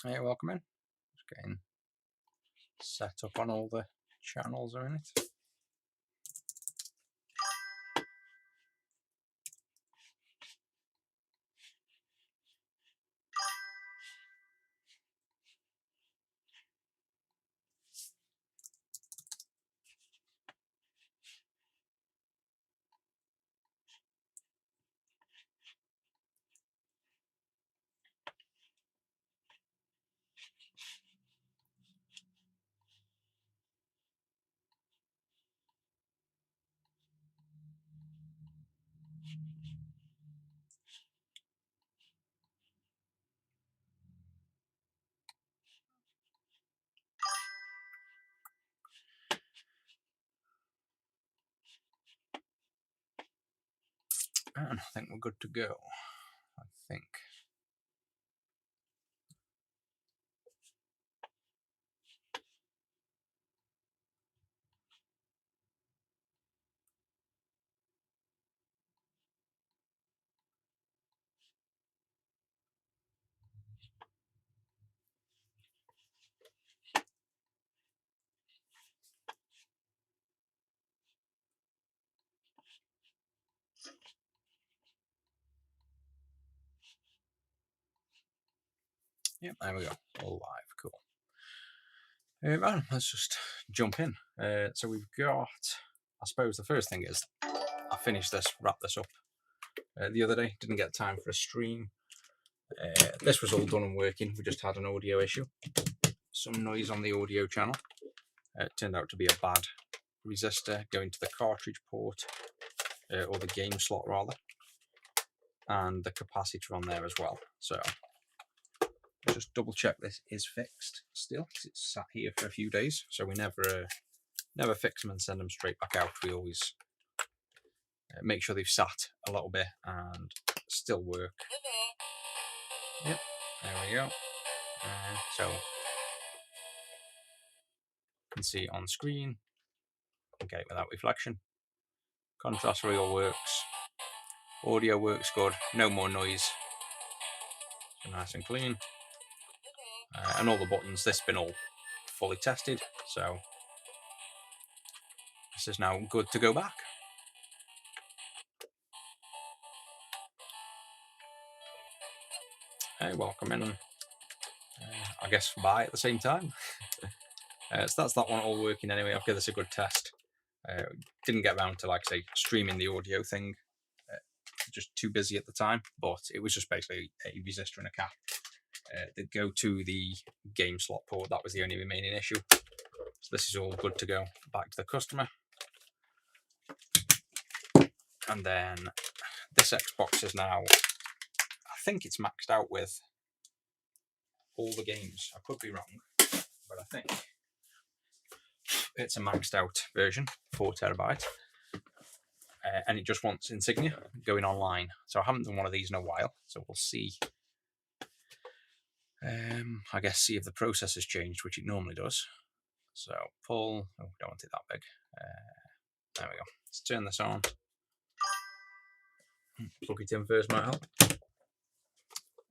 Hey, welcome in. Just getting set up on all the channels are in it. And I think we're good to go. I think. Yep, there we go. All live. Cool. Right, let's just jump in. So we've got, I suppose the first thing is, I finished this, wrapped this up the other day. Didn't get time for a stream. This was all done and working. We just had an audio issue. Some noise on the audio channel. It turned out to be a bad resistor going to the cartridge port, or the game slot rather, and the capacitor on there as well. So just double check this is fixed still, because it's sat here for a few days. So we never fix them and send them straight back out. We always make sure they've sat a little bit and still work. Yep, there we go. So you can see on screen, okay, without reflection. Contrast reel works. Audio works good. No more noise. So nice and clean. And all the buttons, this has been all fully tested. So this is now good to go back. Hey, welcome in, and I guess bye at the same time. So that's that one all working anyway. I'll give this a good test. Didn't get around to, like I say, streaming the audio thing. Just too busy at the time, but it was just basically a resistor and a cap that go to the game slot port. That was the only remaining issue. So this is all good to go back to the customer. And then this Xbox is now, I think it's maxed out with all the games. I could be wrong, but I think it's a maxed out version, 4 terabyte. And it just wants Insignia going online. So I haven't done one of these in a while. So we'll see. I guess see if the process has changed, which it normally does. So pull. Oh, don't want it that big. There we go. Let's turn this on. Plug it in first might help.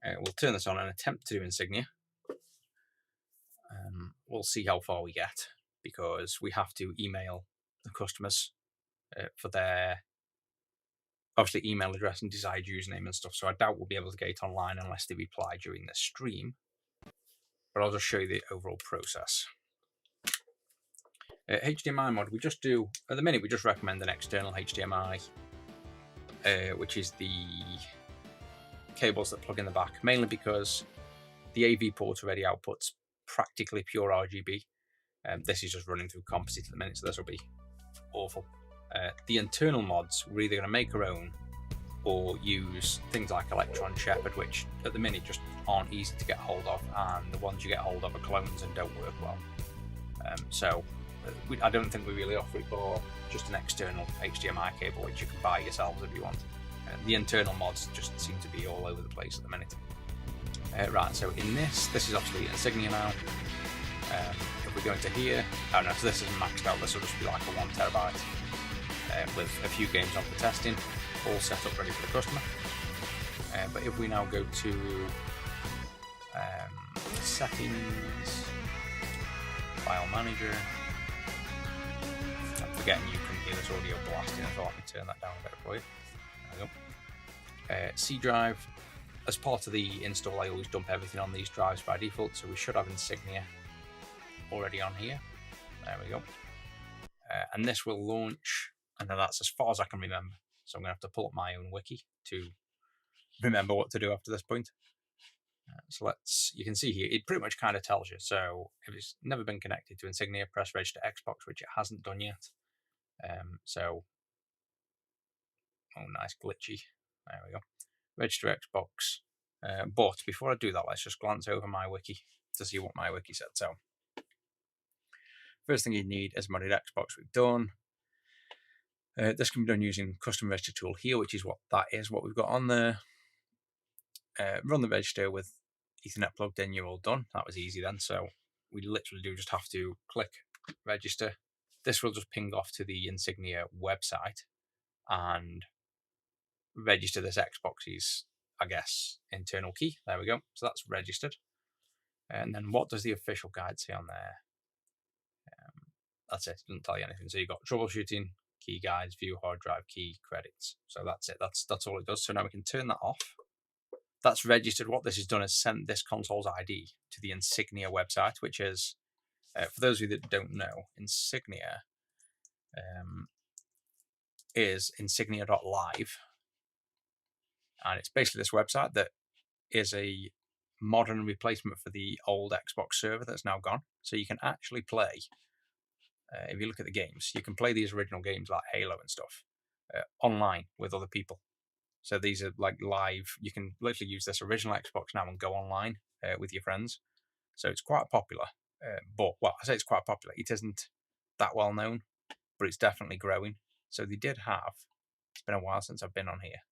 We'll turn this on and attempt to do Insignia. We'll see how far we get, because we have to email the customers for their, obviously, email address and desired username and stuff. So I doubt we'll be able to get it online unless they reply during the stream. But I'll just show you the overall process. HDMI mod, we just do, at the minute, we just recommend an external HDMI, which is the cables that plug in the back, mainly because the AV port already outputs practically pure RGB. This is just running through composite at the minute, so this will be awful. The internal mods, we're either going to make our own or use things like Electron Shepherd, which at the minute just aren't easy to get hold of, and the ones you get hold of are clones and don't work well. So I don't think we really offer it for just an external HDMI cable, which you can buy yourselves if you want. The internal mods just seem to be all over the place at the minute. Right, so in this is obviously Insignia now. If we go into here, oh no, so this is maxed out. This will just be like a 1 terabyte with a few games on for testing, all set up ready for the customer. But if we now go to settings, file manager. I'm forgetting you can hear this audio blasting, so let me turn that down a bit for you. There we go. C drive. As part of the install, I always dump everything on these drives by default, so we should have Insignia already on here. There we go. And this will launch, and then that's as far as I can remember. So I'm going to have to pull up my own wiki to remember what to do after this point. So you can see here, it pretty much kind of tells you. So if it's never been connected to Insignia, press register Xbox, which it hasn't done yet. Oh, nice glitchy. There we go. Register Xbox. But before I do that, let's just glance over my wiki to see what my wiki said. So first thing you need is modded Xbox. We've done. This can be done using custom register tool here, which is what we've got on there. Run the register with Ethernet plugged in, you're all done. That was easy then. So we literally do just have to click register. This will just ping off to the Insignia website and register this Xbox's, I guess, internal key. There we go. So that's registered. And then what does the official guide say on there? That's it. It doesn't tell you anything. So you've got troubleshooting, key guides, view hard drive key, credits. So that's it. That's all it does. So now we can turn that off. That's registered. What this has done is sent this console's ID to the Insignia website, which is, for those of you that don't know, Insignia is insignia.live. And it's basically this website that is a modern replacement for the old Xbox server that's now gone. So you can actually play, if you look at the games, you can play these original games like Halo and stuff online with other people. So these are like live. You can literally use this original Xbox now and go online with your friends. So it's quite popular. But I say it's quite popular. It isn't that well known, but it's definitely growing. So they did have. It's been a while since I've been on here.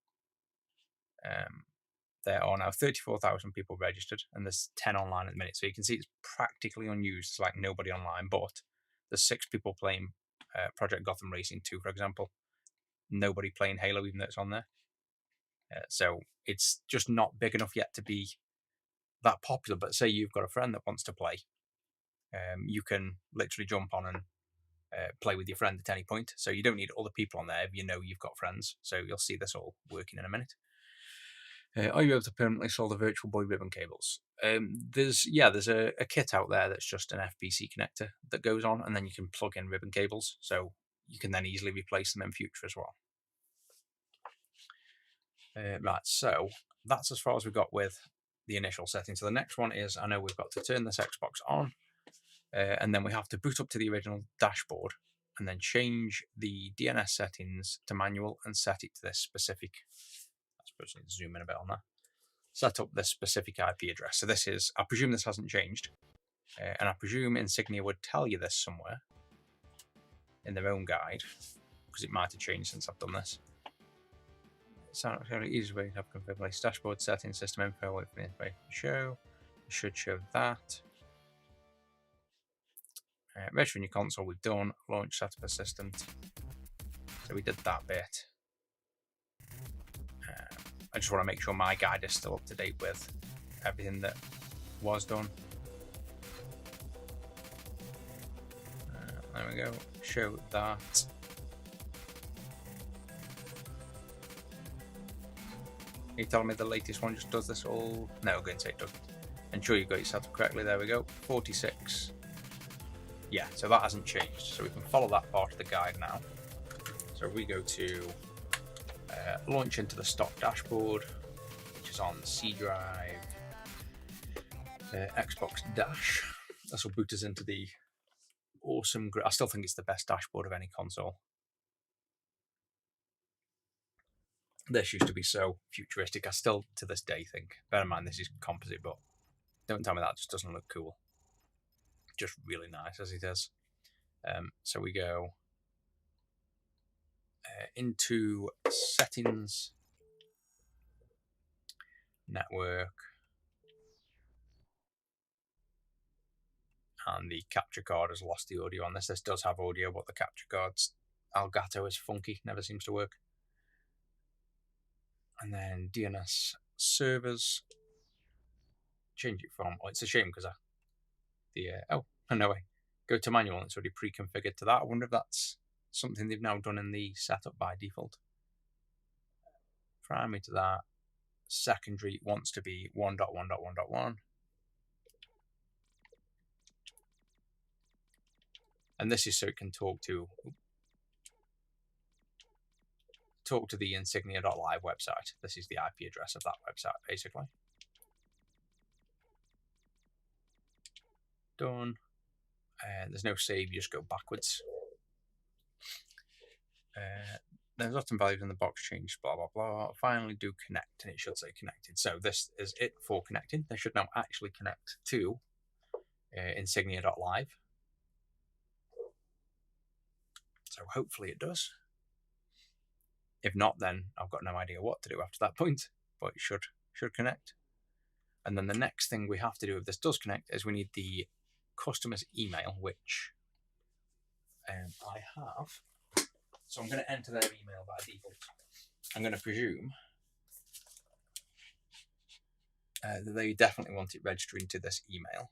There are now 34,000 people registered, and there's 10 online at the minute. So you can see it's practically unused. It's like nobody online, but there's 6 people playing Project Gotham Racing 2, for example. Nobody playing Halo, even though it's on there. So it's just not big enough yet to be that popular. But say you've got a friend that wants to play, you can literally jump on and play with your friend at any point. So you don't need other people on there if you know you've got friends. So you'll see this all working in a minute. Are you able to permanently solder the Virtual Boy ribbon cables? There's a kit out there that's just an FBC connector that goes on, and then you can plug in ribbon cables. So you can then easily replace them in future as well. Right, so that's as far as we've got with the initial setting. So the next one is, I know we've got to turn this Xbox on, and then we have to boot up to the original dashboard and then change the DNS settings to manual and set it to this specific, I suppose I need to zoom in a bit on that, set up this specific IP address. So this is, I presume this hasn't changed, and I presume Insignia would tell you this somewhere in their own guide, because it might have changed since I've done this. It's not really easy way to have configured dashboard settings, system info, wait for the information to show. It should show that. Registering your console, we've done. Launch setup assistant. So we did that bit. I just want to make sure my guide is still up to date with everything that was done. There we go. Show that. Are you telling me the latest one just does this all? No, I'm going to say it doesn't. Ensure you got it set up correctly. There we go. 46. Yeah, so that hasn't changed. So we can follow that part of the guide now. So we go to launch into the stock dashboard, which is on C drive, Xbox Dash. This will boot us into the awesome. I still think it's the best dashboard of any console. This used to be so futuristic. I still, to this day, think. Bear in mind, this is composite, but don't tell me that just doesn't look cool. Just really nice as it is. So we go into settings, network, and the capture card has lost the audio on this. This does have audio, but the capture card's Elgato is funky, never seems to work. And then DNS servers, change it from. Oh, it's a shame because oh no way. Go to manual and it's already pre-configured to that. I wonder if that's something they've now done in the setup by default. Primary to that. Secondary wants to be 1.1.1.1. And this is so it can talk to the insignia.live website. This is the IP address of that website, basically. Done. And there's no save, you just go backwards. There's often values in the box changed, blah, blah, blah. Finally do connect, and it should say connected. So this is it for connecting. They should now actually connect to insignia.live. So hopefully it does. If not, then I've got no idea what to do after that point, but it should connect. And then the next thing we have to do if this does connect is we need the customer's email, which I have. So I'm going to enter their email by default. I'm going to presume that they definitely want it registering to this email.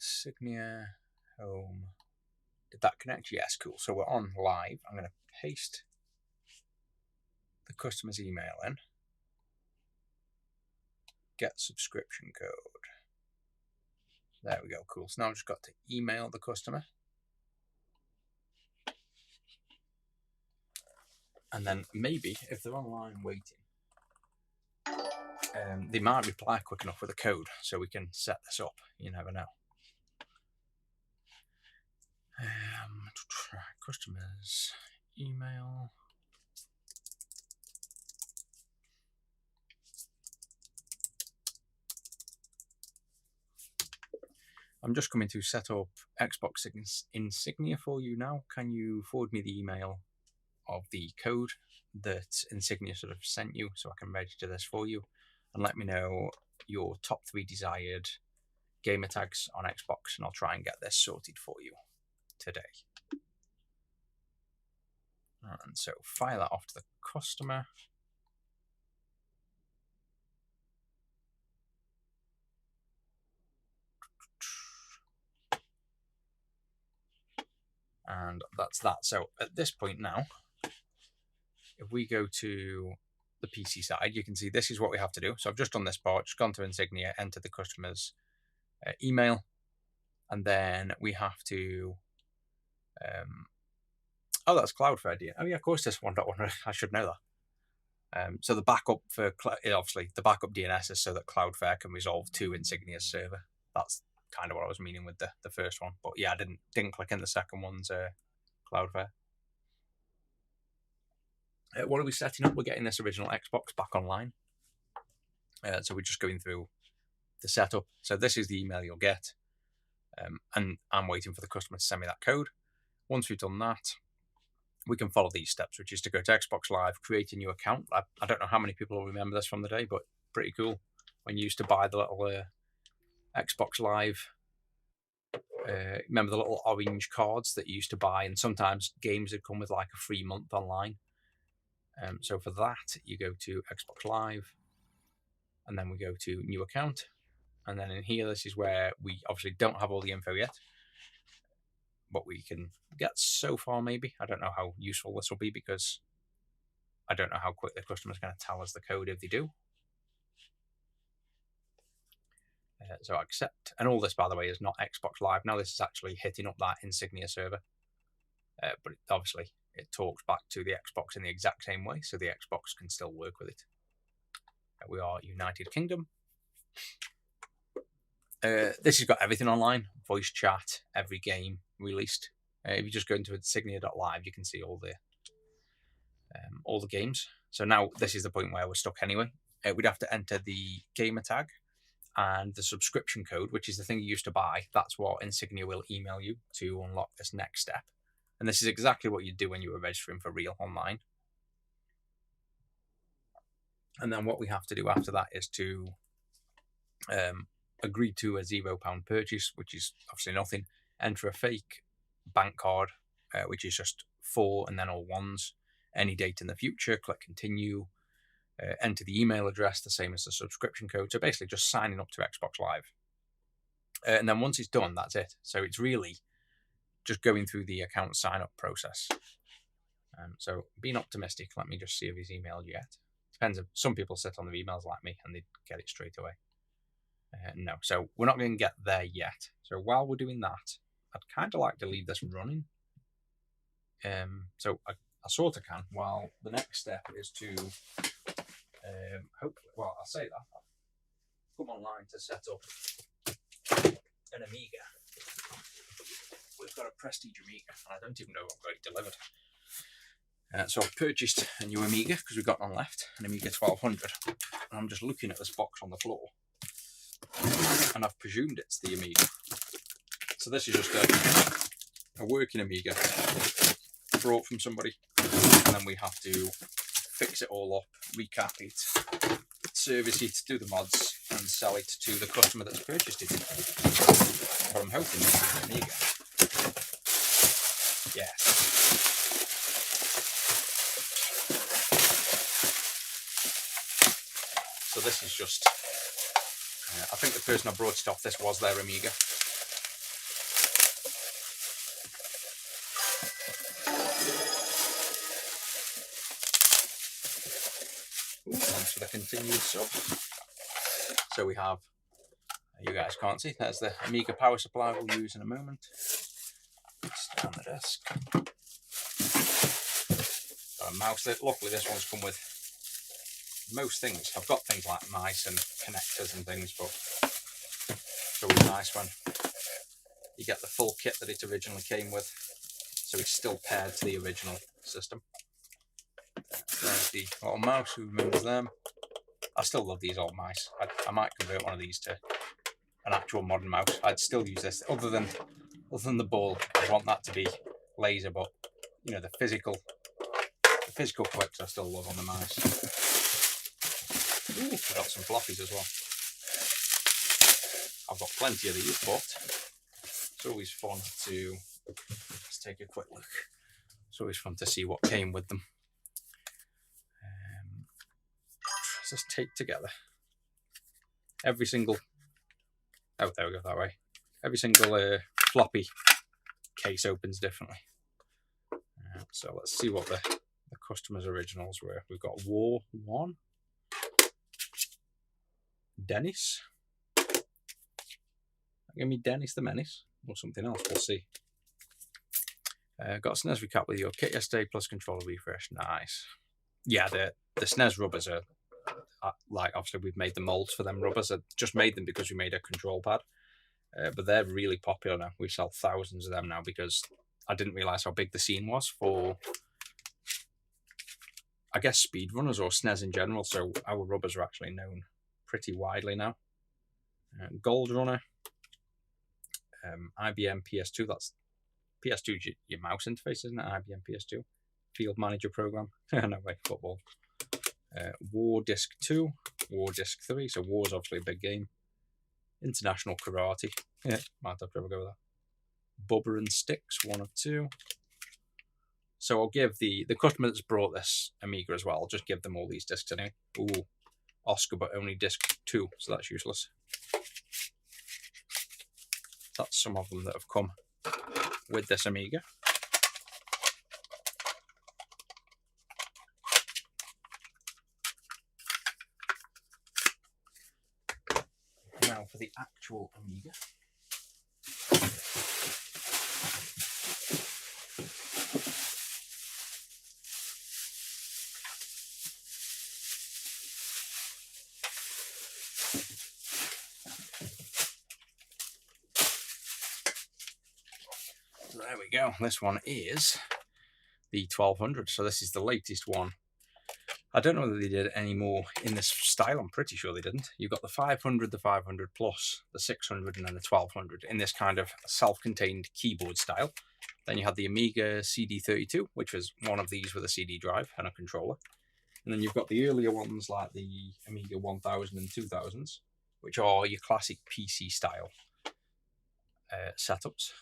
Insignia, home. Did that connect? Yes, cool. So we're on live. I'm going to paste the customer's email in. Get subscription code. There we go, cool. So now I've just got to email the customer. And then maybe if they're online waiting, they might reply quick enough with a code so we can set this up. You never know. Customers email. I'm just coming to set up Xbox Insignia for you now. Can you forward me the email of the code that Insignia sort of sent you so I can register this for you, and let me know your top 3 desired gamer tags on Xbox, and I'll try and get this sorted for you today. And so fire that off to the customer. And that's that. So at this point now, if we go to the PC side, you can see this is what we have to do. So I've just done this part, just gone to Insignia, entered the customer's email, and then we have to oh, that's Cloudflare. Oh yeah, of course this 1.1. I should know that. So the backup for obviously the backup DNS is so that Cloudflare can resolve to Insignia's server. That's kind of what I was meaning with the first one. But yeah, I didn't click in the second one's Cloudflare. What are we setting up? We're getting this original Xbox back online. So we're just going through the setup. So this is the email you'll get. And I'm waiting for the customer to send me that code. Once we've done that, we can follow these steps, which is to go to Xbox Live, create a new account. I don't know how many people will remember this from the day, but pretty cool. When you used to buy the little Xbox Live, remember the little orange cards that you used to buy, and sometimes games would come with like a free month online. So for that, you go to Xbox Live, and then we go to new account. And then in here, this is where we obviously don't have all the info yet, but we can get so far maybe. I don't know how useful this will be because I don't know how quick the customer's going to tell us the code if they do. So accept. And all this, by the way, is not Xbox Live. Now this is actually hitting up that Insignia server. But obviously, it talks back to the Xbox in the exact same way, so the Xbox can still work with it. We are United Kingdom. This has got everything online. Voice chat, every game released. If you just go into insignia.live, you can see all the games. So now this is the point where we're stuck anyway. We'd have to enter the gamer tag and the subscription code, which is the thing you used to buy, that's what Insignia will email you to unlock this next step. And this is exactly what you do when you were registering for real online. And then what we have to do after that is to agree to a £0 purchase, which is obviously nothing. Enter a fake bank card, which is just 4 and then all ones. Any date in the future, click continue. Enter the email address, the same as the subscription code. So basically just signing up to Xbox Live. And then once it's done, that's it. So it's really just going through the account sign-up process. So being optimistic, let me just see if he's emailed yet. Depends if some people sit on their emails like me and they get it straight away. No, so we're not going to get there yet. So while we're doing that, I'd kind of like to leave this running. So I sort of can. While the next step is to hopefully, well, I'll say that. Come online to set up an Amiga. We've got a Prestige Amiga, and I don't even know if I've got it delivered. So I've purchased a new Amiga because we've got one left, an Amiga 1200. And I'm just looking at this box on the floor, and I've presumed it's the Amiga. So this is just a working Amiga brought from somebody, and then we have to fix it all up, recap it, service it, do the mods, and sell it to the customer that's purchased it. But I'm hoping this is an Amiga. Yes. So this is just, I think the person I brought it off, this was their Amiga. Thanks for the continued sub. So we have, you guys can't see, there's the Amiga power supply we'll use in a moment. It's on the desk. Got a mouse. Luckily this one's come with most things. I've got things like mice and connectors and things, but it's always nice when you get the full kit that it originally came with, so it's still paired to the original system. There's the little mouse, who remembers them? I still love these old mice. I might convert one of these to an actual modern mouse. I'd still use this, other than the ball. I want that to be laser, but you know, the physical clicks I still love on the mouse. Ooh, I've got some floppies as well. I've got plenty of these, but it's always fun to, let's take a quick look. It's always fun to see what came with them. Let's just take together every single, oh, there we go, that way. Every single floppy case opens differently. So let's see what the customer's originals were. We've got War 1. Dennis. Give me Dennis the Menace or something else, we'll see. Got a SNES recap with your kit yesterday, plus controller refresh. Nice. Yeah, the SNES rubbers are, like, obviously we've made the molds for them rubbers. I just made them because we made a control pad. But they're really popular now. We sell thousands of them now because I didn't realise how big the scene was for, I guess, speedrunners or SNES in general. So our rubbers are actually known pretty widely now. Gold Runner, IBM PS2. That's PS2 your mouse interface, isn't it? IBM PS2 Field Manager Program. No way, football. War Disc 2, War Disc 3. So War's obviously a big game. International Karate. Yeah, might have to have a go with that. Bubba and Sticks, 1 of 2. So I'll give the customer that's brought this Amiga as well, I'll just give them all these discs anyway. Ooh, Oscar, but only disc 2, so that's useless. That's some of them that have come with this Amiga. Now for the actual Amiga. There we go. This one is the 1200. So this is the latest one I don't know whether they did any more in this style. I'm pretty sure they didn't. You've got the 500, the 500 plus, the 600, and then the 1200 in this kind of self-contained keyboard style. Then you had the Amiga CD32, which was one of these with a CD drive and a controller. And then you've got the earlier ones like the Amiga 1000 and 2000s, which are your classic PC style setups.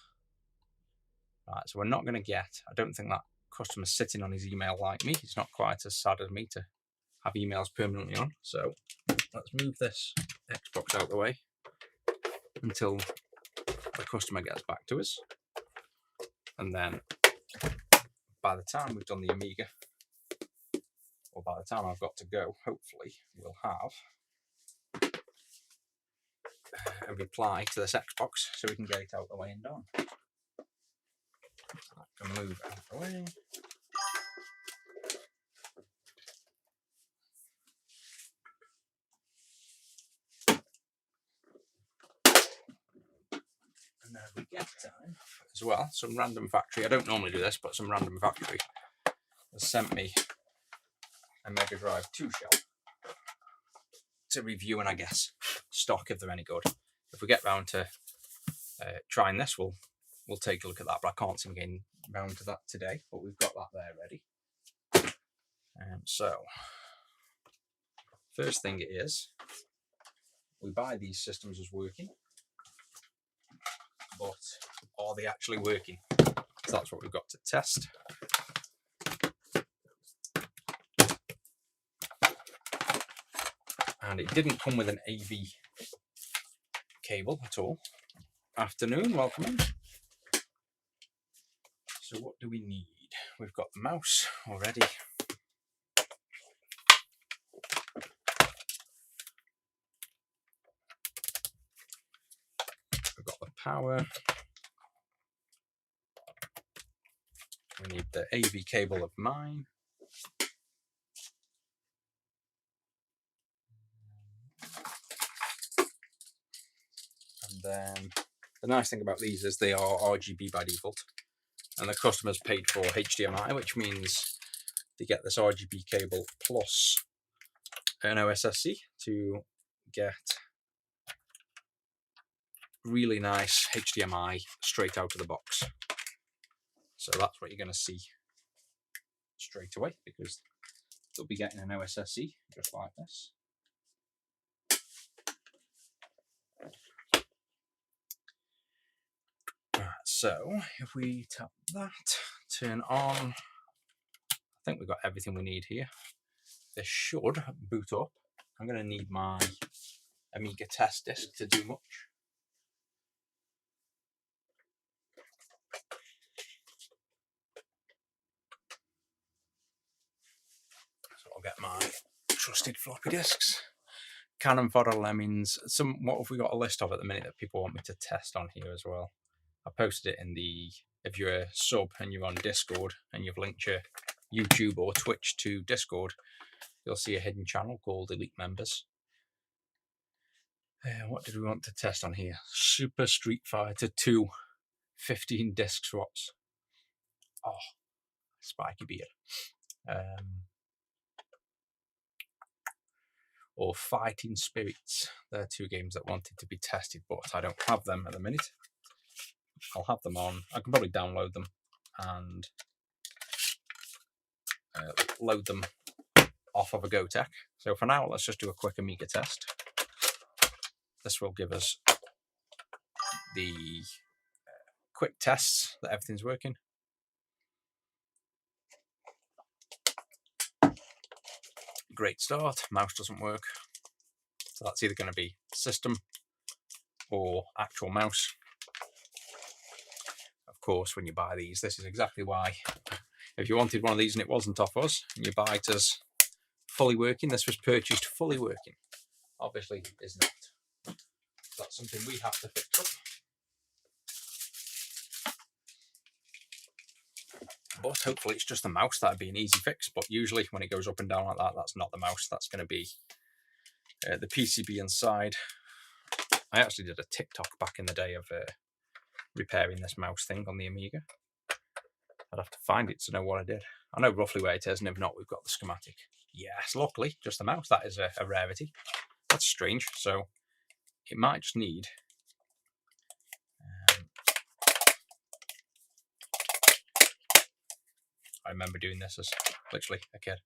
Right, so we're not going to get, I don't think that customer's sitting on his email like me. He's not quite as sad as me to have emails permanently on. So let's move this Xbox out of the way until the customer gets back to us. And then by the time we've done the Amiga, or by the time I've got to go, hopefully we'll have a reply to this Xbox so we can get it out of the way and done. I can move out of the way. And then we get time as well. Some random factory, I don't normally do this, but some random factory has sent me a Mega Drive 2 shell to review and I guess stock if they're any good. If we get round to trying this, we'll take a look at that, but I can't seem getting round to that today, but we've got that there ready. So first thing is we buy these systems as working, but are they actually working? So that's what we've got to test. And it didn't come with an AV cable at all. Afternoon, welcome in. So what do we need? We've got the mouse already. We've got the power. We need the AV cable of mine. And then the nice thing about these is they are RGB by default. And the customer's paid for HDMI, which means they get this RGB cable plus an OSSC to get really nice HDMI straight out of the box. So that's what you're going to see straight away, because they'll be getting an OSSC just like this. So if we tap that, turn on, I think we've got everything we need here. This should boot up. I'm going to need my Amiga test disk to do much. So I'll get my trusted floppy disks. Canon Photo Lemmings. What have we got a list of at the minute that people want me to test on here as well? I posted it in the, if you're a sub and you're on Discord and you've linked your YouTube or Twitch to Discord, you'll see a hidden channel called Elite Members. What did we want to test on here? Super Street Fighter 2 15 disc swaps. Oh, spiky beard. Or Fighting Spirits. They're two games that wanted to be tested, but I don't have them at the minute. I'll have them on. I can probably download them and load them off of a GoTech. So for now, let's just do a quick Amiga test. This will give us the quick tests that everything's working. Great start. Mouse doesn't work. So that's either going to be system or actual mouse. Of course, when you buy these, this is exactly why. If you wanted one of these and it wasn't off us, and you buy it as fully working, this was purchased fully working. Obviously, it is not. That's something we have to fix up. But hopefully it's just the mouse. That'd be an easy fix. But usually when it goes up and down like that, that's not the mouse. That's going to be the PCB inside. I actually did a TikTok back in the day of repairing this mouse thing on the Amiga. I'd have to find it to know what I did. I know roughly where it is, and if not, we've got the schematic. Yes, luckily, just the mouse. That is a rarity. That's strange. So it might just need... I remember doing this as literally a kid.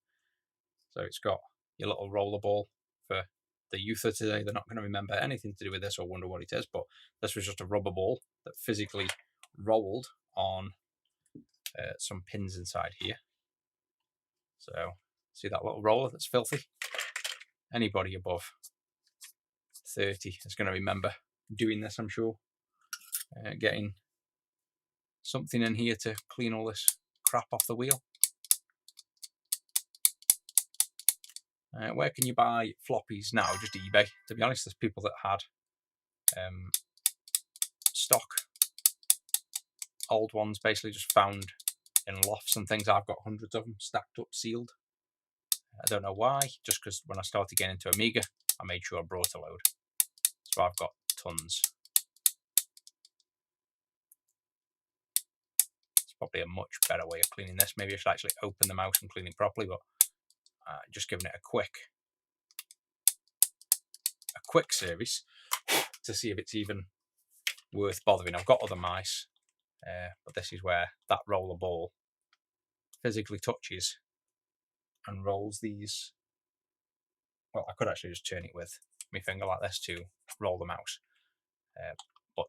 So it's got your little roller ball for the youth of today. They're not going to remember anything to do with this or wonder what it is, but this was just a rubber ball that physically rolled on some pins inside here. So see that little roller that's filthy? Anybody above 30 is going to remember doing this, I'm sure. Getting something in here to clean all this crap off the wheel. Where can you buy floppies now? Just eBay. To be honest, there's people that had stock old ones, basically just found in lofts and things. I've got hundreds of them stacked up, sealed. I don't know why, just because when I started getting into Amiga, I made sure I brought a load. So I've got tons. It's probably a much better way of cleaning this. Maybe I should actually open the mouse and clean it properly, but just giving it a quick service to see if it's even worth bothering. I've got other mice, but this is where that roller ball physically touches and rolls these. Well, I could actually just turn it with my finger like this to roll the mouse, but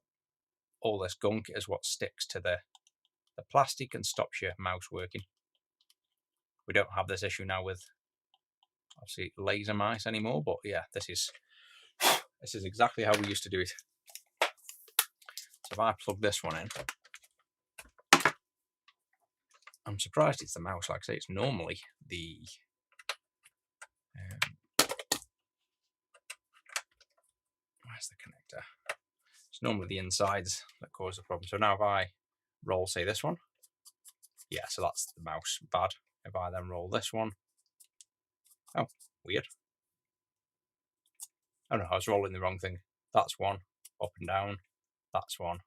all this gunk is what sticks to the plastic and stops your mouse working. We don't have this issue now with obviously laser mice anymore, but yeah, this is exactly how we used to do it. So if I plug this one in, I'm surprised it's the mouse. Like I say, it's normally the where's the connector? It's normally the insides that cause the problem. So now if I roll, say, this one, yeah, so that's the mouse bad. If I then roll this one, oh, weird. Oh no, I was rolling the wrong thing. That's one, up and down. That's one,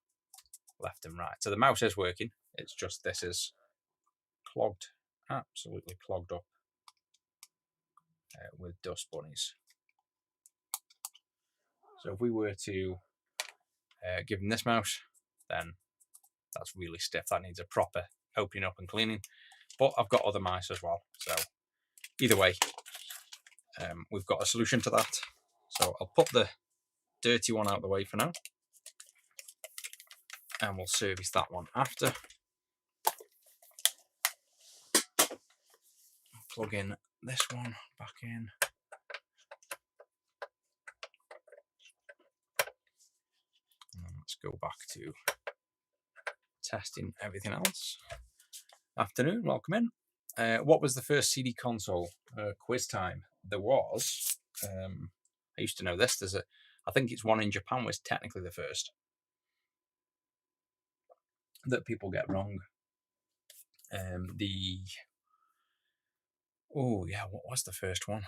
left and right. So the mouse is working. It's just this is clogged, absolutely clogged up with dust bunnies. So if we were to give him this mouse, then that's really stiff. That needs a proper opening up and cleaning. But I've got other mice as well. So either way, we've got a solution to that. So I'll put the dirty one out of the way for now. And we'll service that one after. Plug in this one back in. And let's go back to testing everything else. Afternoon, welcome in. What was the first CD console? Quiz time. There was, I used to know this, I think it's one in Japan was technically the first that people get wrong. What was the first one?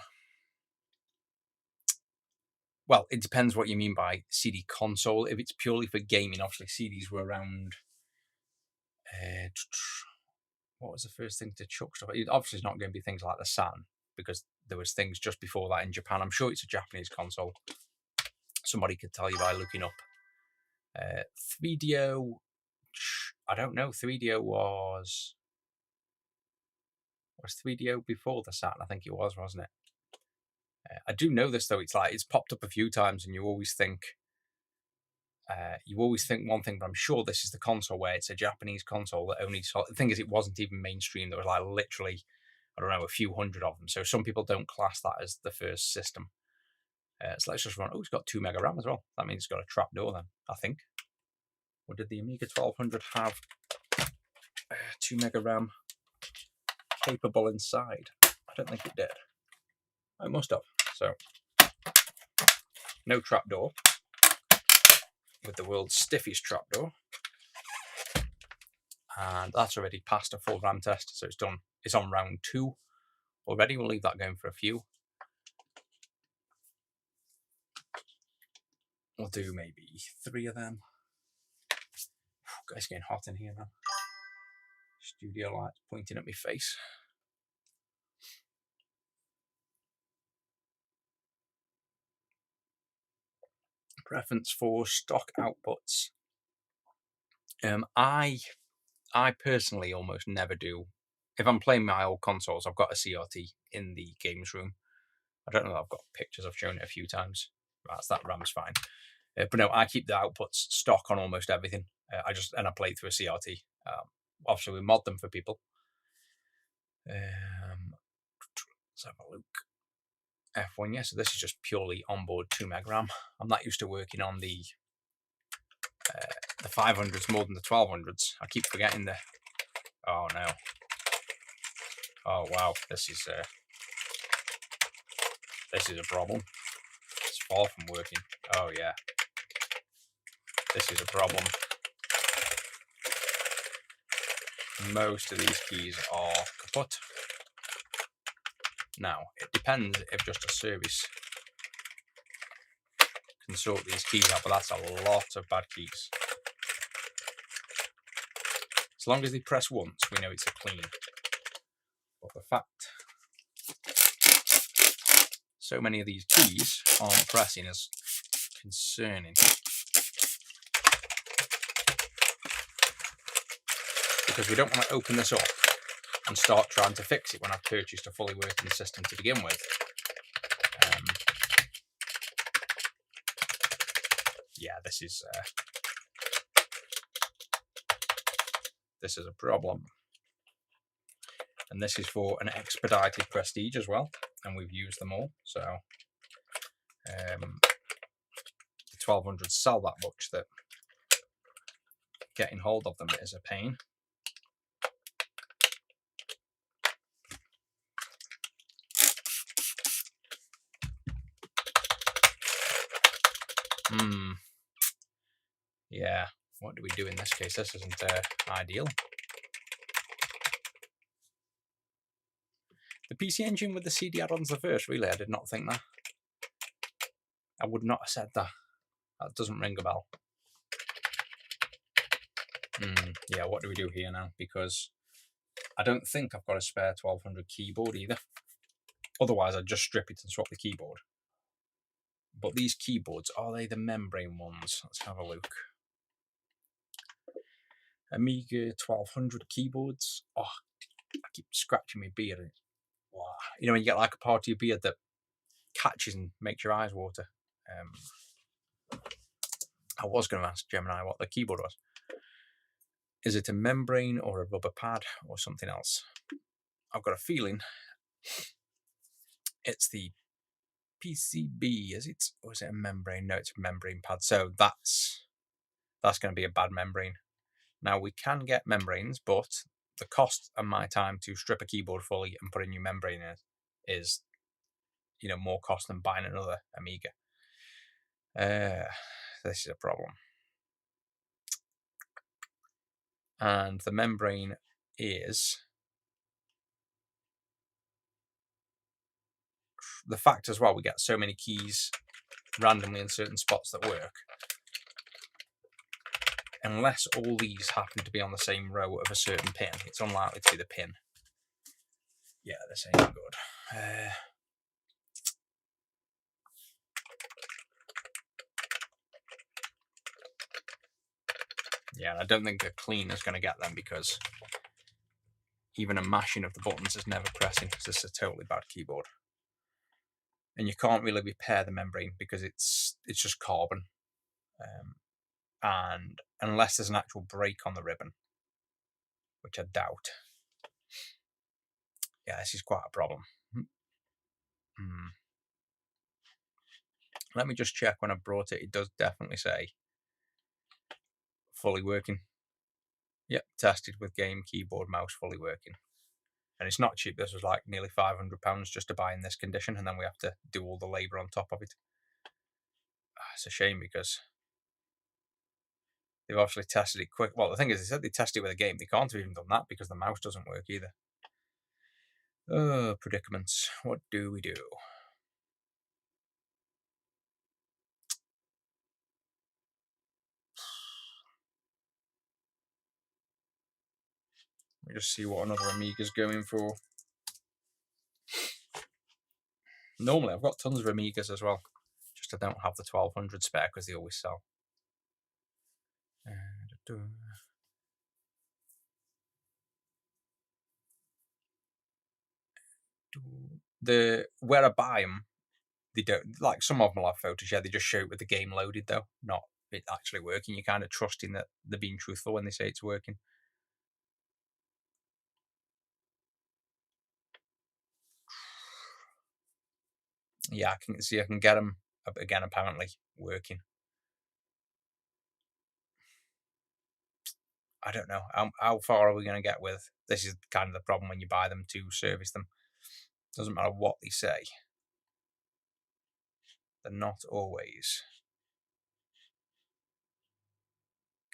Well, it depends what you mean by CD console. If it's purely for gaming, obviously CDs were around. What was the first thing to chuck stuff? Obviously, it's not going to be things like the Saturn, because there was things just before that in Japan. I'm sure it's a Japanese console. Somebody could tell you by looking up. 3DO, I don't know. 3DO was 3DO before the Saturn? I think it was, wasn't it? I do know this though. It's popped up a few times, and you always think one thing, but I'm sure this is the console where it's a Japanese console that only saw. The thing is, it wasn't even mainstream. There was like literally, I don't know, a few hundred of them. So some people don't class that as the first system. So let's just run. Oh, it's got 2 mega RAM as well. That means it's got a trapdoor then, I think. Or did the Amiga 1200 have 2 mega RAM capable inside? I don't think it did. It must have. So no trapdoor, with the world's stiffest trapdoor. And that's already passed a full RAM test, so it's done. It's on round 2 already. We'll leave that going for a few. We'll do maybe 3 of them. It's getting hot in here now. Studio lights pointing at my face. Preference for stock outputs. I personally almost never do. If I'm playing my old consoles, I've got a CRT in the games room. I don't know if I've got pictures. I've shown it a few times. That RAM's fine. But no, I keep the outputs stock on almost everything. I play through a CRT. Obviously, we mod them for people. Let's have a look. F1, yeah, so this is just purely onboard 2 meg RAM. I'm not used to working on the 500s more than the 1200s. I keep forgetting the... Oh, no. Oh, wow. This is a problem. It's far from working. Oh, yeah. This is a problem. Most of these keys are kaput. Now, it depends if just a service can sort these keys out, but that's a lot of bad keys. As long as they press once, we know it's a clean. But the fact so many of these keys aren't pressing is concerning. Because we don't want to open this up and start trying to fix it when I've purchased a fully working system to begin with. Yeah, this is a problem. And this is for an expedited Prestige as well, and we've used them all. So the 1200s sell that much that getting hold of them is a pain. Yeah, what do we do in this case? This isn't ideal. The PC Engine with the CD add-ons the first, really, I did not think that. I would not have said that. That doesn't ring a bell. Yeah, what do we do here now? Because I don't think I've got a spare 1200 keyboard either. Otherwise, I'd just strip it and swap the keyboard. But these keyboards, are they the membrane ones? Let's have a look. Amiga 1200 keyboards. Oh, I keep scratching my beard. Wow. You know when you get like a part of your beard that catches and makes your eyes water. I was going to ask Gemini what the keyboard was. Is it a membrane or a rubber pad or something else? I've got a feeling it's the PCB, is it? Or is it a membrane? No, it's a membrane pad. So that's going to be a bad membrane. Now, we can get membranes, but the cost and my time to strip a keyboard fully and put a new membrane in is, more cost than buying another Amiga. This is a problem. And the membrane is the fact as well, we get so many keys randomly in certain spots that work. Unless all these happen to be on the same row of a certain pin, it's unlikely to be the pin. Yeah, this ain't good. Yeah, I don't think a clean is going to get them because even a mashing of the buttons is never pressing. It's just a totally bad keyboard. And you can't really repair the membrane because it's just carbon. And unless there's an actual break on the ribbon, which I doubt. Yeah, this is quite a problem. Let me just check when I brought it. It does definitely say fully working. Yep, tested with game, keyboard, mouse, fully working. And it's not cheap. This was like nearly £500 just to buy in this condition, and then we have to do all the labour on top of it. It's a shame because they've obviously tested it quick. Well, the thing is, they said they tested it with a game. They can't have even done that because the mouse doesn't work either. Oh, predicaments. What do we do? Let me just see what another Amiga's going for. Normally, I've got tons of Amigas as well. Just I don't have the 1200 spare because they always sell. Where I buy them, they don't, like some of them will have photos, yeah, they just show it with the game loaded though, not it actually working. You're kind of trusting that they're being truthful when they say it's working. Yeah, I can see I can get them again apparently working. I don't know how far are we going to get with this. Is kind of the problem when you buy them to service them. Doesn't matter what they say, they're not always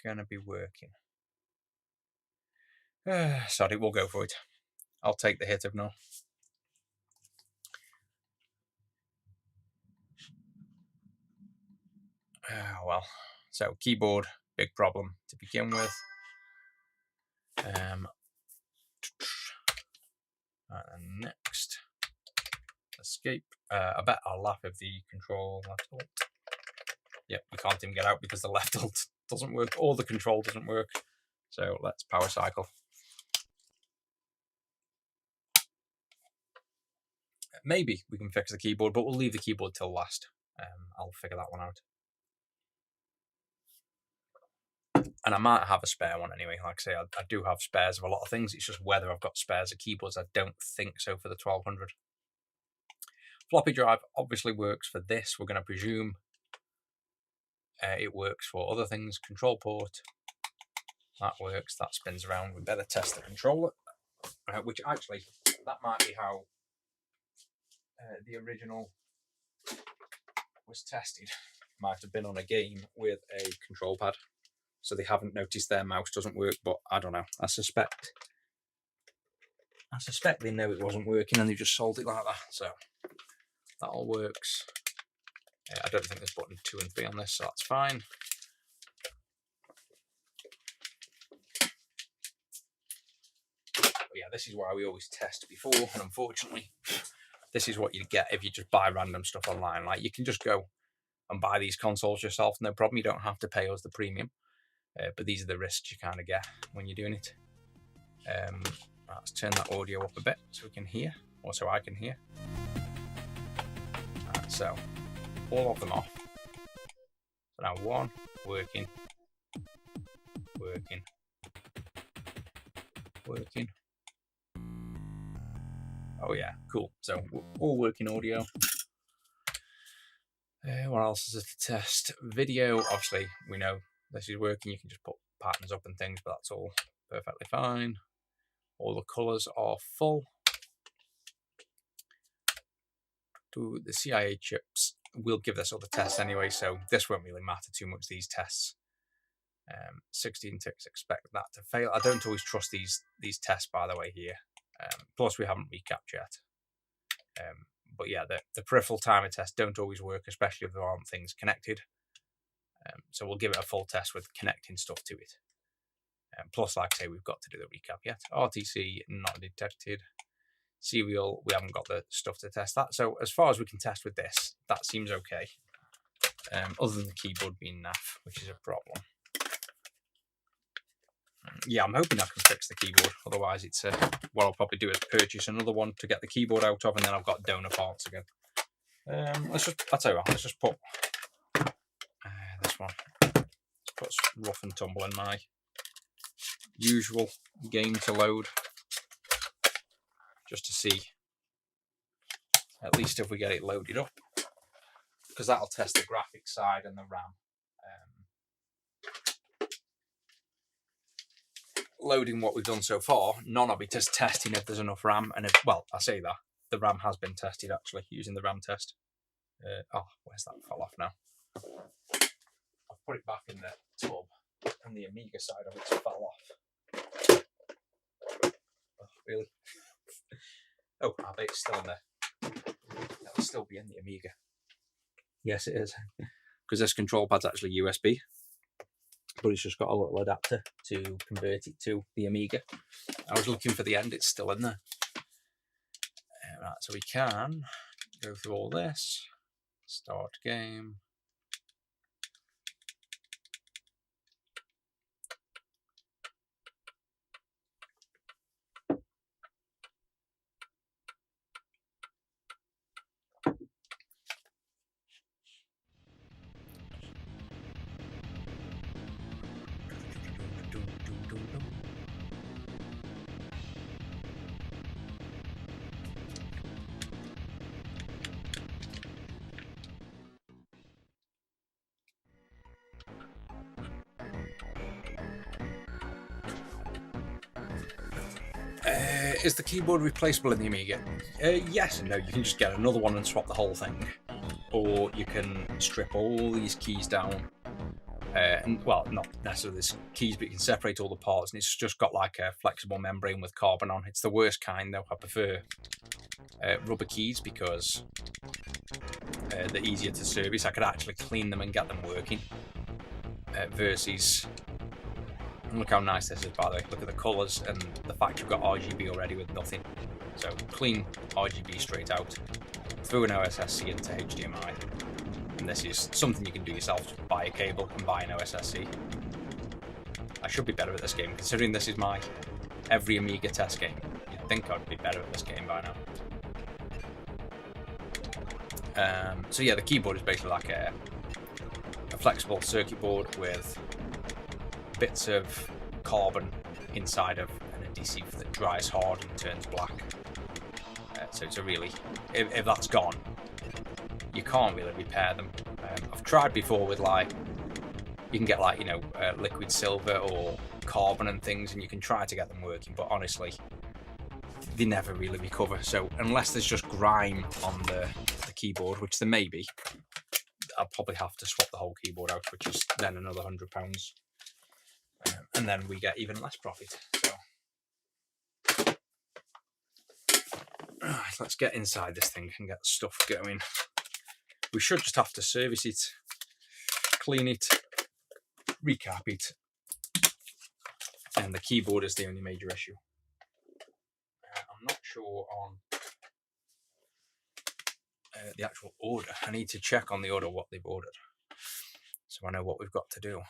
gonna be working. Sorry, we'll go for it. I'll take the hit of no. Well, so keyboard, big problem to begin with. And next, escape. I bet I'll laugh if the control left alt. Yep, we can't even get out because the left alt doesn't work, or the control doesn't work. So let's power cycle. Maybe we can fix the keyboard, but we'll leave the keyboard till last. I'll figure that one out. And I might have a spare one anyway. Like I say, I do have spares of a lot of things. It's just whether I've got spares of keyboards. I don't think so for the 1200. Floppy drive obviously works for this. We're going to presume it works for other things. Control port, that works. That spins around. We better test the controller, which actually, that might be how the original was tested. Might have been on a game with a control pad. So they haven't noticed their mouse doesn't work, but I don't know. I suspect they know it wasn't working and they just sold it like that. So that all works. I don't think there's button 2 and 3 on this, so that's fine. But yeah, this is why we always test before, and unfortunately, this is what you get if you just buy random stuff online. Like, you can just go and buy these consoles yourself, no problem. You don't have to pay us the premium. But these are the risks you kind of get when you're doing it. Let's turn that audio up a bit so we can hear, or so I can hear. So all of them off. So now 1, working. Oh yeah, cool. So all working audio. What else is it to test? Video, obviously we know this is working. You can just put patterns up and things, but that's all perfectly fine. All the colours are full. To the CIA chips, we'll give this other test anyway, so this won't really matter too much, these tests. 16 ticks, expect that to fail. I don't always trust these tests, by the way, here. Plus we haven't recapped yet. But yeah, the peripheral timer tests don't always work, especially if there aren't things connected. So we'll give it a full test with connecting stuff to it. Plus, like I say, we've got to do the recap yet. RTC not detected. Serial, we haven't got the stuff to test that. So as far as we can test with this, that seems okay. Other than the keyboard being naff, which is a problem. Yeah, I'm hoping I can fix the keyboard. Otherwise, it's what I'll probably do is purchase another one to get the keyboard out of, and then I've got donor parts again. I'll tell you what, let's just put this one. Put rough and tumble in my usual game to load, just to see at least if we get it loaded up, because that'll test the graphics side and the RAM. Loading what we've done so far, none of it is testing if there's enough RAM, and if, well, I say that the RAM has been tested actually using the RAM test. Where's that? Fell off now. I've put it back in the tub, and the Amiga side of it fell off. Oh, really? Oh, I bet it's still in there. It'll still be in the Amiga. Yes, it is, because this control pad's actually USB. But it's just got a little adapter to convert it to the Amiga. I was looking for the end, it's still in there. Right, so we can go through all this, Start game. Is the keyboard replaceable in the Amiga? Yes and no. You can just get another one and swap the whole thing, or you can strip all these keys down. And well, not necessarily the keys, but you can separate all the parts, and it's just got like a flexible membrane with carbon on. It's the worst kind, though. I prefer rubber keys because they're easier to service. I could actually clean them and get them working. Versus, and look how nice this is, by the way. Look at the colours and the fact you've got RGB already with nothing. So clean RGB straight out, through an OSSC into HDMI. And this is something you can do yourself. Just buy a cable and buy an OSSC. I should be better at this game, considering this is my every Amiga test game. You'd think I'd be better at this game by now. So yeah, the keyboard is basically like a flexible circuit board with bits of carbon inside of an adhesive that dries hard and turns black. So it's a really, if that's gone, you can't really repair them. I've tried before with like, you can get like, you know, liquid silver or carbon and things, and you can try to get them working, but honestly, they never really recover. So unless there's just grime on the keyboard, which there may be, I'll probably have to swap the whole keyboard out, which is then another £100. And then we get even less profit. So, right, let's get inside this thing and get stuff going. We should just have to service it, clean it, recap it, and the keyboard is the only major issue. I'm not sure on the actual order. I need to check on the order what they've ordered, so I know what we've got to do.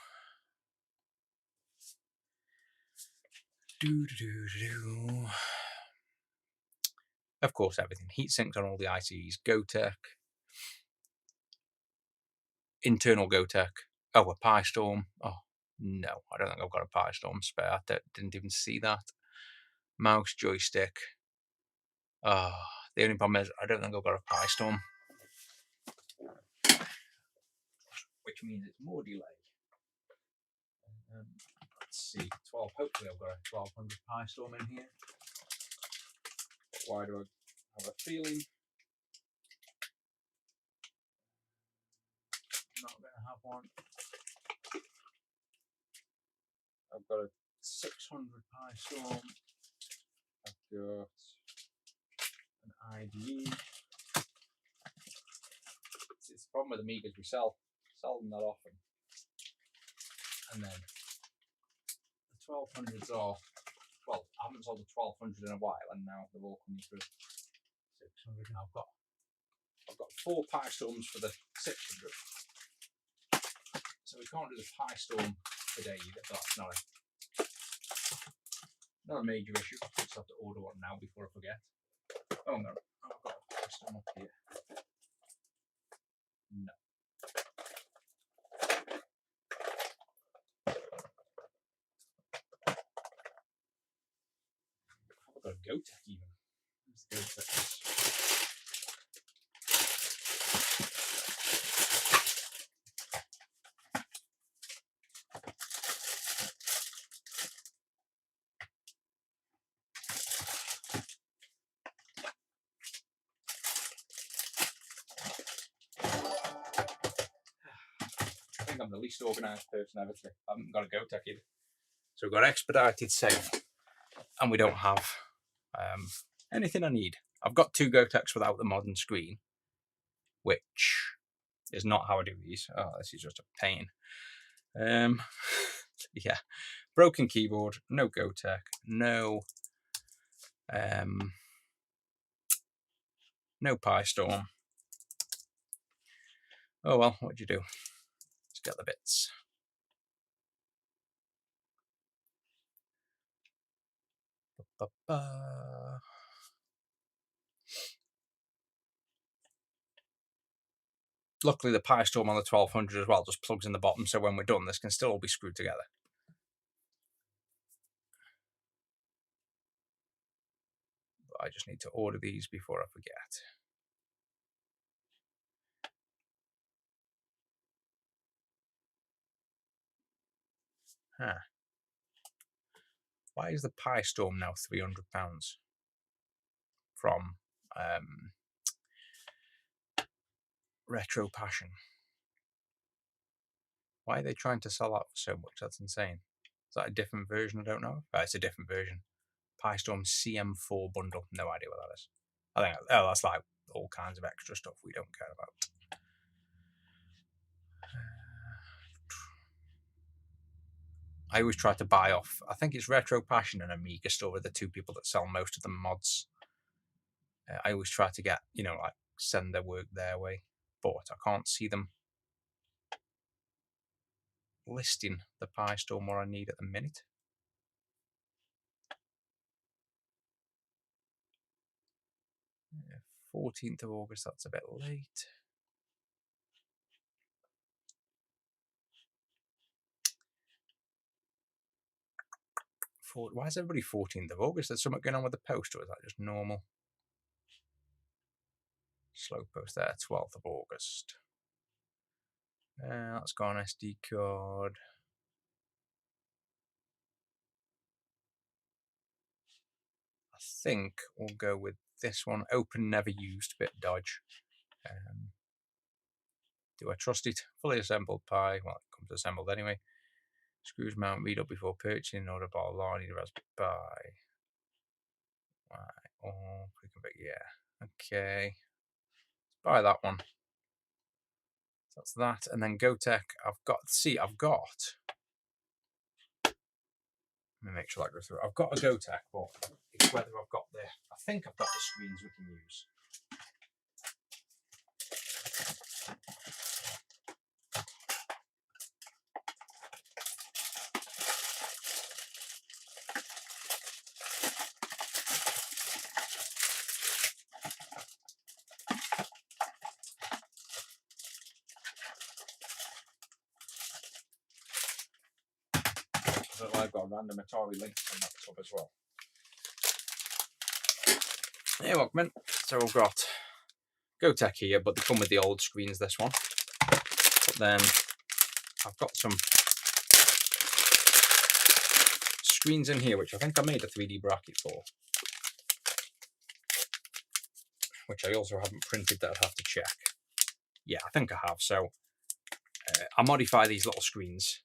Of course, everything. Heat sinks on all the ICs. Gotek. Internal Gotek. Oh, a Pi Storm. Oh, no. I don't think I've got a Pi Storm spare. I didn't even see that. Mouse, joystick. Oh, the only problem is I don't think I've got a Pi Storm. Which means it's more delay. Let's see. 12. Hopefully I've got a 1200 Pi Storm in here. Why do I have a feeling I'm not going to have one? I've got a 600 Pi Storm. I've got an IDE. It's the problem with Amigas, we sell them that often. And then the 1200s are, well, I haven't sold the 1200 in a while, and now they're all coming through. 600 now. I've got 4 Pi Storms for the 600. So we can't do the Pi Storm today either. That's not a major issue. I just have to order one now before I forget. Oh no, I've got a Pi Storm up here. No. I've got a Gotek even. Where's the Gotek? I think I'm the least organised person ever. I haven't got a Gotek either. So we've got expedited sale, and we don't have anything I need. I've got 2 Goteks without the modern screen, which is not how I do these. Oh, this is just a pain. Yeah, broken keyboard, no Gotek, no Pi Storm. Oh well, what'd you do? Let's get the bits. Luckily, the Pi Storm on the 1200 as well just plugs in the bottom, so when we're done, this can still all be screwed together. But I just need to order these before I forget. Huh. Why is the Pi Storm now £300 from Retro Passion? Why are they trying to sell that for so much? That's insane. Is that a different version? I don't know. Oh, it's a different version. Pi Storm CM4 bundle. No idea what that is. I think that's like all kinds of extra stuff we don't care about. I always try to buy off. I think it's Retro Passion and Amiga Store are the two people that sell most of the mods. I always try to get, like send their work their way, but I can't see them listing the Pi Storm what I need at the minute. 14th of August, that's a bit late. Why is everybody 14th of August? There's something going on with the post, or is that just normal? Slow post there, 12th of August. That's got an SD card. I think we'll go with this one. Open, never used, bit dodge. Do I trust it? Fully assembled Pi. Well, it comes assembled anyway. Screws mount, read up before purchasing, order bottle line, need a Raspberry Pi. Right. Oh, yeah. Okay. Let's buy that one. That's that. And then GoTech, I've got. Let me make sure that goes through. I've got a GoTech, but it's whether I've got I think I've got the screens we can use. So I've got random Atari links on that sub as well. Yeah, welcome in. So we've got GoTech here, but they come with the old screens, this one. But then I've got some screens in here, which I think I made a 3D bracket for, which I also haven't printed that I'd have to check. Yeah, I think I have. So I modify these little screens,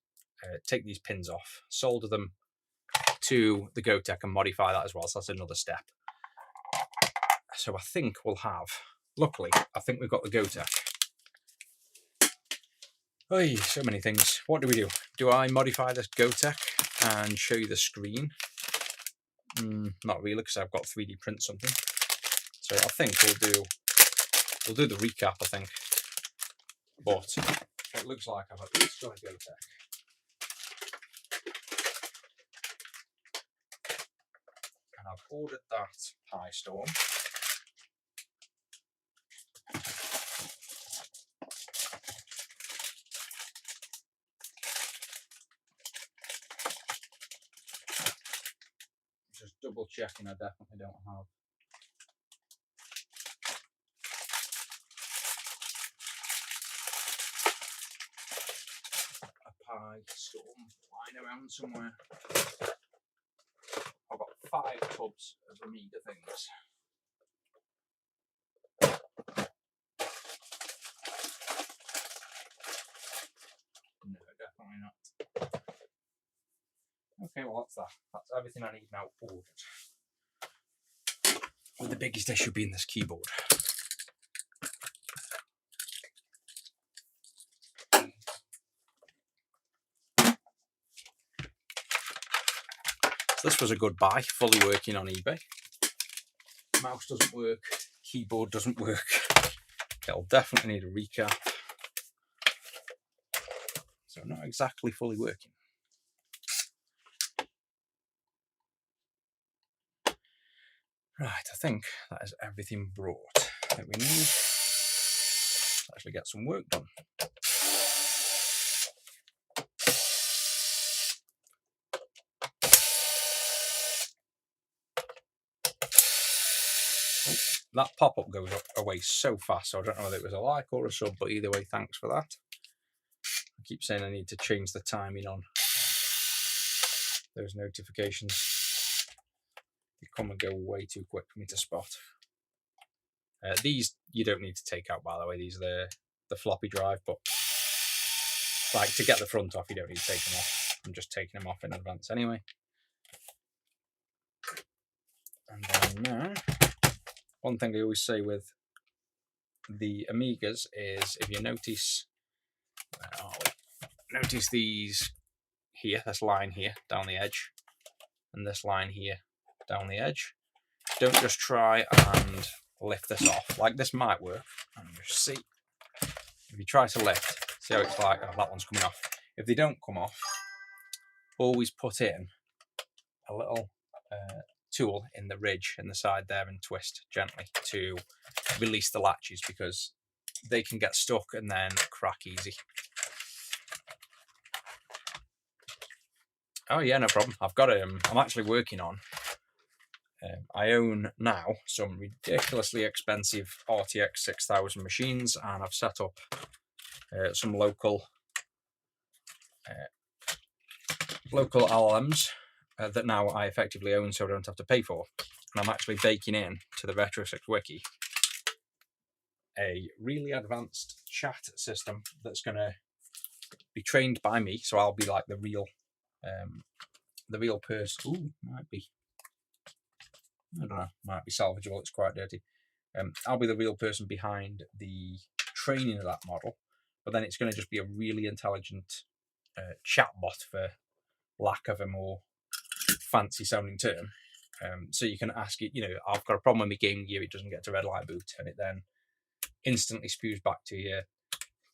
take these pins off, solder them to the GoTech and modify that as well. So that's another step. So I think we'll have, luckily, I think we've got the GoTech. Oh, so many things. What do? Do I modify this GoTech and show you the screen? Not really, because I've got 3D print something. So I think we'll do the recap, I think. But it looks like I've at least got a GoTech. And I've ordered that Pi Storm. Just double checking I definitely don't have a Pi Storm lying around somewhere. I've got 5 tubs of Amiga things. No, definitely not. Okay, well that's that. That's everything I need now ordered. With the biggest issue being this keyboard. So this was a good buy, fully working on eBay. Mouse doesn't work, keyboard doesn't work. It'll definitely need a recap. not exactly fully working. Right, I think that is everything brought that we need to actually get some work done. That pop-up goes away so fast, so I don't know whether it was a like or a sub, but either way, thanks for that. I keep saying I need to change the timing on those notifications. They come and go way too quick for me to spot. These you don't need to take out, by the way. These are the floppy drive, but like to get the front off, you don't need to take them off. I'm just taking them off in advance anyway. And then one thing I always say with the Amigas is, if you notice these here, this line here down the edge, and this line here down the edge, don't just try and lift this off. Like, this might work, and you see, if you try to lift, see how it's like, oh, that one's coming off. If they don't come off, always put in a little tool in the ridge in the side there and twist gently to release the latches, because they can get stuck and then crack easy. Oh yeah, no problem. I've got I'm actually working on, I own now some ridiculously expensive RTX 6000 machines, and I've set up some local LLMs that now I effectively own, so I don't have to pay for. And I'm actually baking in to the Retro6 wiki a really advanced chat system that's going to be trained by me, so I'll be like the real person. Ooh, might be, I don't know, might be salvageable, it's quite dirty. I'll be the real person behind the training of that model, but then it's going to just be a really intelligent chatbot, for lack of a more fancy sounding term. So you can ask it, I've got a problem with my game gear, it doesn't get to red light boot, and it then instantly spews back to you,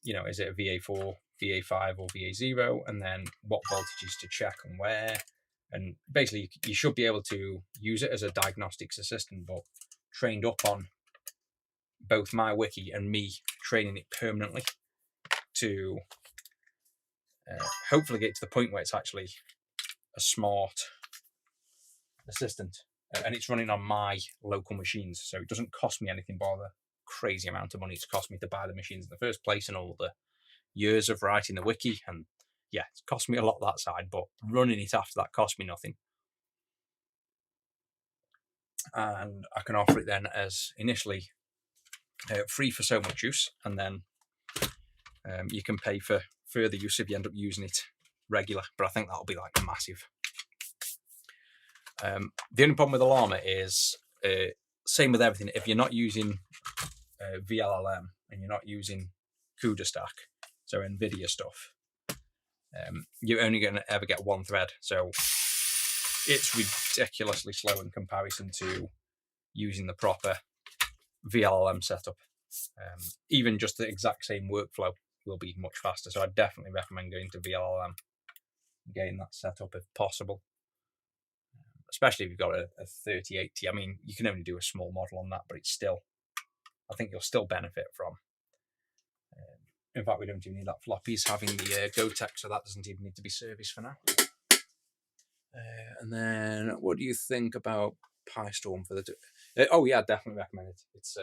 is it a VA4, VA5 or VA0, and then what voltages to check and where. And basically you should be able to use it as a diagnostics assistant, but trained up on both my wiki and me training it permanently to hopefully get to the point where it's actually a smart assistant, and it's running on my local machines, so it doesn't cost me anything but the crazy amount of money it's cost me to buy the machines in the first place, and all the years of writing the wiki. And yeah, it's cost me a lot that side, but running it after that cost me nothing. And I can offer it then as initially free for so much use, and then you can pay for further use if you end up using it regular, but I think that'll be like massive. The only problem with Llama is same with everything. If you're not using VLLM and you're not using CUDA stack, so NVIDIA stuff, you're only going to ever get one thread. So it's ridiculously slow in comparison to using the proper VLLM setup. Even just the exact same workflow will be much faster. So I definitely recommend going to VLLM, getting that set up if possible. Especially if you've got a 3080. I mean, you can only do a small model on that, but it's still, I think you'll still benefit from. In fact, we don't even need that floppies having the GoTech, so that doesn't even need to be serviced for now. And then, what do you think about PyStorm for the? Oh yeah, definitely recommend it. It's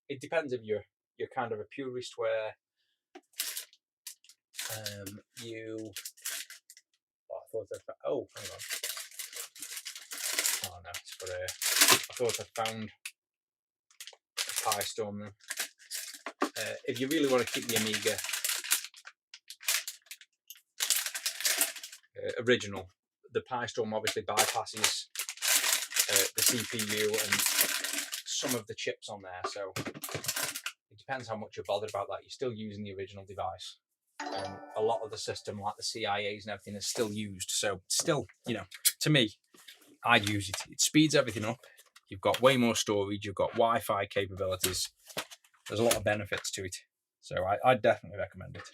it depends if you're kind of a purist where you. Oh, I thought that. Oh, hang on. Oh no, it's for I thought I found PyStorm then. If you really want to keep the Amiga original, the PyStorm obviously bypasses the CPU and some of the chips on there, so it depends how much you're bothered about that. You're still using the original device. A lot of the system, like the CIAs and everything, is still used. So still, to me, I'd use it. It speeds everything up. You've got way more storage. You've got Wi-Fi capabilities. There's a lot of benefits to it. So I'd definitely recommend it.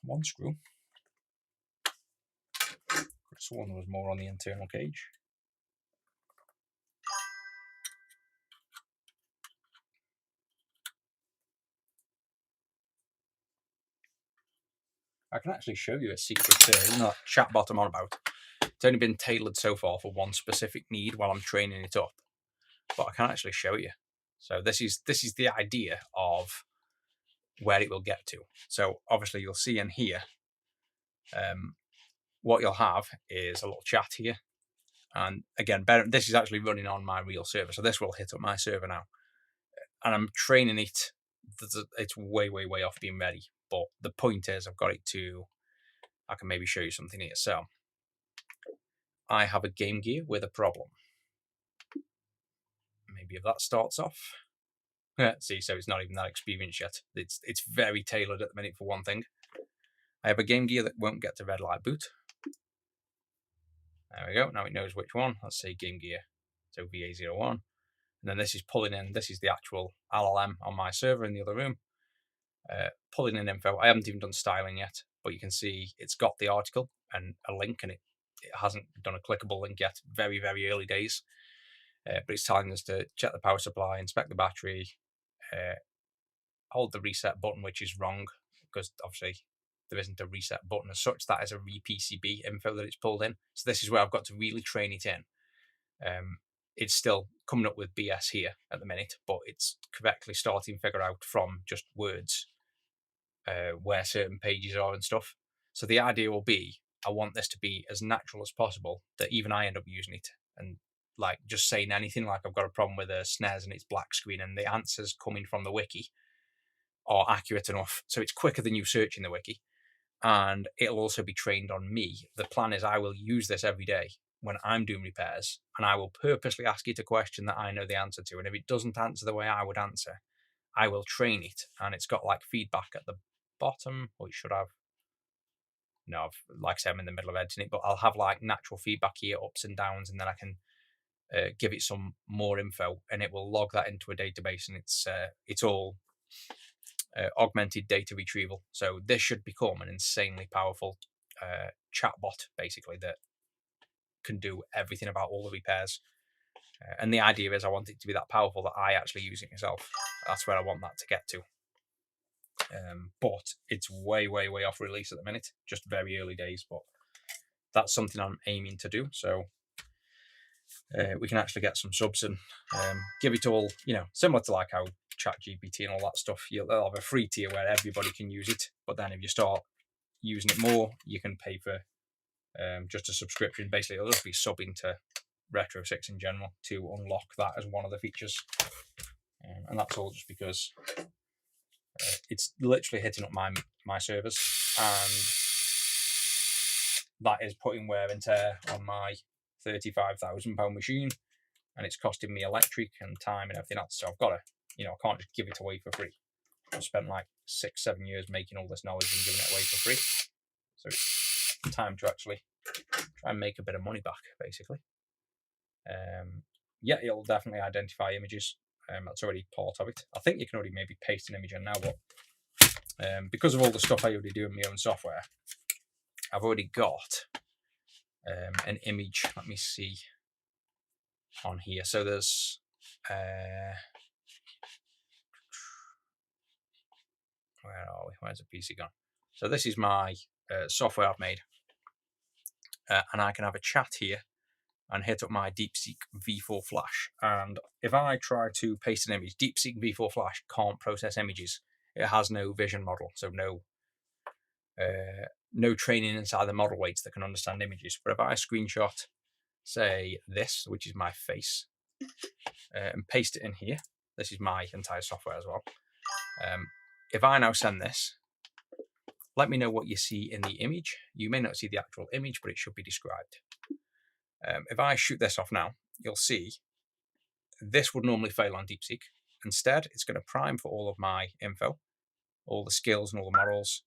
one screw. This one was more on the internal cage. I can actually show you a secret chatbot I'm on about. It's only been tailored so far for one specific need while I'm training it up, but I can actually show you. So this is the idea of where it will get to. So obviously you'll see in here, what you'll have is a little chat here. And again, this is actually running on my real server. So this will hit up my server now. And I'm training it. It's way, way, way off being ready. But the point is I've got it to, I can maybe show you something here. So I have a Game Gear with a problem. Maybe if that starts off. See, so it's not even that experienced yet. It's very tailored at the minute for one thing. I have a Game Gear that won't get to red light boot. There we go. Now it knows which one. Let's say Game Gear. So VA01. And then this is pulling in. This is the actual LLM on my server in the other room. Pulling in info. I haven't even done styling yet, but you can see it's got the article and a link, and it hasn't done a clickable link yet. Very, very early days. But it's telling us to check the power supply, inspect the battery, hold the reset button, which is wrong because obviously there isn't a reset button as such. That is a re-PCB info that it's pulled in. So this is where I've got to really train it in. It's still coming up with BS here at the minute, but it's correctly starting to figure out from just words where certain pages are and stuff. So the idea will be, I want this to be as natural as possible that even I end up using it. And like just saying anything like I've got a problem with a SNES and it's black screen and the answers coming from the wiki are accurate enough. So it's quicker than you searching the wiki. And it'll also be trained on me. The plan is I will use this every day when I'm doing repairs, and I will purposely ask it a question that I know the answer to. And if it doesn't answer the way I would answer, I will train it. And it's got like feedback at the bottom, or it should have. No, like I said, I'm in the middle of editing it, but I'll have like natural feedback here, ups and downs, and then I can give it some more info, and it will log that into a database, and it's all augmented data retrieval. So this should become an insanely powerful chatbot, basically, that can do everything about all the repairs. And the idea is I want it to be that powerful that I actually use it myself. That's where I want that to get to. But it's way, way, way off release at the minute. Just very early days, but that's something I'm aiming to do. So we can actually get some subs and give it all, similar to like how ChatGPT and all that stuff. They'll have a free tier where everybody can use it. But then if you start using it more, you can pay for just a subscription. Basically, it'll just be subbing to Retro 6 in general to unlock that as one of the features. And that's all just because it's literally hitting up my servers, and that is putting wear and tear on my £35,000 machine, and it's costing me electric and time and everything else. So I've got to, I can't just give it away for free. I've spent like 6-7 years making all this knowledge and giving it away for free. So it's time to actually try and make a bit of money back, basically. Yeah, it'll definitely identify images. That's already part of it. I think you can already maybe paste an image in now, but because of all the stuff I already do in my own software, I've already got an image. Let me see on here. So there's where are we? Where's the PC gone? So this is my software I've made, and I can have a chat here and hit up my DeepSeek V4 Flash. And if I try to paste an image, DeepSeek V4 Flash can't process images. It has no vision model, so no training inside the model weights that can understand images. But if I screenshot, say this, which is my face, and paste it in here, this is my entire software as well. If I now send this, let me know what you see in the image. You may not see the actual image, but it should be described. If I shoot this off now, you'll see this would normally fail on DeepSeek. Instead, it's going to prime for all of my info, all the skills and all the models,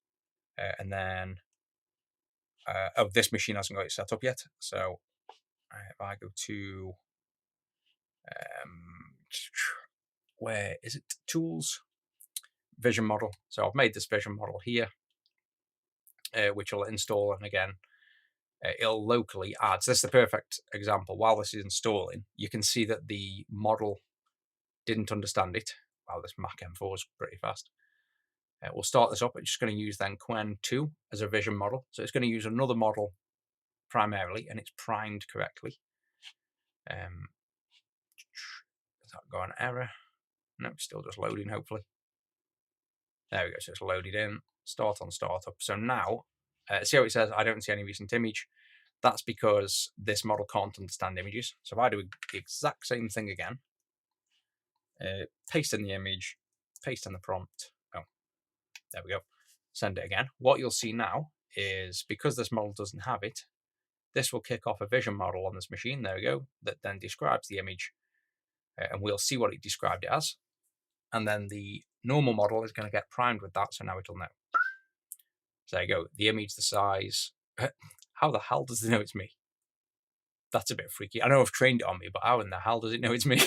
and then this machine hasn't got it set up yet. So if I go to where is it? Tools, vision model. So I've made this vision model here. which will install, and again, it'll locally add. So this is the perfect example. While this is installing, you can see that the model didn't understand it. Wow, this Mac M4 is pretty fast. We'll start this up. It's just going to use then Qwen2 as a vision model. So it's going to use another model primarily, and it's primed correctly. Is that got an error? No, it's still just loading, hopefully. There we go, so it's loaded in. Start on startup. So now, see how it says, I don't see any recent image. That's because this model can't understand images. So if I do the exact same thing again, paste in the image, paste in the prompt. Oh, there we go. Send it again. What you'll see now is, because this model doesn't have it, this will kick off a vision model on this machine. There we go. That then describes the image, and we'll see what it described it as. And then the normal model is going to get primed with that, so now it'll know. So there you go. The image, the size. How the hell does it know it's me? That's a bit freaky. I know I've trained it on me, but how in the hell does it know it's me?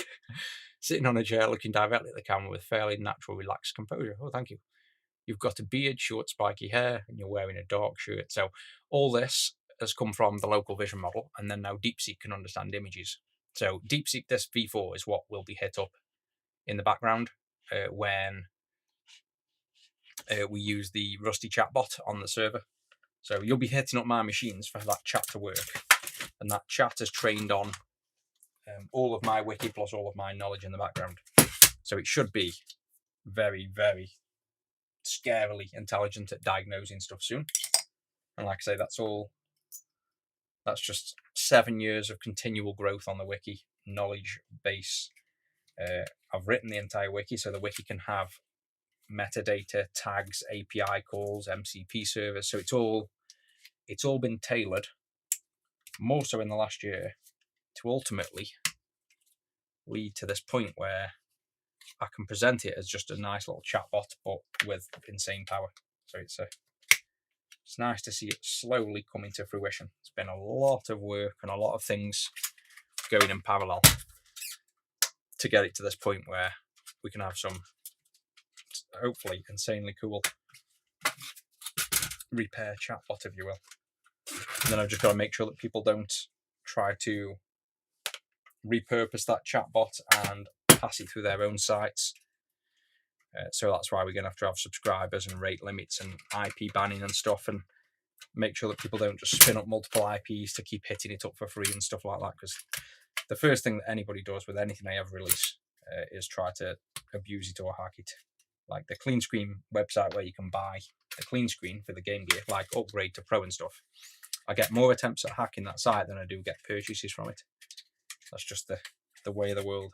Sitting on a chair looking directly at the camera with fairly natural, relaxed composure. Oh, thank you. You've got a beard, short, spiky hair, and you're wearing a dark shirt. So all this has come from the local vision model, and then now DeepSeek can understand images. So DeepSeek, this V4 is what will be hit up in the background when we use the Rusty chatbot on the server. So you'll be hitting up my machines for that chat to work. And that chat is trained on all of my wiki plus all of my knowledge in the background. So it should be very, very scarily intelligent at diagnosing stuff soon. And like I say, that's just 7 years of continual growth on the wiki knowledge base. I've written the entire wiki, so the wiki can have metadata, tags, API calls, MCP servers. So it's all been tailored, more so in the last year, to ultimately lead to this point where I can present it as just a nice little chatbot, but with insane power. So it's nice to see it slowly coming to fruition. It's been a lot of work and a lot of things going in parallel to get it to this point where we can have some, hopefully, insanely cool repair chatbot, if you will. And then I've just got to make sure that people don't try to repurpose that chatbot and pass it through their own sites. So that's why we're going to have subscribers and rate limits and IP banning and stuff, and make sure that people don't just spin up multiple IPs to keep hitting it up for free and stuff like that. Because the first thing that anybody does with anything I ever release is try to abuse it or hack it. Like the clean screen website where you can buy the clean screen for the Game Gear, like upgrade to Pro and stuff. I get more attempts at hacking that site than I do get purchases from it. That's just the way of the world.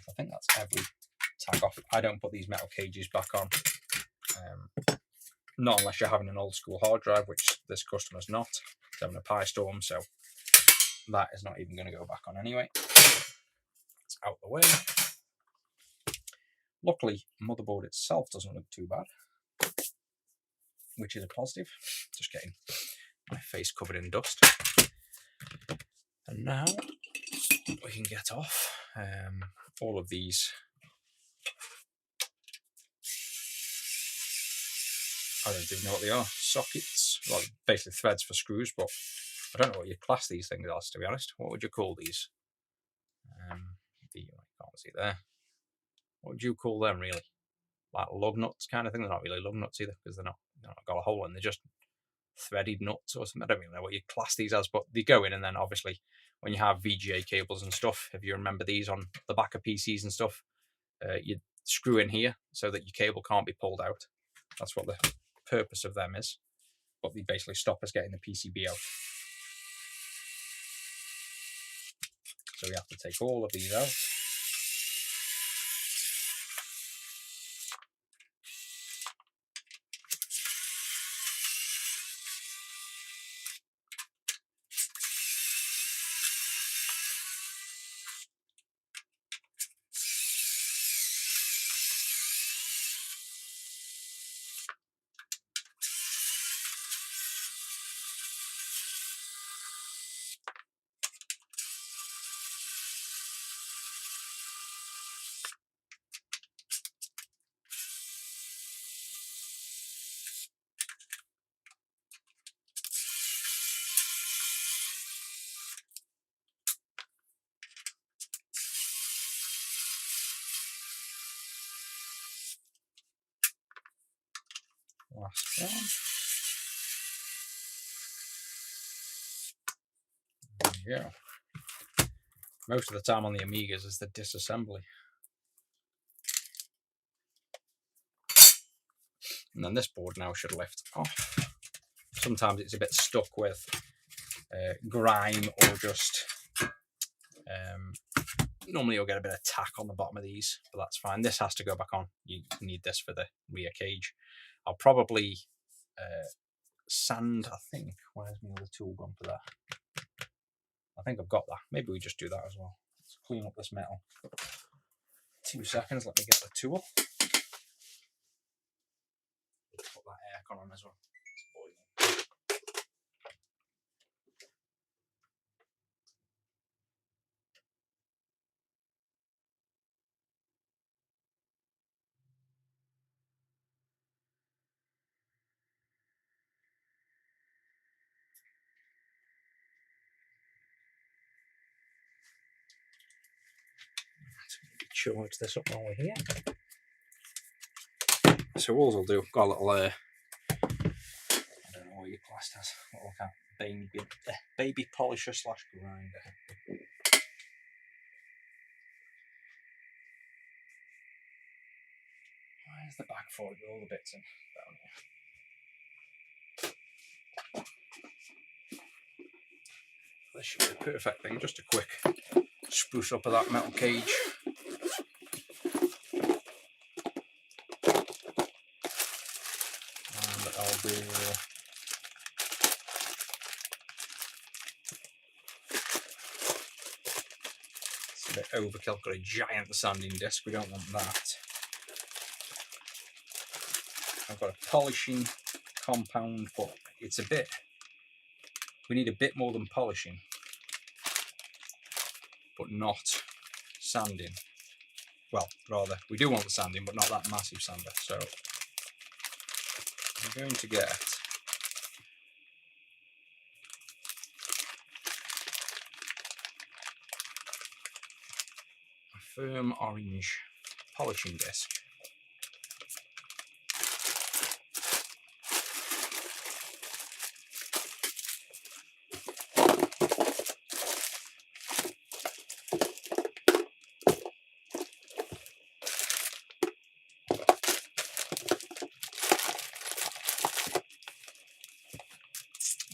I think that's every tag off. I don't put these metal cages back on. Not unless you're having an old school hard drive, which this customer's not. It's having a Pi Storm, so that is not even going to go back on anyway. It's out the way. Luckily, motherboard itself doesn't look too bad, which is a positive. Just getting my face covered in dust. And now we can get off all of these. I don't even know what they are. Sockets, well, basically threads for screws, but I don't know what you class these things as, to be honest. What would you call these? I can't see there. What would you call them, really? Like lug nuts kind of thing? They're not really lug nuts either, because they're not got a hole in. They're just threaded nuts or something. I don't really know what you class these as, but they go in, and then obviously when you have VGA cables and stuff, if you remember these on the back of PCs and stuff, you screw in here so that your cable can't be pulled out. That's what the purpose of them is, but they basically stop us getting the PCB out. So we have to take all of these out. Last one. There you go. Most of the time on the Amigas is the disassembly. And then this board now should lift off. Sometimes it's a bit stuck with grime or just normally you'll get a bit of tack on the bottom of these, but that's fine. This has to go back on. You need this for the rear cage. I'll probably sand, I think. Where's my other tool gone for that? I think I've got that. Maybe we just do that as well. Let's clean up this metal. 2 seconds, let me get the tool. Put that aircon on as well. Charge this up while we're here. So all I'll do, got a little, I don't know what your class has, little kind of baby polisher / grinder. Where's the bag for it with all the bits in? Down here. This should be the perfect thing, just a quick spruce up of that metal cage. And I'll do it's a bit overkill, got a giant sanding disc, we don't want that. I've got a polishing compound, but it's a bit, we need a bit more than polishing, but not sanding. Well, rather, we do want the sanding, but not that massive sander. So I'm going to get a firm orange polishing disc.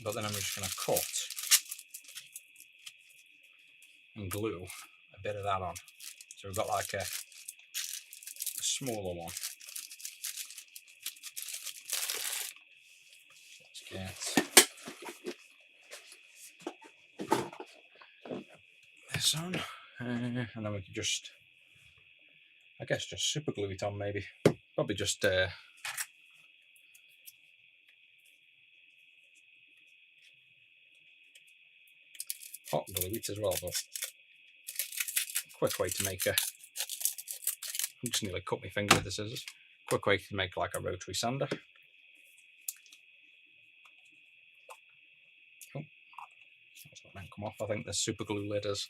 But then I'm just going to cut and glue a bit of that on. So we've got like a smaller one. Let's get this on, and then we could just, I guess, just super glue it on maybe. Probably just hot glue it as well, but a quick way to make a, I just nearly cut my finger with the scissors. Quick way to make like a rotary sander. Oh, that's not meant to come off. I think the super glue lid is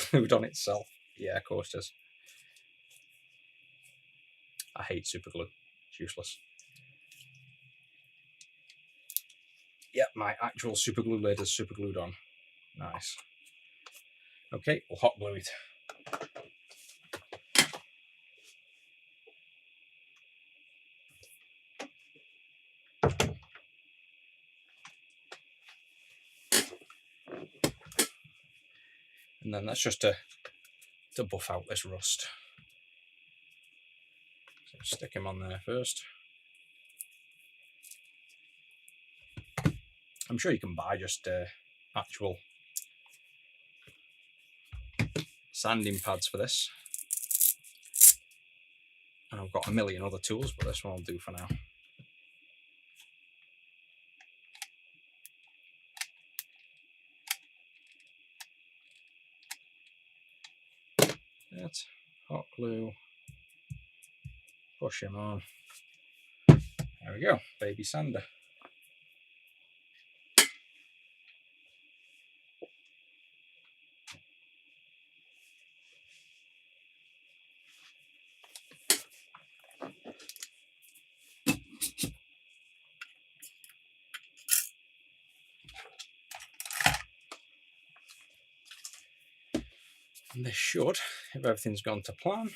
glued on itself. Yeah, of course it is. I hate super glue. It's useless. Yep, my actual super glue lid is super glued on. Nice. Okay, we'll hot glue it. And then that's just to buff out this rust. So stick him on there first. I'm sure you can buy just actual sanding pads for this. And I've got a million other tools, but this one will do for now. That's hot glue. Push him on. There we go, baby sander. And this should, if everything's gone to plan,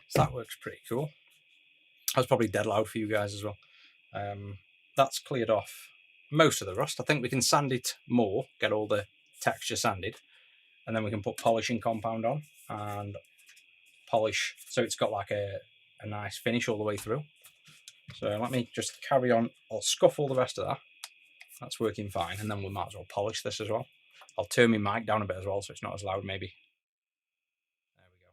so that works pretty cool. That's probably dead loud for you guys as well. That's cleared off most of the rust. I think we can sand it more, get all the texture sanded, and then we can put polishing compound on and polish so it's got like a nice finish all the way through. So let me just carry on. I'll scuff all the rest of that. That's working fine, and then we might as well polish this as well. I'll turn my mic down a bit as well so it's not as loud maybe. There we go.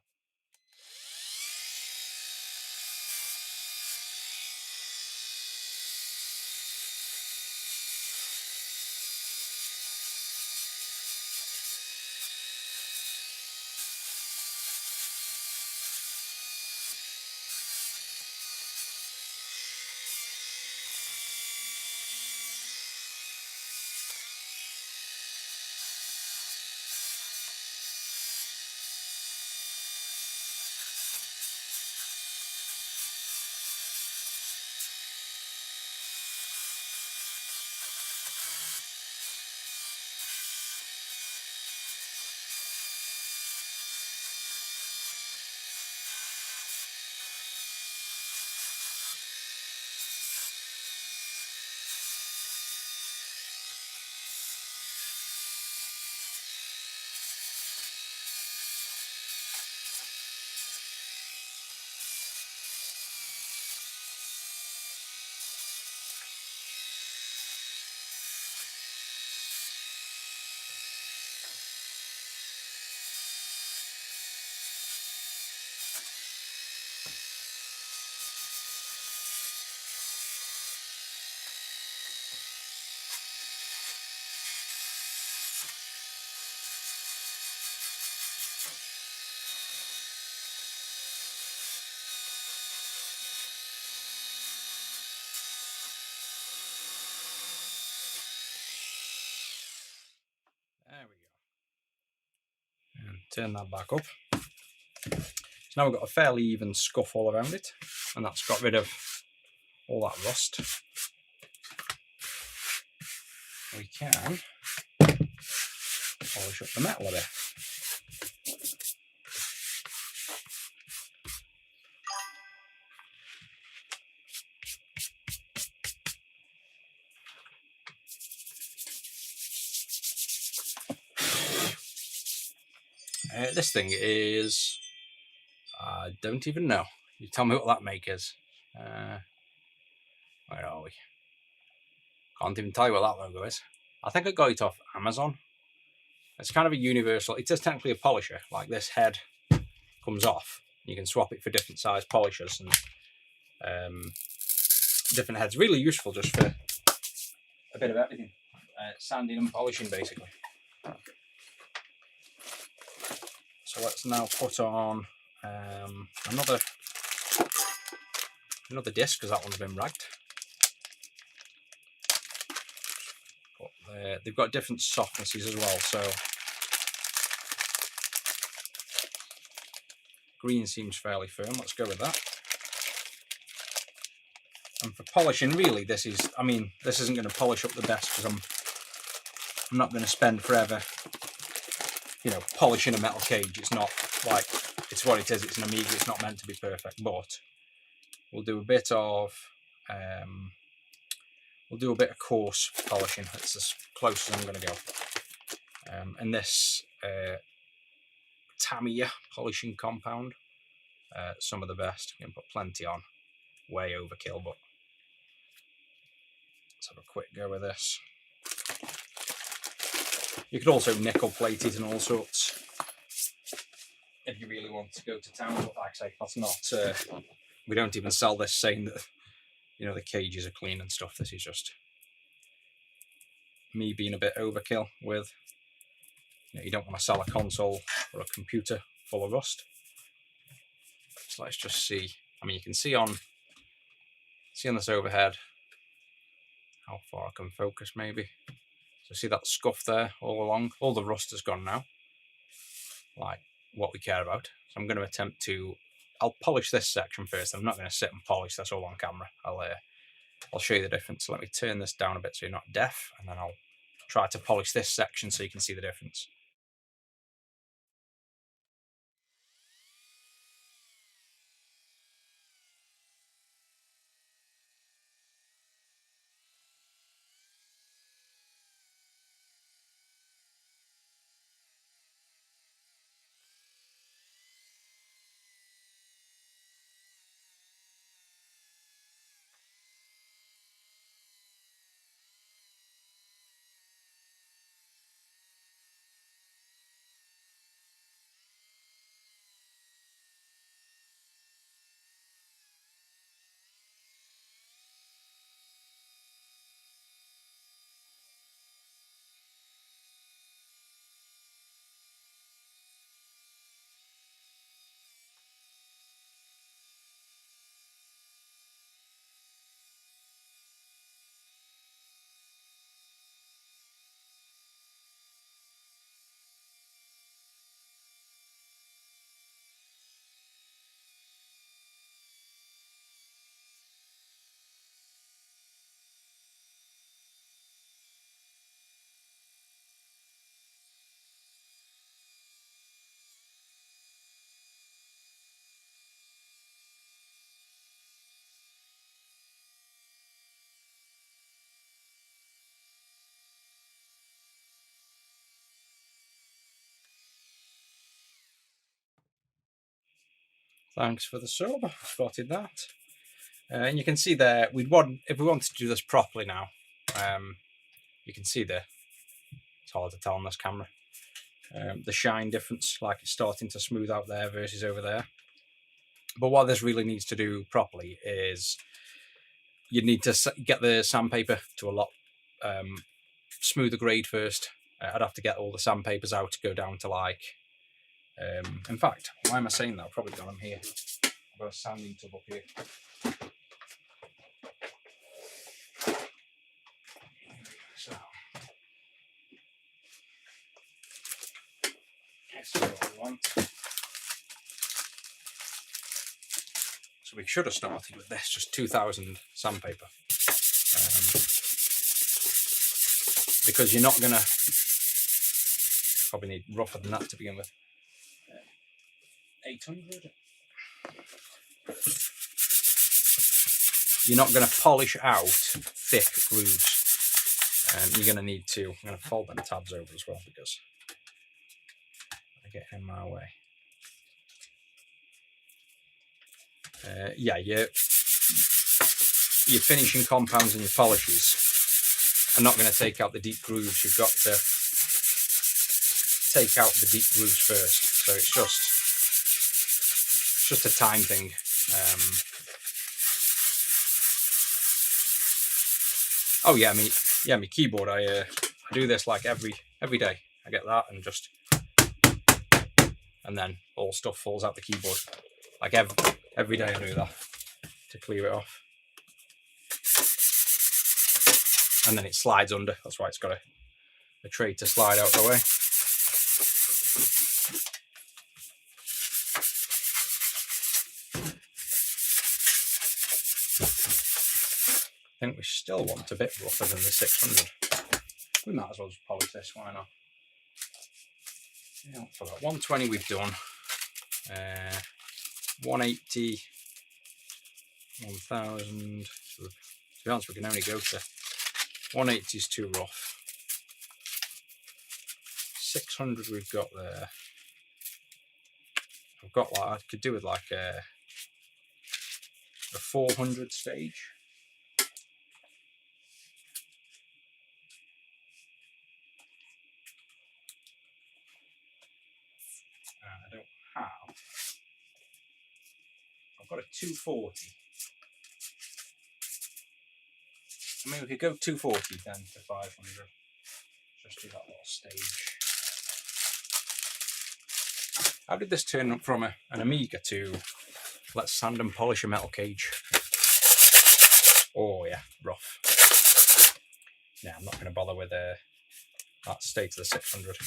There we go. And turn that back up. So now we've got a fairly even scuff all around it, and that's got rid of all that rust. We can polish up the metal a bit. This thing is, I don't even know. You tell me what that make is. Where are we? Can't even tell you what that logo is. I think I got it off Amazon. It's kind of a universal. It is technically a polisher. Like this head comes off. You can swap it for different size polishers and different heads. Really useful just for a bit of everything. Sanding and polishing basically. So let's now put on another disc because that one's been ragged. But they've got different softnesses as well. So green seems fairly firm. Let's go with that. And for polishing, really, this isn't going to polish up the best because I'm not going to spend forever, polishing a metal cage. It's not like, it's what it is. It's an Amiga. It's not meant to be perfect, but we'll do a bit of coarse polishing. That's as close as I'm going to go. And this Amiga polishing compound, some of the best. You can put plenty on. Way overkill, but let's have a quick go with this. You could also nickel plate it and all sorts if you really want to go to town. But like I say, that's not. We don't even sell this saying that the cages are clean and stuff. This is just me being a bit overkill with. You don't want to sell a console or a computer full of rust. So let's just see. You can see on this overhead how far I can focus maybe. So see that scuff there all along? All the rust has gone now, like what we care about. So I'm going to attempt to, I'll polish this section first. I'm not going to sit and polish this all on camera. I'll show you the difference. So let me turn this down a bit so you're not deaf, and then I'll try to polish this section so you can see the difference. Thanks for the sub. Spotted that. And you can see there, if we wanted to do this properly now, you can see there, it's hard to tell on this camera, the shine difference, like it's starting to smooth out there versus over there. But what this really needs to do properly is you need to get the sandpaper to a lot smoother grade first. I'd have to get all the sandpapers out to go down to like, in fact, why am I saying that? I've probably got them here. I've got a sanding tub up here. So, that's what we want. So we should have started with this, just 2000 sandpaper. Because you're not going to, probably need rougher than that to begin with. 800. You're not going to polish out thick grooves. You're going to need to, I'm going to fold them tabs over as well because they get in my way. Yeah, your finishing compounds and your polishes are not going to take out the deep grooves. You've got to take out the deep grooves first. So it's just a time thing. Oh yeah, my keyboard. I do this like every day. I get that and then all stuff falls out the keyboard. Like every day I do that to clear it off. And then it slides under. That's why it's got a tray to slide out the way. I think we still want a bit rougher than the 600. We might as well just polish this, why not? Yeah, for that 120 we've done. 180, 1000. So, to be honest, we can only go to 180 is too rough. 600 we've got there. I've got like, I could do with like a 400 stage. I don't have. I've got a 240. I mean, we could go 240 then to 500. Just do that little stage. How did this turn up from an Amiga to let's sand and polish a metal cage? Oh yeah, rough. Yeah, I'm not going to bother with that state to the 600.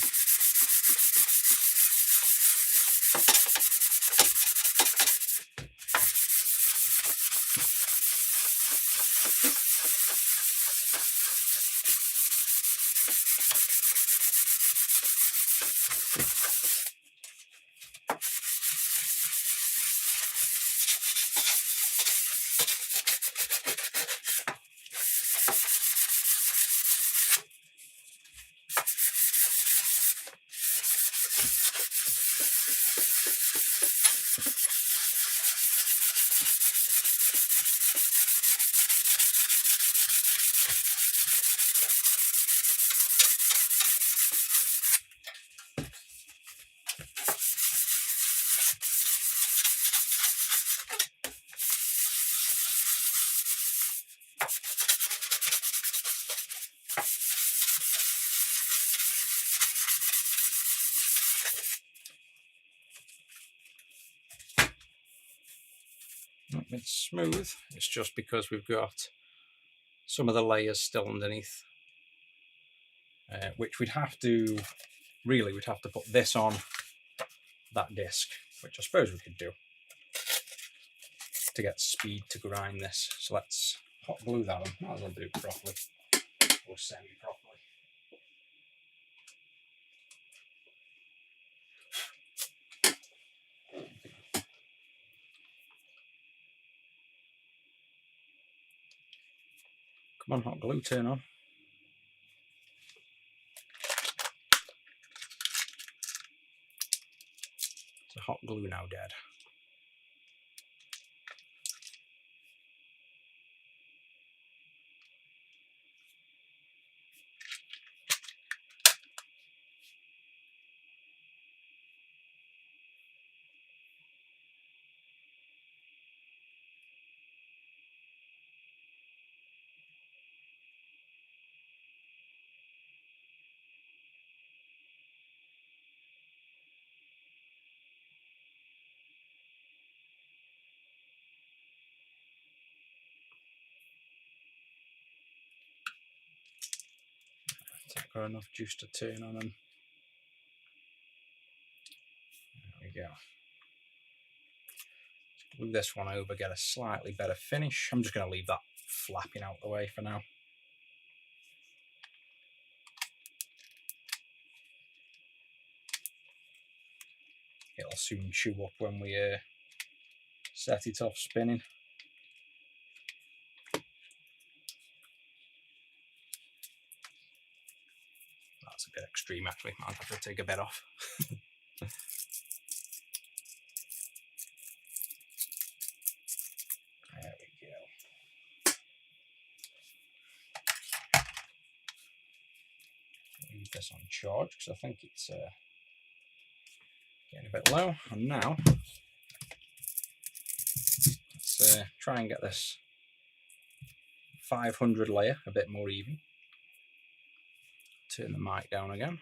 It's smooth. It's just because we've got some of the layers still underneath, which we'd have to put this on that disc, which I suppose we could do to get speed to grind this. So let's hot glue that on. Might as well do it properly, or semi-properly. Come on, hot glue, turn on. So hot glue now dead. Got enough juice to turn on them. There we go. Let's glue this one over, get a slightly better finish. I'm just going to leave that flapping out the way for now. It'll soon chew up when we set it off spinning. That's a bit extreme actually, might have to take a bit off. There we go. this on charge because I think it's getting a bit low. And now let's try and get this 500 layer a bit more even. Turn the mic down again.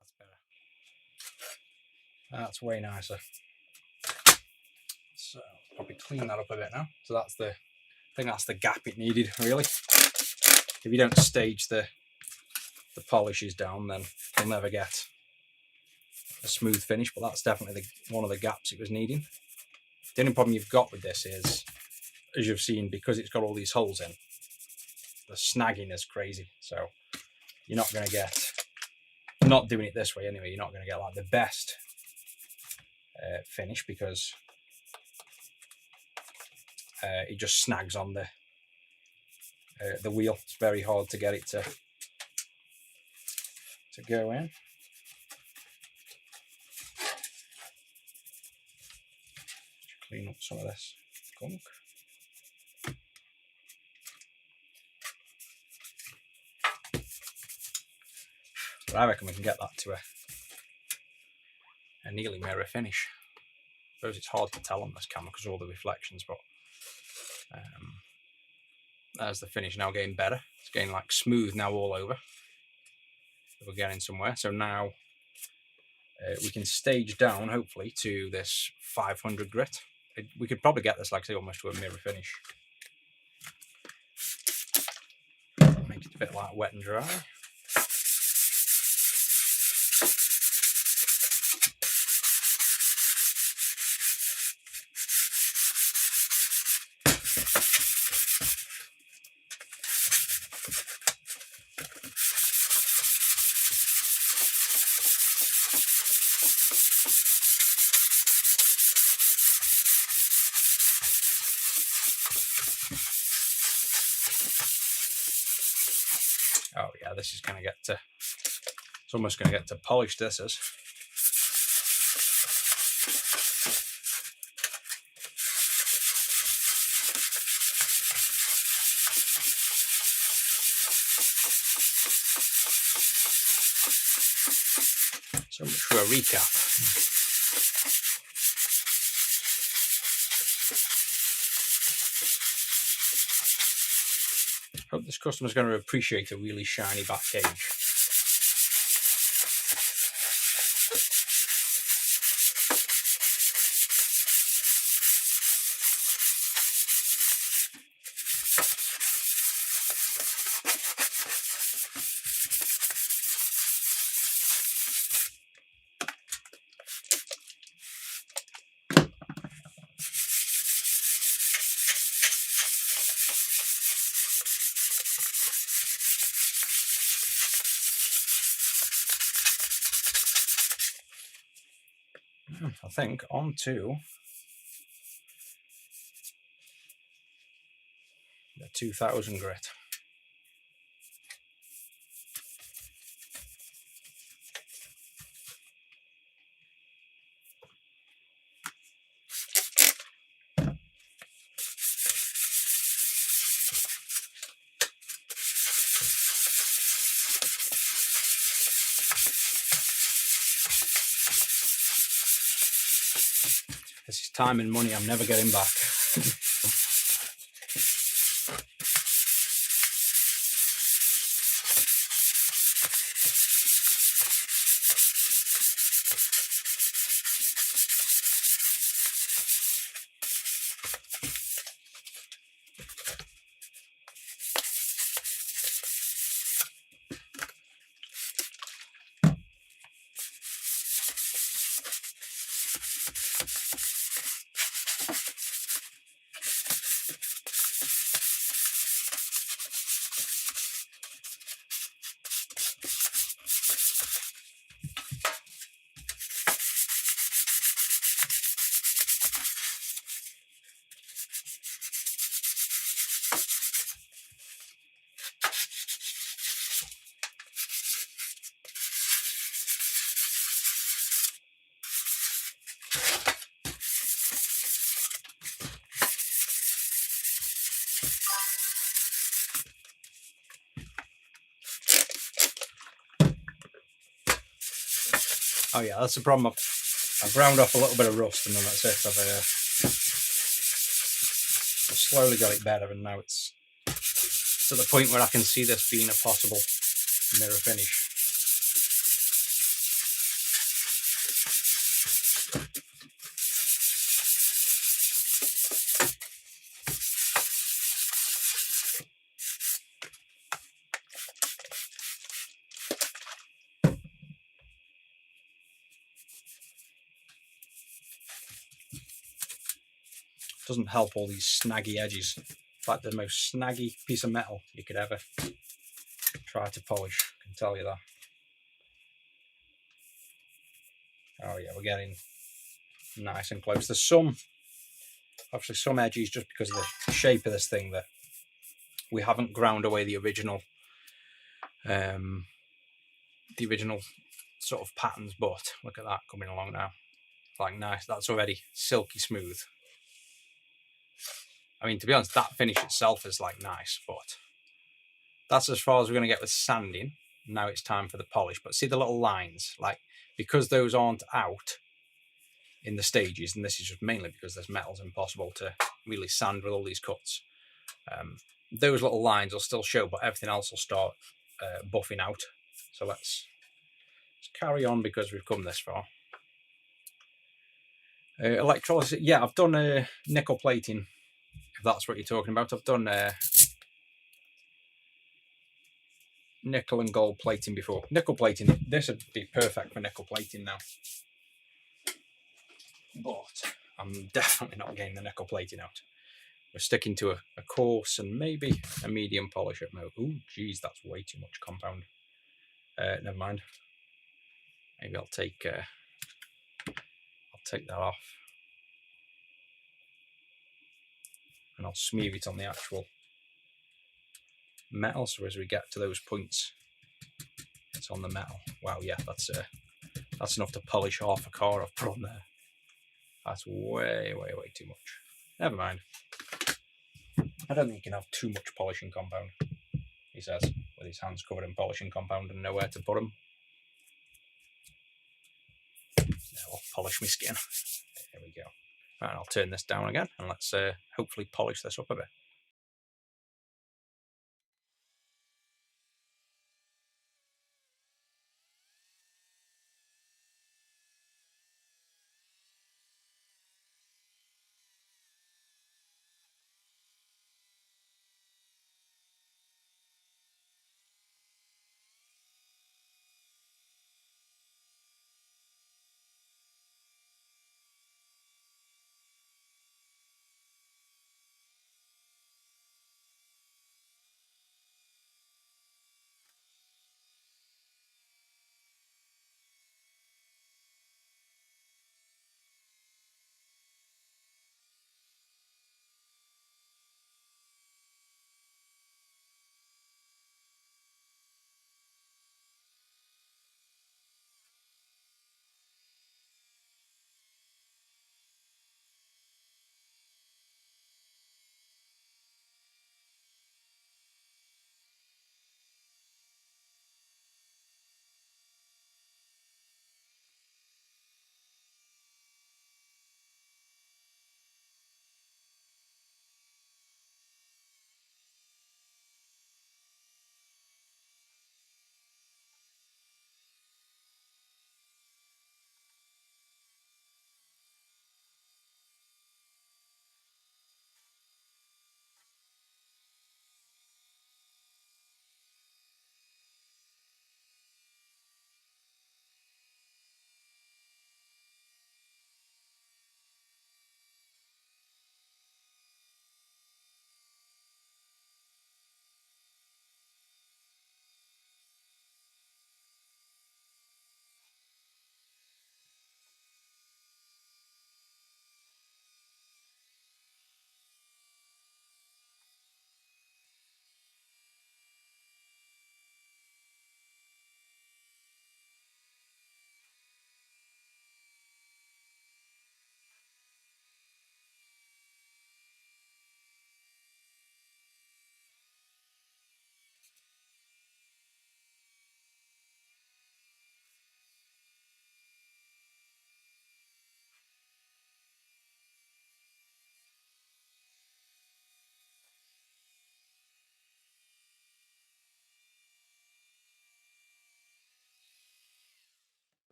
That's better. That's way nicer. So probably clean that up a bit now. So that's I think that's the gap it needed, really. If you don't stage the polishes down, then you'll never get a smooth finish, but that's definitely one of the gaps it was needing. The only problem you've got with this is, as you've seen, because it's got all these holes in, the snagging is crazy. So you're not going to get, not doing it this way anyway, you're not going to get like the best finish because it just snags on the wheel. It's very hard to get it to go in. Clean up some of this gunk. But I reckon we can get that to a nearly mirror finish. I suppose it's hard to tell on this camera because of all the reflections, but there's the finish now getting better. It's getting like smooth now all over. We're getting somewhere. So now we can stage down, hopefully, to this 500 grit. We could probably get this, like I say, almost to a mirror finish. Make it a bit like wet and dry. Oh yeah, this is going to get to, it's almost going to get to polish, this is. So much for a recap. Hope this customer's going to appreciate a really shiny back cage. I think on to the 2000 grit. This is time and money I'm never getting back. Oh yeah, that's the problem. I've ground off a little bit of rust and then that's it. I've slowly got it better, and now it's to the point where I can see this being a possible mirror finish. Doesn't help all these snaggy edges. In fact, the most snaggy piece of metal you could ever try to polish, I can tell you that. Oh yeah, we're getting nice and close. There's obviously some edges just because of the shape of this thing that we haven't ground away the original sort of patterns, but look at that coming along now. Like nice, that's already silky smooth. I mean, to be honest, that finish itself is like nice, but that's as far as we're going to get with sanding. Now it's time for the polish. But see the little lines, like because those aren't out in the stages, and this is just mainly because this metal's impossible to really sand with all these cuts. Those little lines will still show, but everything else will start buffing out. So let's carry on because we've come this far. Electrolysis, yeah, I've done nickel plating, if that's what you're talking about. I've done nickel and gold plating before. Nickel plating, this would be perfect for nickel plating now. But I'm definitely not getting the nickel plating out. We're sticking to a coarse and maybe a medium polish at most. Ooh, geez, that's way too much compound. Never mind. Maybe I'll take that off. And I'll smear it on the actual metal. So as we get to those points, it's on the metal. Wow, yeah, that's enough to polish half a car I've put on there. That's way, way, way too much. Never mind. I don't think you can have too much polishing compound, he says, with his hands covered in polishing compound and nowhere to put them. I'll polish my skin. There we go. Right, I'll turn this down again and let's hopefully polish this up a bit.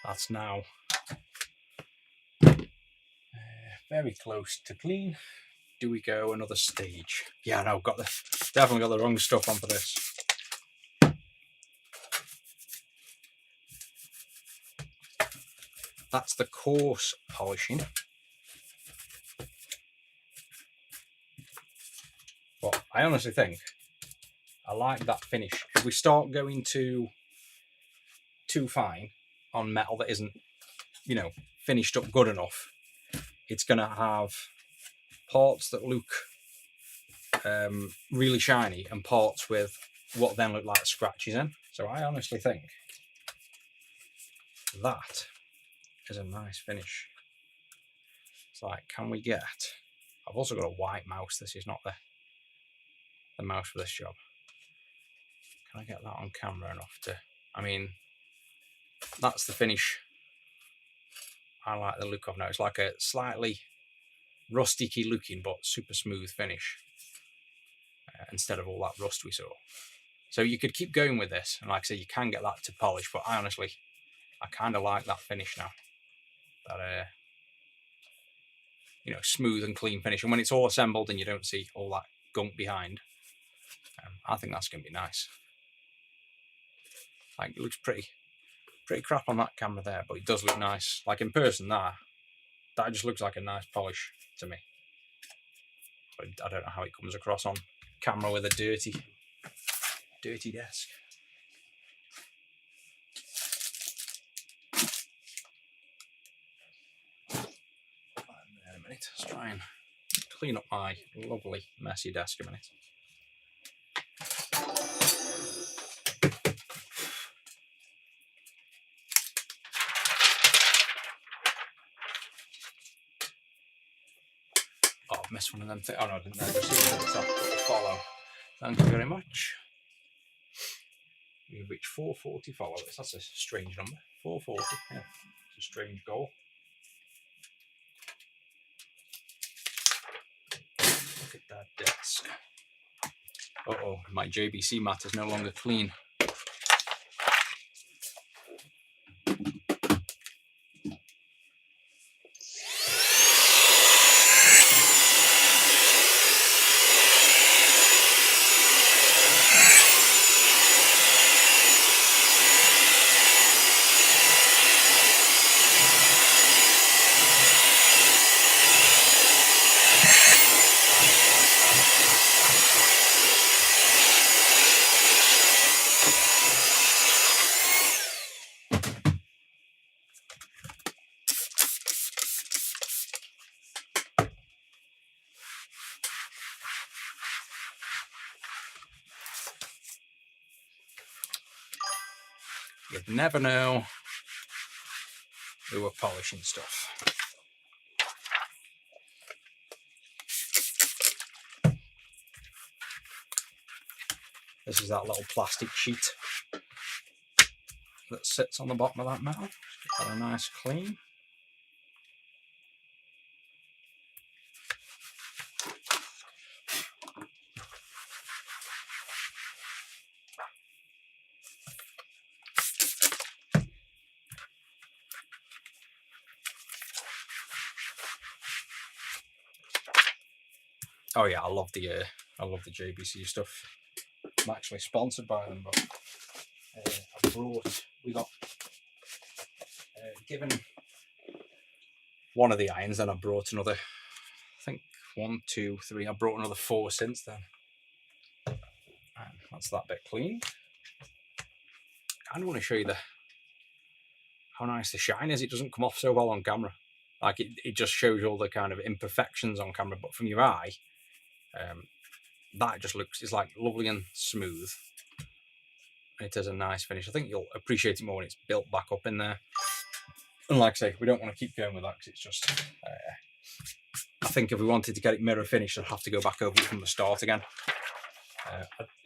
That's now very close to clean. Do we go another stage? Yeah, no, definitely got the wrong stuff on for this. That's the coarse polishing. But I honestly think I like that finish. If we start going too fine on metal that isn't, finished up good enough, it's going to have parts that look really shiny and parts with what then look like scratches in. So I honestly think that is a nice finish. It's like, can we get... I've also got a white mouse. This is not the mouse for this job. Can I get that on camera enough to... I mean, that's the finish I like the look of now. It's like a slightly rusticy looking but super smooth finish instead of all that rust we saw. So you could keep going with this, and like I say, you can get that to polish, but I kind of like that finish now. That smooth and clean finish, and when it's all assembled and you don't see all that gunk behind, I think that's going to be nice. Like, it looks pretty crap on that camera there, but it does look nice. Like in person, that just looks like a nice polish to me. But I don't know how it comes across on camera with a dirty desk. clean up my lovely messy desk a minute. Oh, I've missed one of them things. Oh no, I didn't know. Just see at the top. Follow. Thank you very much. We've reached 440 followers. That's a strange number. 440. Yeah, it's a strange goal. Look at that desk. Uh-oh, my JBC mat is no longer clean. You'd never know we were polishing stuff. This is that little plastic sheet that sits on the bottom of that metal. Just got a nice clean. Oh yeah, I love the JBC stuff. I'm actually sponsored by them, but we got given one of the irons, then I brought another. I think 1, 2, 3. I brought another 4 since then. And that's that bit clean. I kind of want to show you how nice the shine is. It doesn't come off so well on camera. Like it just shows you all the kind of imperfections on camera, but from your eye, that just looks, it's like lovely and smooth. And it has a nice finish. I think you'll appreciate it more when it's built back up in there. And like I say, we don't want to keep going with that because it's just, I think if we wanted to get it mirror finished, I'd have to go back over it from the start again.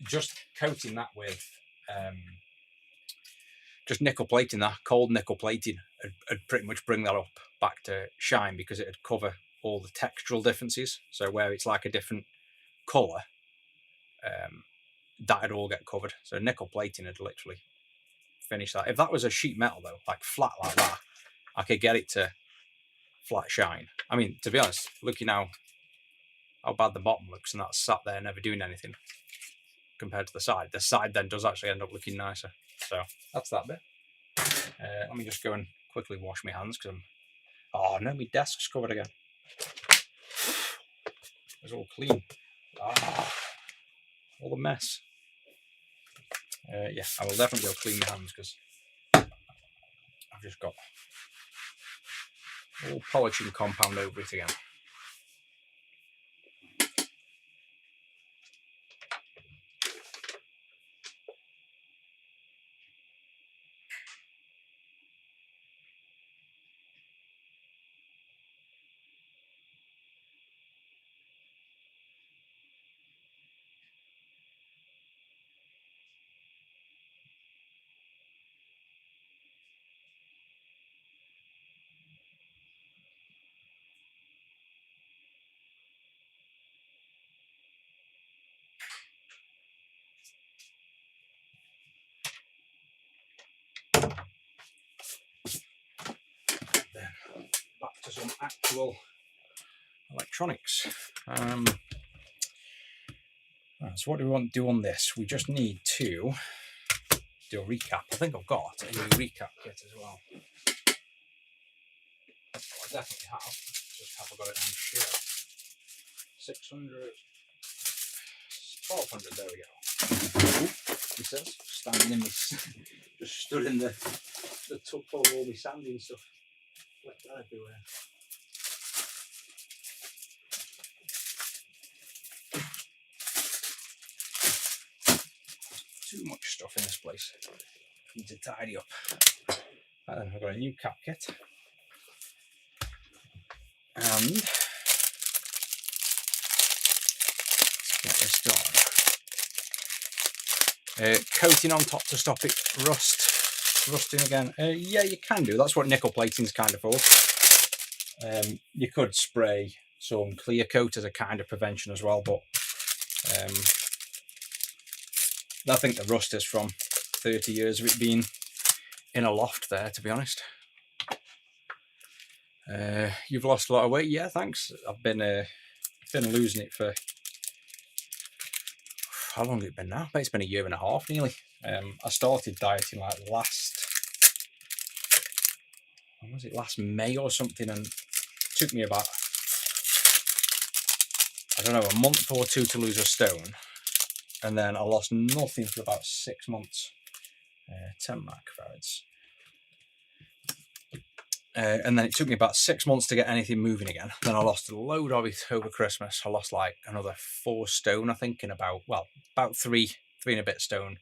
Just coating that with, just nickel plating that, cold nickel plating, would pretty much bring that up back to shine because it'd cover all the textural differences. So where it's like a different colour, that'd all get covered. So nickel plating would literally finish that. If that was a sheet metal though, like flat like that, I could get it to flat shine. I mean, to be honest, looking how bad the bottom looks, and that's sat there never doing anything compared to the side. The side then does actually end up looking nicer. So that's that bit. Let me just go and quickly wash my hands because oh no, my desk's covered again. It's all clean. All the mess. Yeah, I will definitely go clean my hands because I've just got all polishing compound over it again. Then back to some actual electronics. So what do we want to do on this? We just need to do a recap. I think I've got a new recap kit as well. I definitely have. Just haven't got it on show. 600, 1200. There we go. He says, standing in this, just stood in the tub full of all my sandy and stuff. Left that everywhere. too much stuff in this place. Need to tidy up. And then I've got a new cap kit. And let's get this done. Coating on top to stop it rusting again. Yeah, you can do. That's what nickel plating's kind of for. You could spray some clear coat as a kind of prevention as well, but I think the rust is from 30 years of it being in a loft there, to be honest. You've lost a lot of weight. Yeah, thanks. I've been losing it for, how long has it been now? It's been a year and a half nearly. I started dieting like last May or something, and it took me about, I don't know, a month or two to lose a stone, and then I lost nothing for about 6 months. 10 microfarads. And then it took me about 6 months to get anything moving again. Then I lost a load of it over Christmas. I lost like another 4 stone, I think, in about three and a bit stone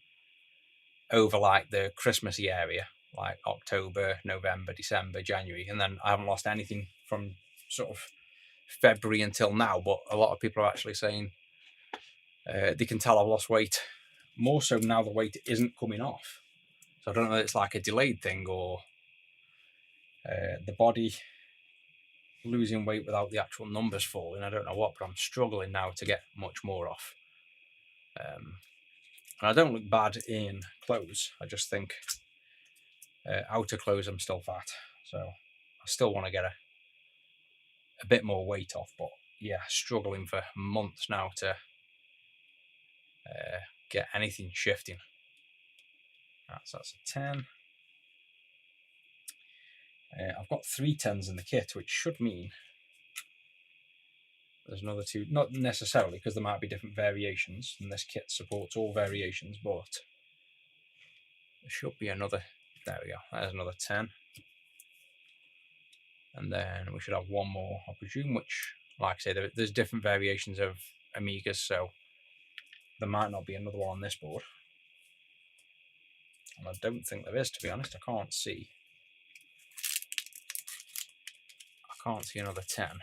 over like the Christmassy area, like October, November, December, January. And then I haven't lost anything from sort of February until now. But a lot of people are actually saying they can tell I've lost weight. More so now the weight isn't coming off. So I don't know if it's like a delayed thing or the body losing weight without the actual numbers falling. I don't know what, but I'm struggling now to get much more off. And I don't look bad in clothes. I just think outer clothes I'm still fat. So I still want to get a bit more weight off. But yeah, struggling for months now to get anything shifting. So that's a 10. I've got 3 10s in the kit, which should mean there's another 2, not necessarily, because there might be different variations, and this kit supports all variations, but there should be another, there we go, there's another 10. And then we should have one more, I presume, which, like I say, there's different variations of Amigas, so there might not be another one on this board. And I don't think there is, to be honest. I can't see another 10.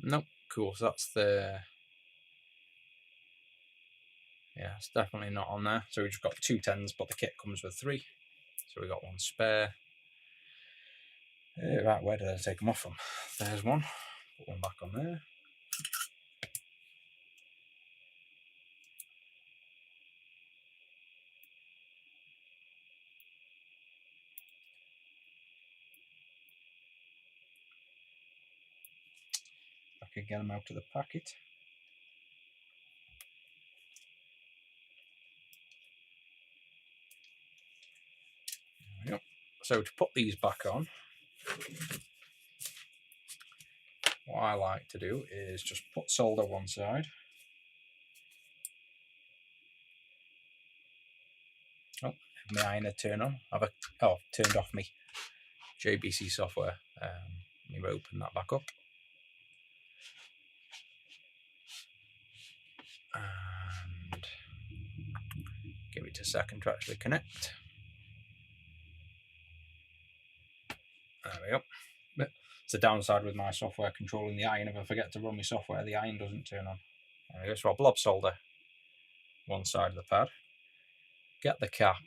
Nope, cool. So that's the, yeah, it's definitely not on there. So we've just got 2 10s, but the kit comes with 3. So we got 1 spare. Right, where did I take them off from? There's one. Put one back on there. I could get them out of the packet. There we go. So to put these back on, what I like to do is just put solder one side. Oh, my iron turn on. Turned off me JBC software. Let me open that back up. And give it a second to actually connect. There we go. It's the downside with my software controlling the iron. If I forget to run my software, the iron doesn't turn on. There we go. So I'll blob solder one side of the pad. Get the cap,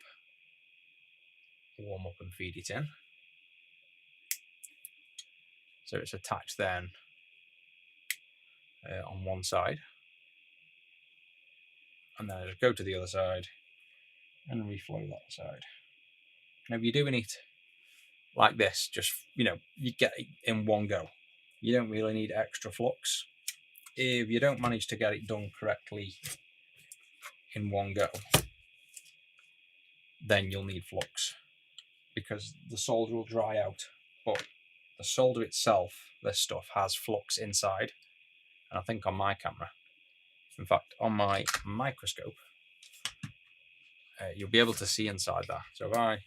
warm up and feed it in. So it's attached then on one side. And then I just go to the other side and reflow that side. Now, if you're doing it like this, just, you get it in one go. You don't really need extra flux. If you don't manage to get it done correctly in one go, then you'll need flux because the solder will dry out. But the solder itself, this stuff, has flux inside. And I think on my camera, In fact, on my microscope, you'll be able to see inside that. So if I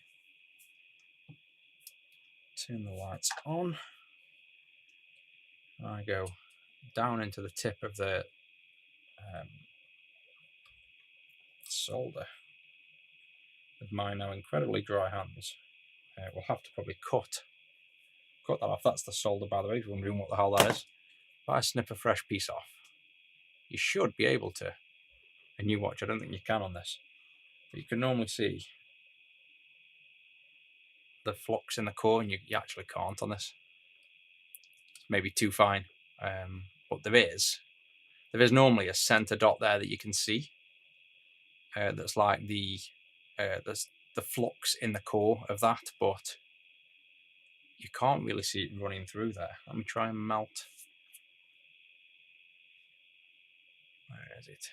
turn the lights on, I go down into the tip of the solder with my now incredibly dry hands. We'll have to probably cut that off. That's the solder, by the way, if you're wondering what the hell that is. If I snip a fresh piece off, you should be able to, and you watch, I don't think you can on this, but you can normally see the flux in the core, and you actually can't on this. It's maybe too fine, but there is normally a center dot there that you can see. That's like the flux in the core of that, but you can't really see it running through there. Let me try and melt. Where is it?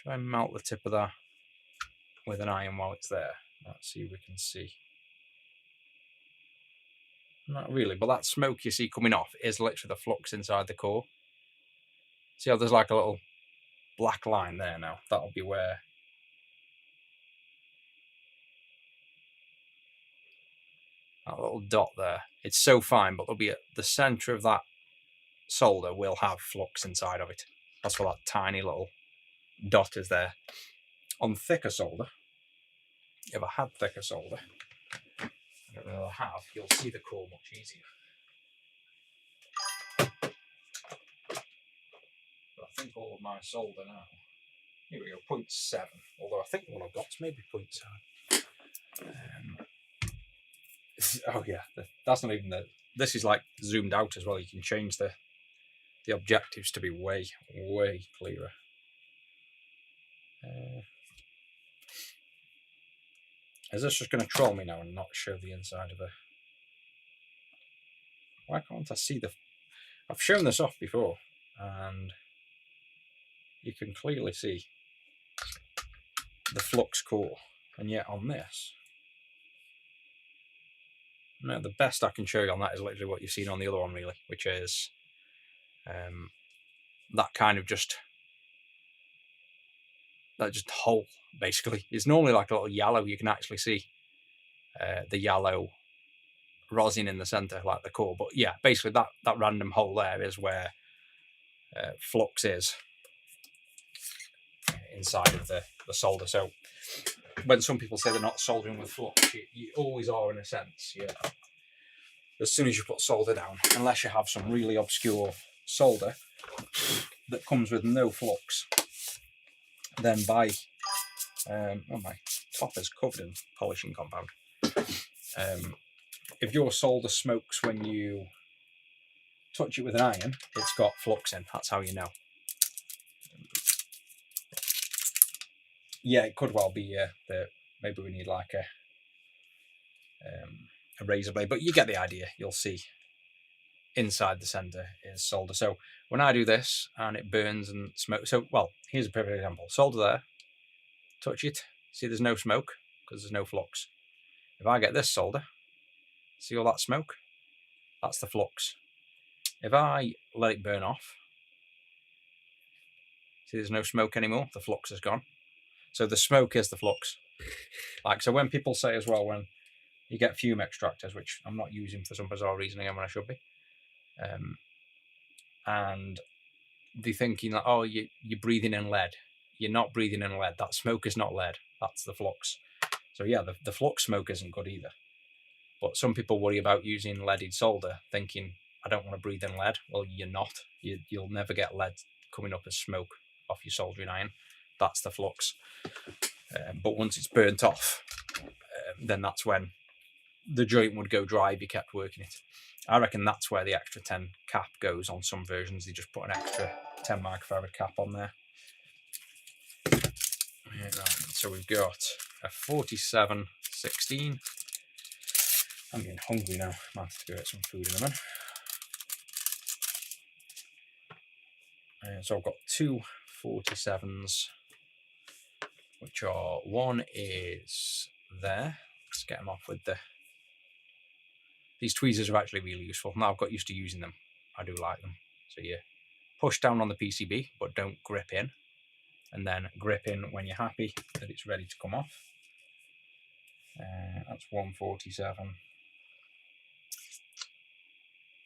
Try and melt the tip of that with an iron while it's there. Let's see if we can see. Not really, but that smoke you see coming off is literally the flux inside the core. See how there's like a little black line there now? That'll be where that little dot there. It's so fine, but there'll be the center of that solder will have flux inside of it. That's why that tiny little dot is there. On thicker solder, if I had thicker solder, I don't know if I have, you'll see the core much easier. But I think all of my solder now, here we go, 0.7, although I think the one I've got is maybe 0.7. Oh yeah, that's not even the, this is like zoomed out as well. You can change the objectives to be way, way clearer. Is this just going to troll me now and not show the inside of it? Why can't I see the... I've shown this off before, and you can clearly see the flux core, and yet on this, no, the best I can show you on that is literally what you've seen on the other one, really, which is that kind of just hole, basically. It's normally like a little yellow. You can actually see the yellow rosin in the center, like the core. But yeah, basically that random hole there is where flux is inside of the solder. So when some people say they're not soldering with flux, you always are in a sense. Yeah. As soon as you put solder down, unless you have some really obscure solder that comes with no flux, then by oh, my top is covered in polishing compound. If your solder smokes when you touch it with an iron, it's got flux in. That's how you know. Yeah, it could well be that maybe we need like a razor blade, but you get the idea. You'll see inside the center is solder. So when I do this and it burns and smoke, so well, here's a perfect example. Solder there, touch it, see there's no smoke because there's no flux. If I get this solder, see all that smoke? That's the flux. If I let it burn off, see there's no smoke anymore, the flux is gone. So the smoke is the flux. Like, so when people say as well, when you get fume extractors, which I'm not using for some bizarre reason again when I should be, and they're thinking that, oh, you're breathing in lead. You're not breathing in lead. That smoke is not lead. That's the flux. So yeah, the flux smoke isn't good either. But some people worry about using leaded solder, thinking, I don't want to breathe in lead. Well, you're not. You'll never get lead coming up as smoke off your soldering iron. That's the flux. But once it's burnt off, then that's when the joint would go dry if you kept working it. I reckon that's where the extra 10 cap goes on some versions. They just put an extra 10 microfarad cap on there. Right, so we've got a 4716. I'm getting hungry now. I might have to go get some food in a minute. So I've got two 47s, which are, one is there. Let's get them off with the... These tweezers are actually really useful. Now I've got used to using them. I do like them. So you push down on the PCB, but don't grip in. And then grip in when you're happy that it's ready to come off. That's 147.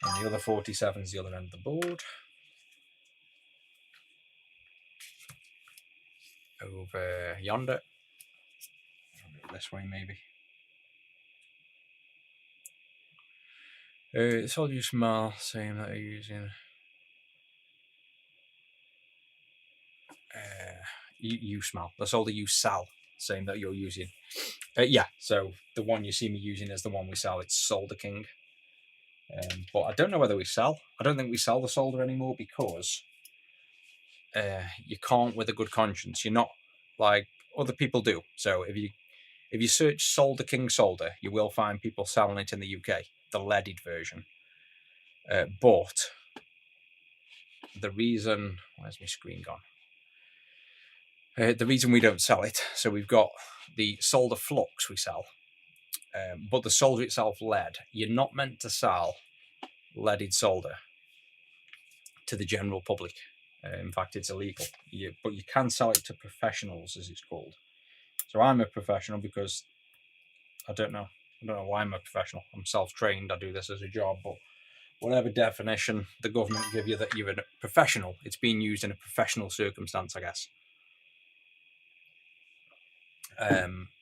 And the other 47 is the other end of the board. Over yonder. This way, maybe. It's all you smell, saying that you're using. You smell. That's all that you sell, saying that you're using. Yeah, so the one you see me using is the one we sell. It's Solder King. But I don't know whether we sell. I don't think we sell the solder anymore because you can't with a good conscience. You're not like other people do. So if you search Solder King solder, you will find people selling it in the UK, the leaded version. But the reason, where's my screen gone? The reason we don't sell it, so we've got the solder flux we sell, but the solder itself lead. You're not meant to sell leaded solder to the general public. In fact, it's illegal. But you can sell it to professionals, as it's called. So I'm a professional because I don't know why I'm a professional. I'm self-trained. I do this as a job, but whatever definition the government give you that you're a professional, it's being used in a professional circumstance, I guess.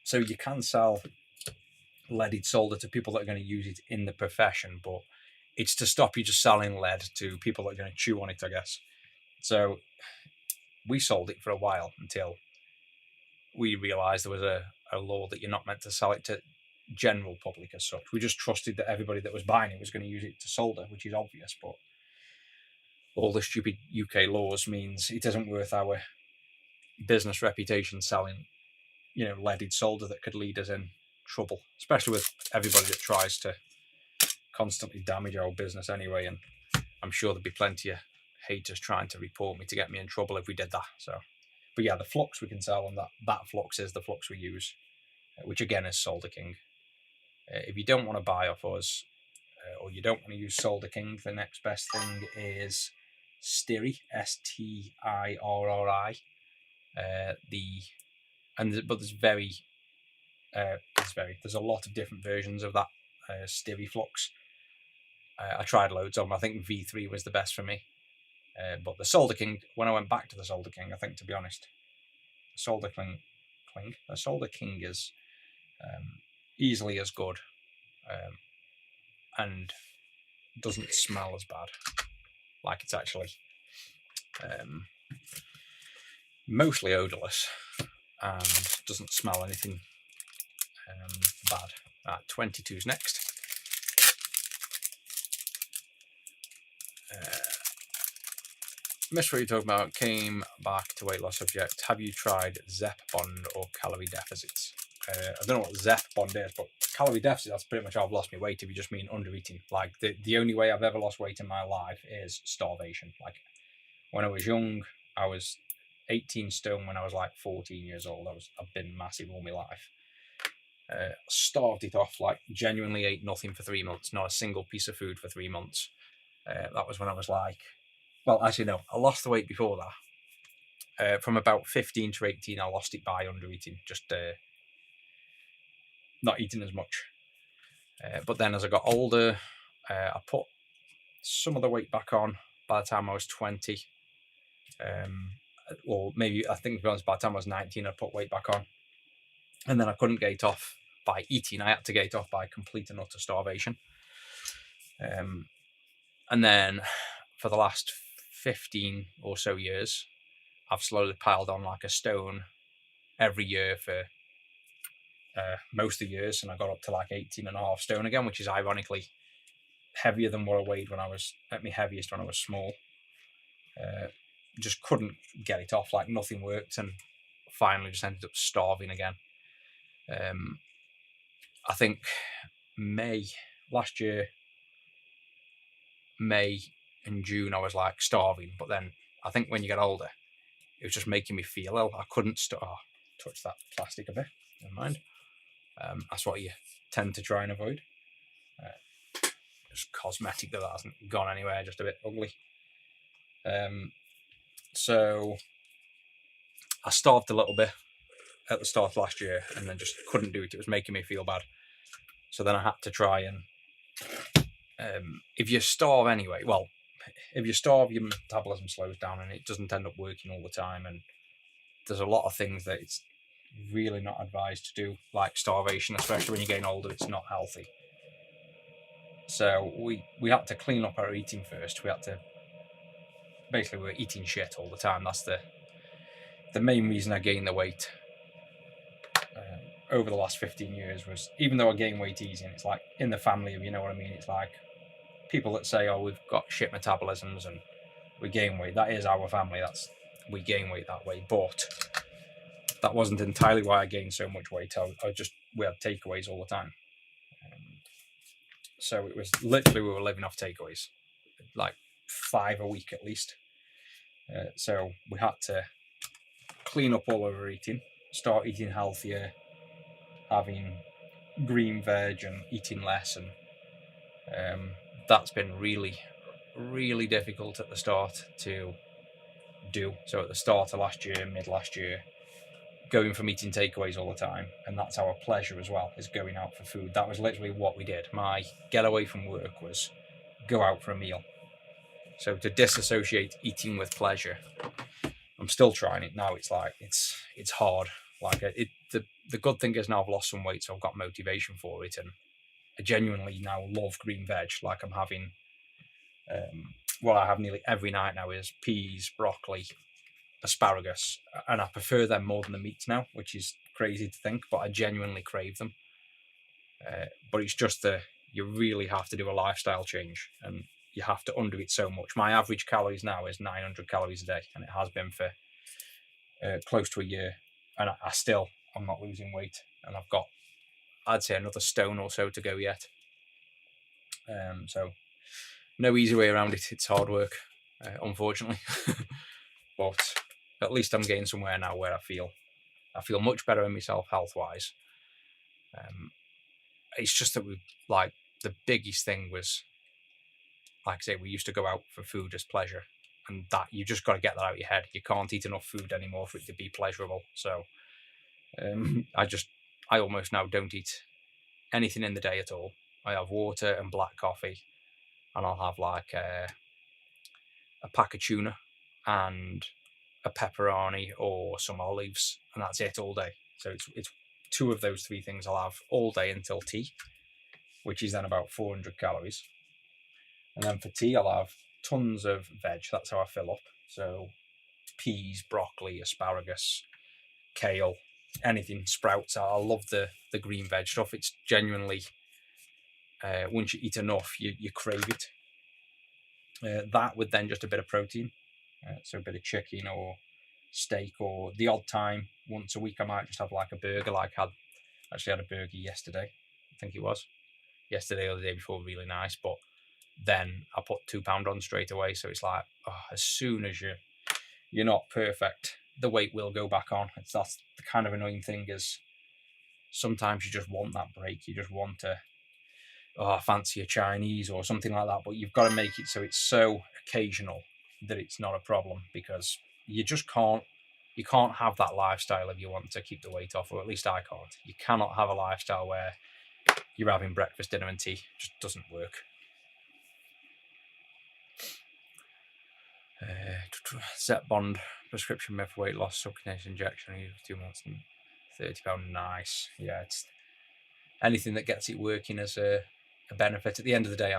So you can sell leaded solder to people that are going to use it in the profession, but it's to stop you just selling lead to people that are going to chew on it, I guess. So we sold it for a while until we realised there was a law that you're not meant to sell it to general public as such. We just trusted that everybody that was buying it was going to use it to solder, which is obvious, but all the stupid UK laws means it isn't worth our business reputation selling, leaded solder that could lead us in trouble, especially with everybody that tries to constantly damage our business anyway. And I'm sure there'd be plenty of haters trying to report me to get me in trouble if we did that. So, but yeah, the flux we can sell, and that flux is the flux we use, which again is Solder King. If you don't want to buy off us, or you don't want to use Solder King, the next best thing is Styri, STIRRI. But there's a lot of different versions of that Styri flux. I tried loads of them. I think V3 was the best for me. But the Solder King, when I went back to the Solder King, I think, to be honest, the Solder King is easily as good and doesn't smell as bad. Like, it's actually mostly odorless and doesn't smell anything bad. 22's next. Missed what you're talking about. Came back to weight loss subject. Have you tried Zep Bond or calorie deficits? I don't know what Zep Bond is, but calorie deficit, that's pretty much how I've lost my weight if you just mean under eating. Like, the only way I've ever lost weight in my life is starvation. Like, when I was young, I was 18 stone when I was like 14 years old. I've been massive all my life. Starved it off, like genuinely ate nothing for 3 months, not a single piece of food for 3 months. That was when I was like, well, actually no, I lost the weight before that. From about 15 to 18, I lost it by under eating, just not eating as much. But then as I got older, I put some of the weight back on by the time I was 20. Or maybe, I think, to be honest, by the time I was 19, I put weight back on. And then I couldn't get it off by eating. I had to get it off by complete and utter starvation. And then for the last 15 or so years, I've slowly piled on like a stone every year for most of the years. And I got up to like 18.5 stone again, which is ironically heavier than what I weighed when I was at my heaviest when I was small. Just couldn't get it off, like nothing worked, and finally just ended up starving again. I think last year, May and June, I was like starving, but then I think when you get older, it was just making me feel ill. I couldn't touch that plastic a bit. Never mind. That's what you tend to try and avoid. Just cosmetic, that hasn't gone anywhere, just a bit ugly. So I starved a little bit at the start of last year and then just couldn't do it. It was making me feel bad. So then I had to try and if you starve anyway, well, if you starve, your metabolism slows down and it doesn't end up working all the time. And there's a lot of things that it's really not advised to do, like starvation, especially when you're getting older. It's not healthy. So we had to clean up our eating first. We had to basically, we were eating shit all the time. That's the main reason I gained the weight over the last 15 years was, even though I gain weight easy, and it's like in the family, you know what I mean? It's like people that say, oh, we've got shit metabolisms and we gain weight. That is our family. We gain weight that way. But that wasn't entirely why I gained so much weight. We had takeaways all the time. So it was literally, we were living off takeaways, like 5 a week at least. So we had to clean up all of our eating, start eating healthier, having green veg and eating less. And that's been really, really difficult at the start to do. So at the start of last year, mid last year, going from eating takeaways all the time, and that's our pleasure as well, is going out for food. That was literally what we did. My getaway from work was go out for a meal. So to disassociate eating with pleasure, I'm still trying it now. It's like it's hard. Like the good thing is now I've lost some weight, so I've got motivation for it, and I genuinely now love green veg. Like I'm having, what I have nearly every night now is peas, broccoli, asparagus, and I prefer them more than the meats now, which is crazy to think, but I genuinely crave them. But it's just you really have to do a lifestyle change, and you have to undo it so much. My average calories now is 900 calories a day, and it has been for close to a year, and I'm not losing weight, and I've got, I'd say, another stone or so to go yet. So no easy way around it. It's hard work, unfortunately. But at least I'm getting somewhere now where I feel much better in myself health-wise. It's just that the biggest thing was, like I say, we used to go out for food as pleasure, and that you just got to get that out of your head. You can't eat enough food anymore for it to be pleasurable. So I almost now don't eat anything in the day at all. I have water and black coffee, and I'll have like a pack of tuna and a pepperoni or some olives, and that's it all day. So it's 2 of those 3 things I'll have all day until tea, which is then about 400 calories. And then for tea, I'll have tons of veg. That's how I fill up. So peas, broccoli, asparagus, kale, anything, sprouts. I love the green veg stuff. It's genuinely, once you eat enough, you crave it. That with then just a bit of protein. So a bit of chicken or steak, or the odd time, once a week, I might just have like a burger. Like I actually had a burger yesterday. I think it was yesterday or the day before, really nice. But then I put £2 on straight away. So it's like, as soon as you're not perfect, the weight will go back on. That's the kind of annoying thing, is sometimes you just want that break. You just want to, fancy a Chinese or something like that. But you've got to make it so it's so occasional that it's not a problem, because you just can't have that lifestyle if you want to keep the weight off, or at least I can't. You cannot have a lifestyle where you're having breakfast, dinner and tea. It just doesn't work. Zep Bond prescription made for weight loss, subcutaneous injection, 2 months and £30. Nice. Yeah, it's anything that gets it working as a benefit. At the end of the day,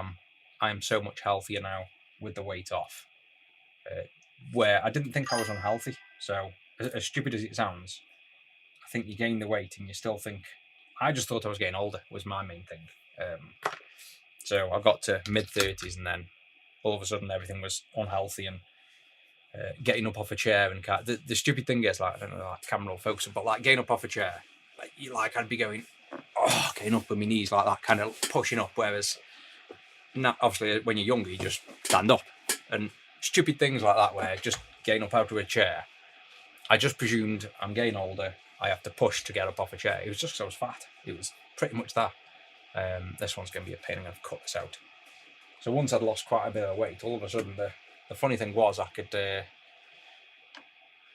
I'm so much healthier now with the weight off, where I didn't think I was unhealthy. So as stupid as it sounds, I think you gain the weight and you still think, I just thought I was getting older, was my main thing. So I got to mid-30s, and then all of a sudden everything was unhealthy, and getting up off a chair, and the stupid thing is, like, I don't know, like camera will focus, but like getting up off a chair, I'd be going, getting up with my knees like that, kind of pushing up, whereas now, obviously, when you're younger, you just stand up, and stupid things like that, where just getting up out of a chair, I just presumed I'm getting older, I have to push to get up off a chair. It was just because I was fat. It was pretty much that. This one's going to be a pain. I'm going to cut this out. So once I'd lost quite a bit of weight, all of a sudden the funny thing was I could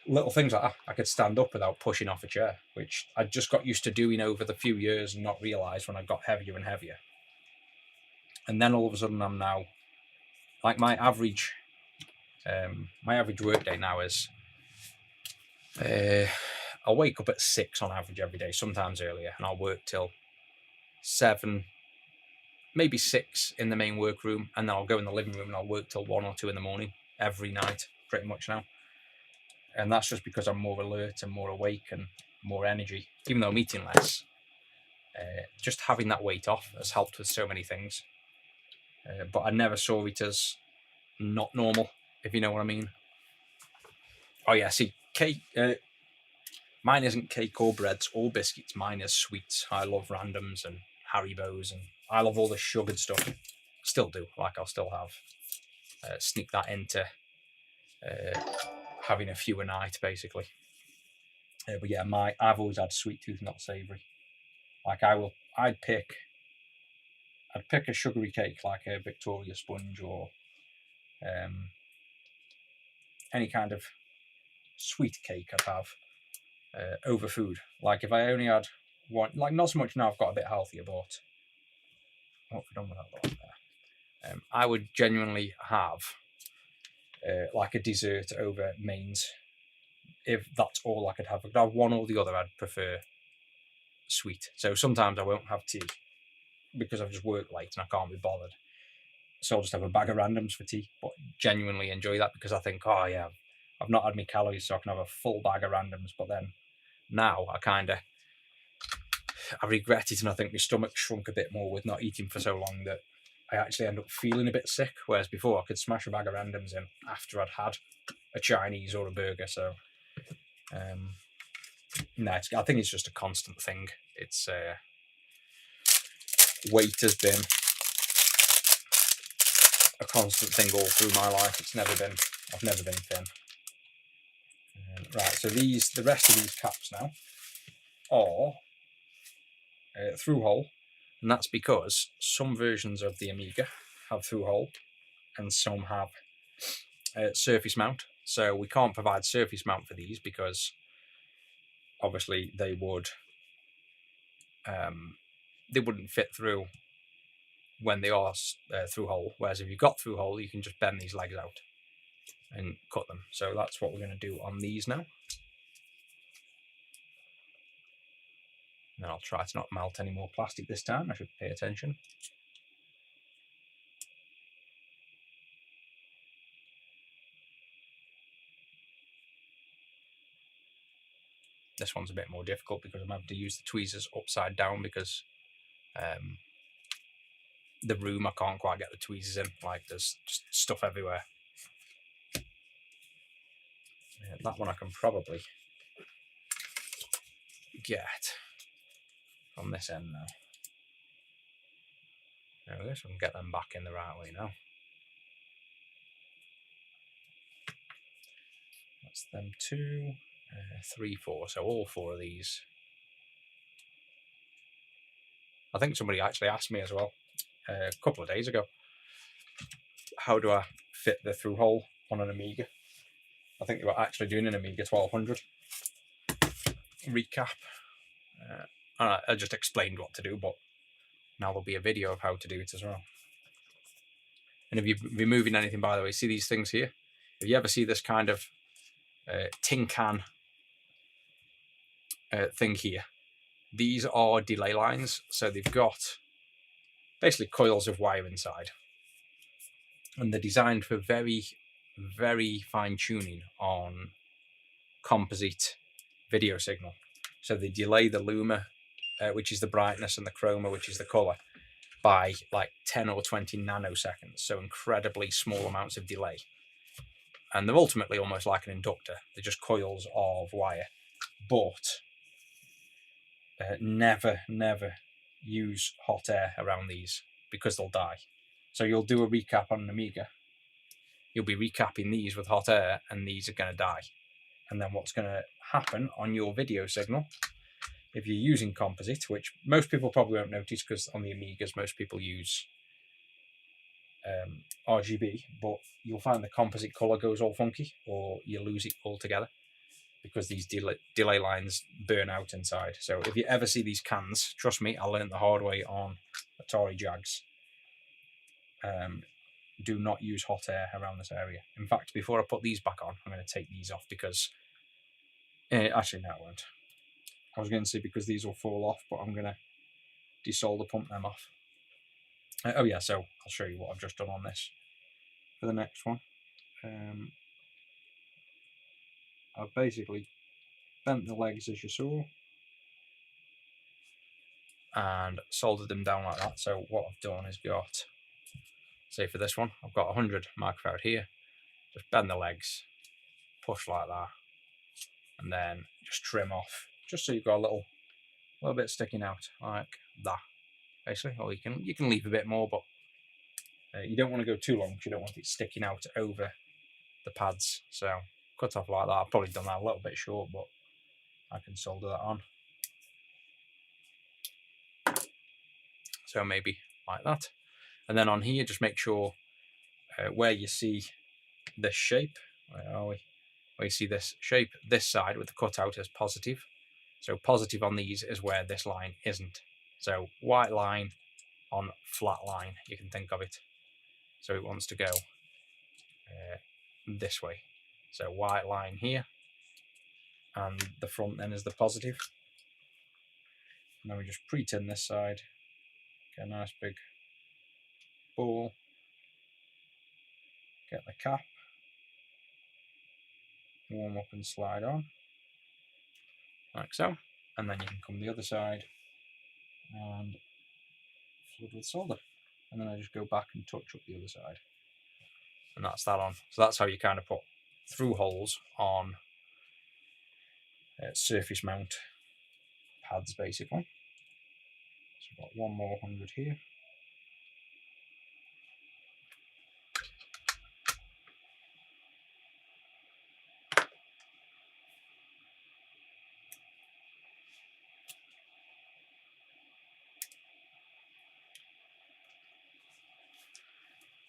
little things like that. I could stand up without pushing off a chair, which I just got used to doing over the few years and not realised when I got heavier and heavier. And then all of a sudden I'm now, like my average work day now is, I'll wake up at 6 on average every day, sometimes earlier, and I'll work till 7, maybe 6 in the main workroom, and then I'll go in the living room and I'll work till 1 or 2 in the morning every night, pretty much now. And that's just because I'm more alert and more awake and more energy, even though I'm eating less. Just having that weight off has helped with so many things. But I never saw it as not normal, if you know what I mean. Oh yeah, see, cake. Mine isn't cake or breads or biscuits. Mine is sweets. I love randoms and Haribos, and I love all the sugared stuff. Still do. Like I'll still have sneak that into having a few a night, basically. But yeah, I've always had sweet tooth, not savoury. Like I'd pick a sugary cake like a Victoria sponge or any kind of sweet cake I'd have over food. Like if I only had one, like not so much now I've got a bit healthier, but what have we done with that lot there? I would genuinely have like a dessert over mains. If that's all I could have, if I could have one or the other, I'd prefer sweet. So sometimes I won't have tea because I've just worked late and I can't be bothered. So I'll just have a bag of randoms for tea, but genuinely enjoy that because I think, oh yeah, I've not had my calories, so I can have a full bag of randoms. But then now I regret it, and I think my stomach shrunk a bit more with not eating for so long that I actually end up feeling a bit sick. Whereas before I could smash a bag of randoms in after I'd had a Chinese or a burger. So no, I think it's just a constant thing. It's weight has been a constant thing all through my life. I've never been thin. Right, so the rest of these caps now are through hole, and that's because some versions of the Amiga have through hole and some have surface mount. So we can't provide surface mount for these because obviously they wouldn't fit through when they are through hole. Whereas if you've got through hole, you can just bend these legs out and cut them. So that's what we're going to do on these now. And I'll try to not melt any more plastic this time. I should pay attention. This one's a bit more difficult because I'm having to use the tweezers upside down because the room, I can't quite get the tweezers in. Like there's just stuff everywhere. That one I can probably get from this end now. There we go, so I can get them back in the right way now. That's them 2, 3, 4. So all 4 of these. I think somebody actually asked me as well a couple of days ago, how do I fit the through hole on an Amiga? I think they were actually doing an Amiga 1200 recap. I just explained what to do, but now there'll be a video of how to do it as well. And if you're removing anything, by the way, see these things here? If you ever see this kind of tin can thing here, these are delay lines. So they've got basically coils of wire inside. And they're designed for very, very fine tuning on composite video signal. So they delay the luma, which is the brightness, and the chroma, which is the color, by like 10 or 20 nanoseconds. So incredibly small amounts of delay. And they're ultimately almost like an inductor. They're just coils of wire. But never use hot air around these because they'll die. So you'll do a recap on an Amiga. You'll be recapping these with hot air and these are going to die. And then what's going to happen on your video signal, if you're using composite, which most people probably won't notice because on the Amigas most people use RGB, but you'll find the composite colour goes all funky, or you lose it altogether because these delay lines burn out inside. So if you ever see these cans, trust me, I learned the hard way on Atari Jags. Do not use hot air around this area. In fact, before I put these back on, I'm going to take these off because... actually, no, I won't. I was going to say because these will fall off, but I'm going to desolder pump them off. Oh yeah, so I'll show you what I've just done on this for the next one. I've basically bent the legs as you saw and soldered them down like that. So what I've done is got, say for this one, I've got 100 microfarad here. Just bend the legs, push like that, and then just trim off, just so you've got a little bit sticking out like that, basically. Or you can leave a bit more, but you don't want to go too long because you don't want it sticking out over the pads. So cut off like that. I've probably done that a little bit short, but I can solder that on. So maybe like that. And then on here, just make sure where you see this shape, where are we? Where you see this shape, this side with the cutout is positive. So positive on these is where this line isn't. So white line on flat line, you can think of it. So it wants to go this way. So white line here, and the front then is the positive. And then we just pre-tin this side, get a nice big ball, get the cap, warm up and slide on, like so. And then you can come the other side and flood with solder. And then I just go back and touch up the other side. And that's that on. So that's how you kind of put through holes on surface mount pads, basically. So we've got one more 100 here.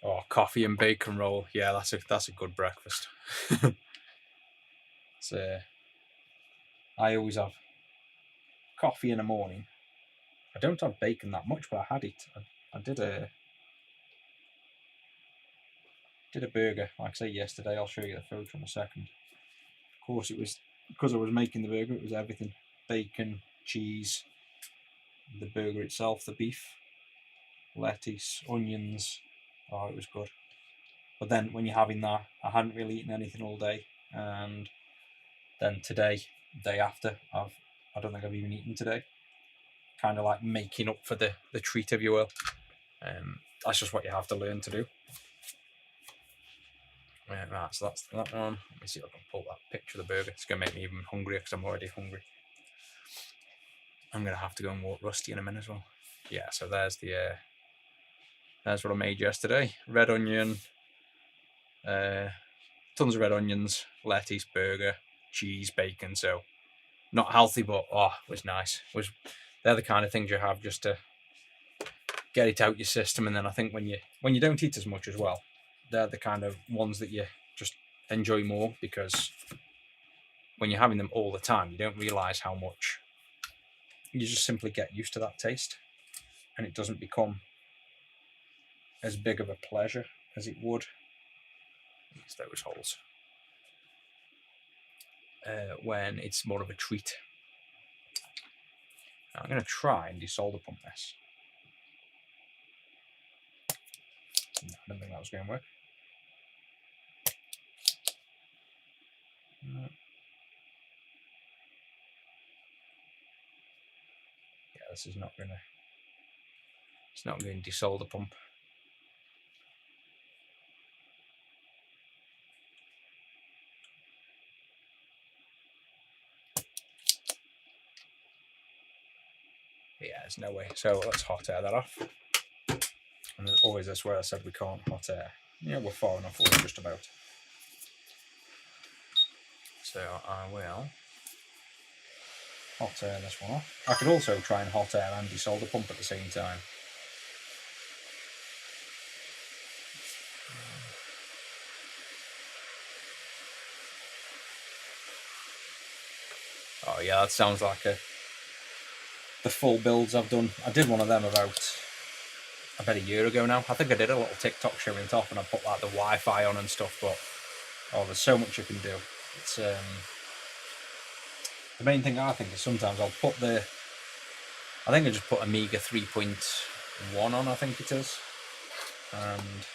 Oh, coffee and bacon roll. Yeah, that's a good breakfast. I always have coffee in the morning. I don't have bacon that much, but I had it. I did a burger, like I say, yesterday. I'll show you the photo in a second. Of course, it was because I was making the burger. It was everything: bacon, cheese, the burger itself, the beef, lettuce, onions. Oh, it was good. But then when you're having that, I hadn't really eaten anything all day, and then today, day after, I don't think I've even eaten today. Kind of like making up for the treat, if you will. That's just what you have to learn to do. Right, so that's that one. Let me see if I can pull that picture of the burger. It's going to make me even hungrier because I'm already hungry. I'm going to have to go and walk Rusty in a minute as well. Yeah, so there's there's what I made yesterday. Red onion, tons of red onions, lettuce, burger, cheese, bacon. So not healthy, but it was nice. They're the kind of things you have just to get it out your system. And then I think when you don't eat as much as well, they're the kind of ones that you just enjoy more, because when you're having them all the time, you don't realise how much. You just simply get used to that taste, and it doesn't become as big of a pleasure as it would. Use those holes. When it's more of a treat. Now I'm going to try and desolder pump this. No, I don't think that was going to work. No. Yeah, this is not going to. It's not going to desolder pump. Yeah, there's no way. So let's hot air that off. And there's always this where I said we can't hot air. Yeah, we're far enough away, just about. So I will hot air this one off. I could also try and hot air and desolder pump at the same time. yeah, that sounds like the full builds I've done. I did one of them about a year ago now. I think I did a little TikTok showing it off, and I put like the Wi-Fi on and stuff. But there's so much you can do. It's the main thing I think is sometimes I'll put I think I just put Amiga 3.1 on. I think it is, and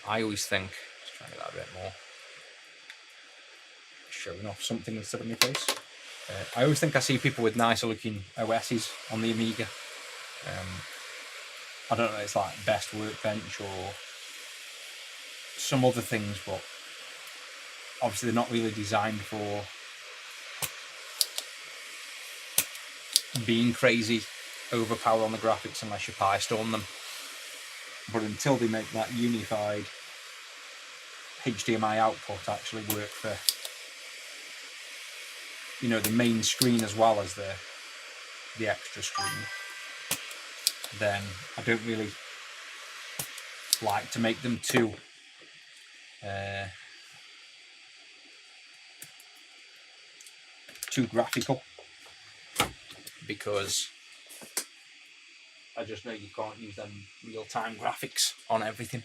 I always think just trying to get that a bit more showing off something instead of my face. I always think I see people with nicer looking OSs on the Amiga. I don't know, it's like Best Workbench or some other things, but obviously they're not really designed for being crazy overpower on the graphics unless you Pi-storm them. But until they make that unified HDMI output actually work for, you know, the main screen as well as the extra screen, then I don't really like to make them too graphical, because I just know you can't use them real-time graphics on everything.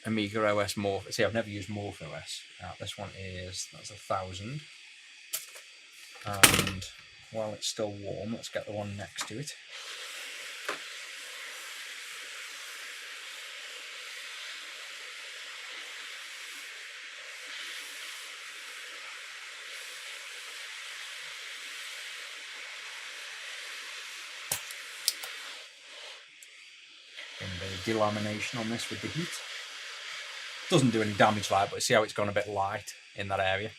Amiga OS Morph. See, I've never used Morph OS. This one that's 1000. And while it's still warm, let's get the one next to it. And the delamination on this with the heat. Doesn't do any damage like, but see how it's gone a bit light in that area.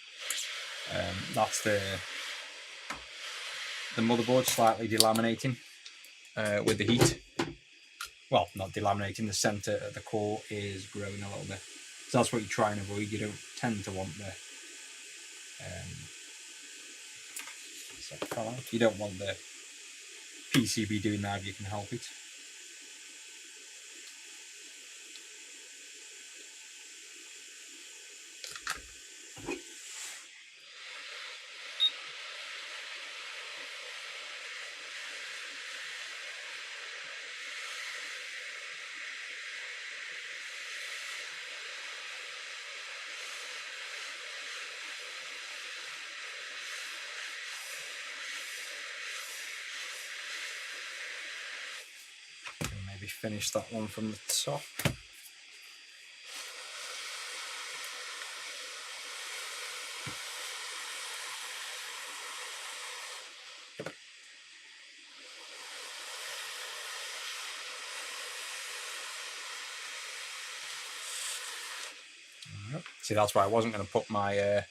That's the motherboard slightly delaminating with the heat. Well, not delaminating, the centre of the core is growing a little bit. So that's what you try and avoid. You don't tend to want the you don't want the PCB doing that if you can help it. Maybe finish that one from the top. See, that's why I wasn't going to put my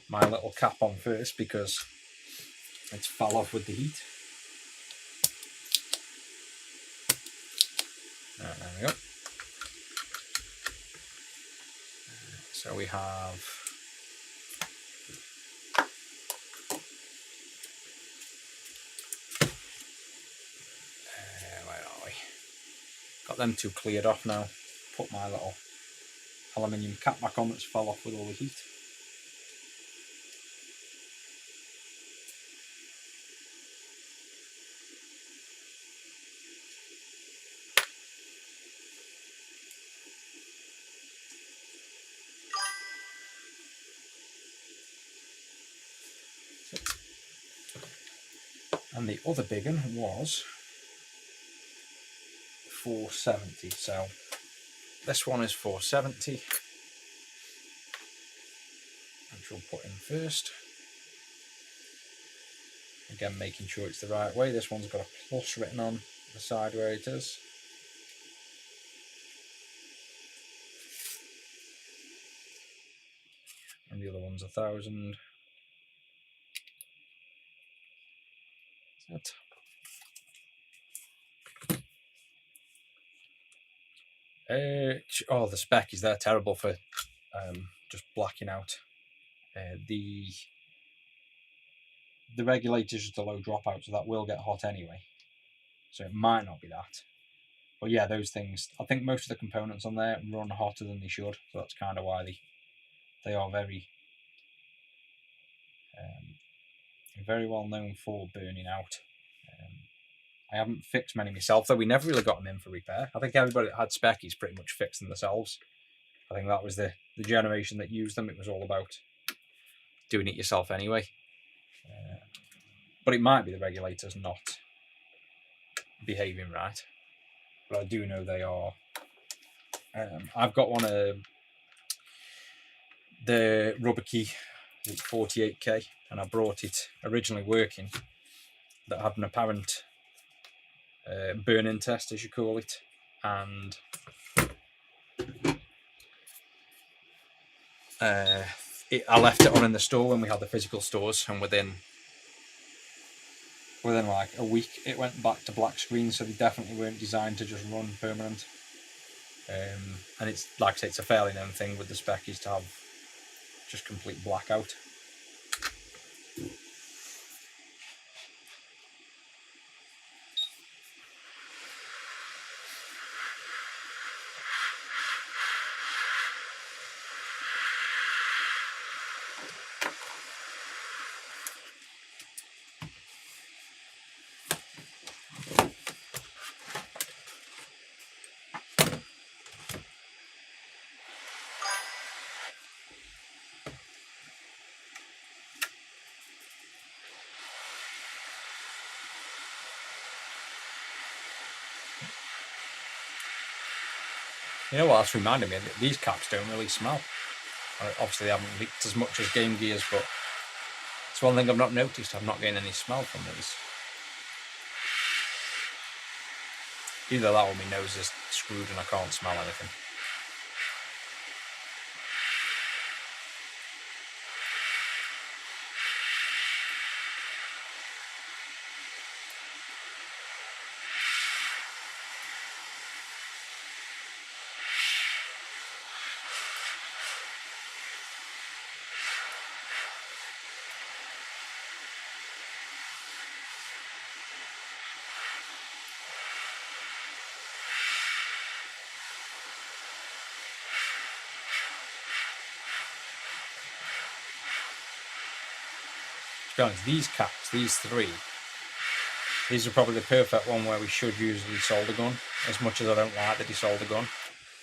my little cap on first, because it's fell off with the heat. There we go. So we have where are we? Got them two cleared off now. Put my little aluminium cap back on that's fell off with all the heat. And the other big one was 470. So this one is 470, which we'll put in first. Again, making sure it's the right way. This one's got a plus written on the side where it is. And the other one's 1000. Oh, the spec is they're terrible for just blacking out. The regulator's just a low dropout, so that will get hot anyway. So it might not be that. But yeah, those things, I think most of the components on there run hotter than they should, so that's kind of why they are very very well known for burning out. I haven't fixed many myself, though we never really got them in for repair. I think everybody that had Speckies pretty much fixed them themselves. I think that was the generation that used them. It was all about doing it yourself anyway. But it might be the regulators not behaving right. But I do know they are. I've got one of the rubber key 48K, and I brought it originally working that had an apparent burn-in test, as you call it, and I left it on in the store when we had the physical stores, and within like a week it went back to black screen. So they definitely weren't designed to just run permanent. And it's like I say, it's a fairly known thing with the Speckies to have just complete blackout. You know what else reminded me? These caps don't really smell. Obviously, they haven't leaked as much as Game Gear's, but it's one thing I've not noticed. I'm not getting any smell from these. Either that or my nose is screwed and I can't smell anything. To be honest, these caps, these three, these are probably the perfect one where we should use the desolder gun. As much as I don't like the desolder gun,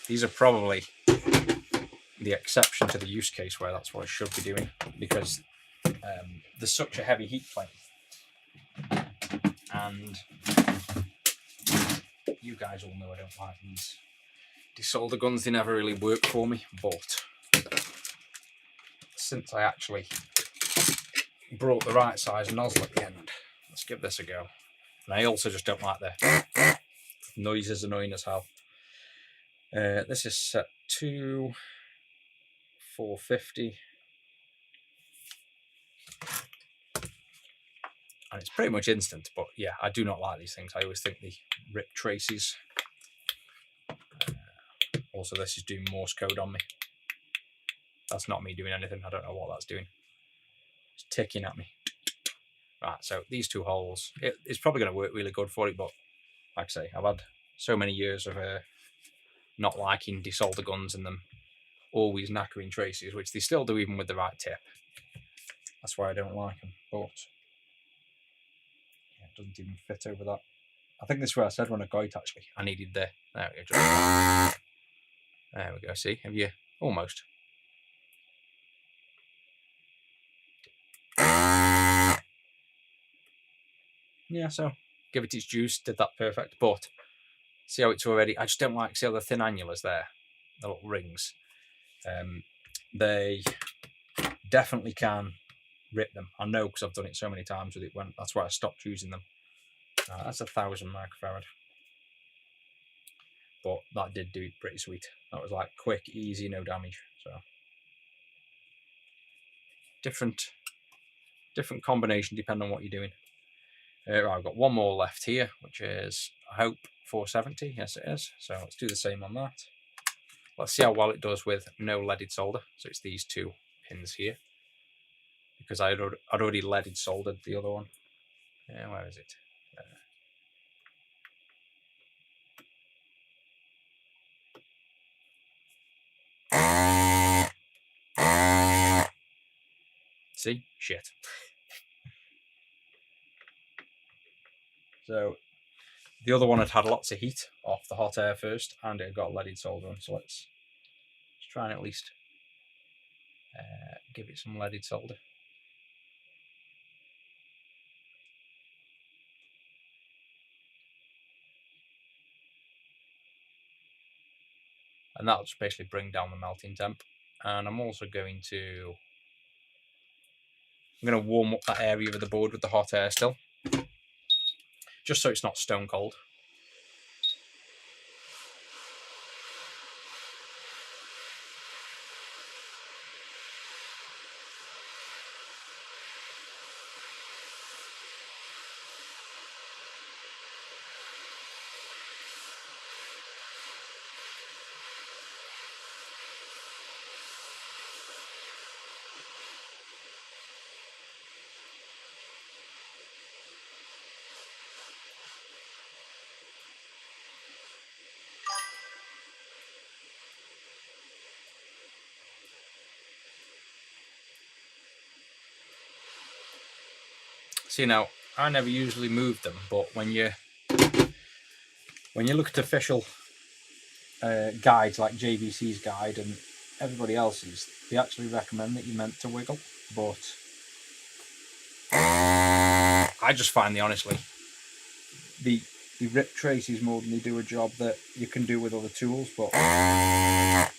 these are probably the exception to the use case where that's what I should be doing, because there's such a heavy heat plate, and you guys all know I don't like these desolder guns. They never really work for me, but since I actually brought the right size nozzle at the end, let's give this a go. And I also just don't like the noises, annoying as hell. This is set to 450, and it's pretty much instant. But yeah, I do not like these things. I always think they rip traces. Also, this is doing Morse code on me. That's not me doing anything. I don't know what that's doing. It's ticking at me. Right, so these two holes, it's probably going to work really good for it, but like I say, I've had so many years of not liking desolder guns and them always knackering traces, which they still do even with the right tip. That's why I don't like them, but yeah, it doesn't even fit over that. I think this is where I said when I got it, actually, I needed the... There we go. There we go, see? Have you... Almost. Yeah, so give it its juice, did that perfect, but see how it's already... I just don't like, see how the thin annulars there, the little rings. They definitely can rip them. I know because I've done it so many times with it. That's why I stopped using them. That's 1,000 microfarad. But that did do it pretty sweet. That was like quick, easy, no damage. So different combination depending on what you're doing. Right, I've got one more left here, which is, I hope, 470. Yes, it is. So let's do the same on that. Let's see how well it does with no leaded solder. So it's these two pins here, because I'd already leaded soldered the other one. Yeah, where is it? See? Shit. So the other one had lots of heat off the hot air first, and it had got leaded solder on. So let's try and at least give it some leaded solder. And that'll just basically bring down the melting temp. And I'm also going to warm up that area of the board with the hot air still, just so it's not stone cold. See, now I never usually move them, but when you look at official guides like JVC's guide and everybody else's, they actually recommend that you're meant to wiggle. But I just find honestly the rip traces more than they do a job that you can do with other tools. But I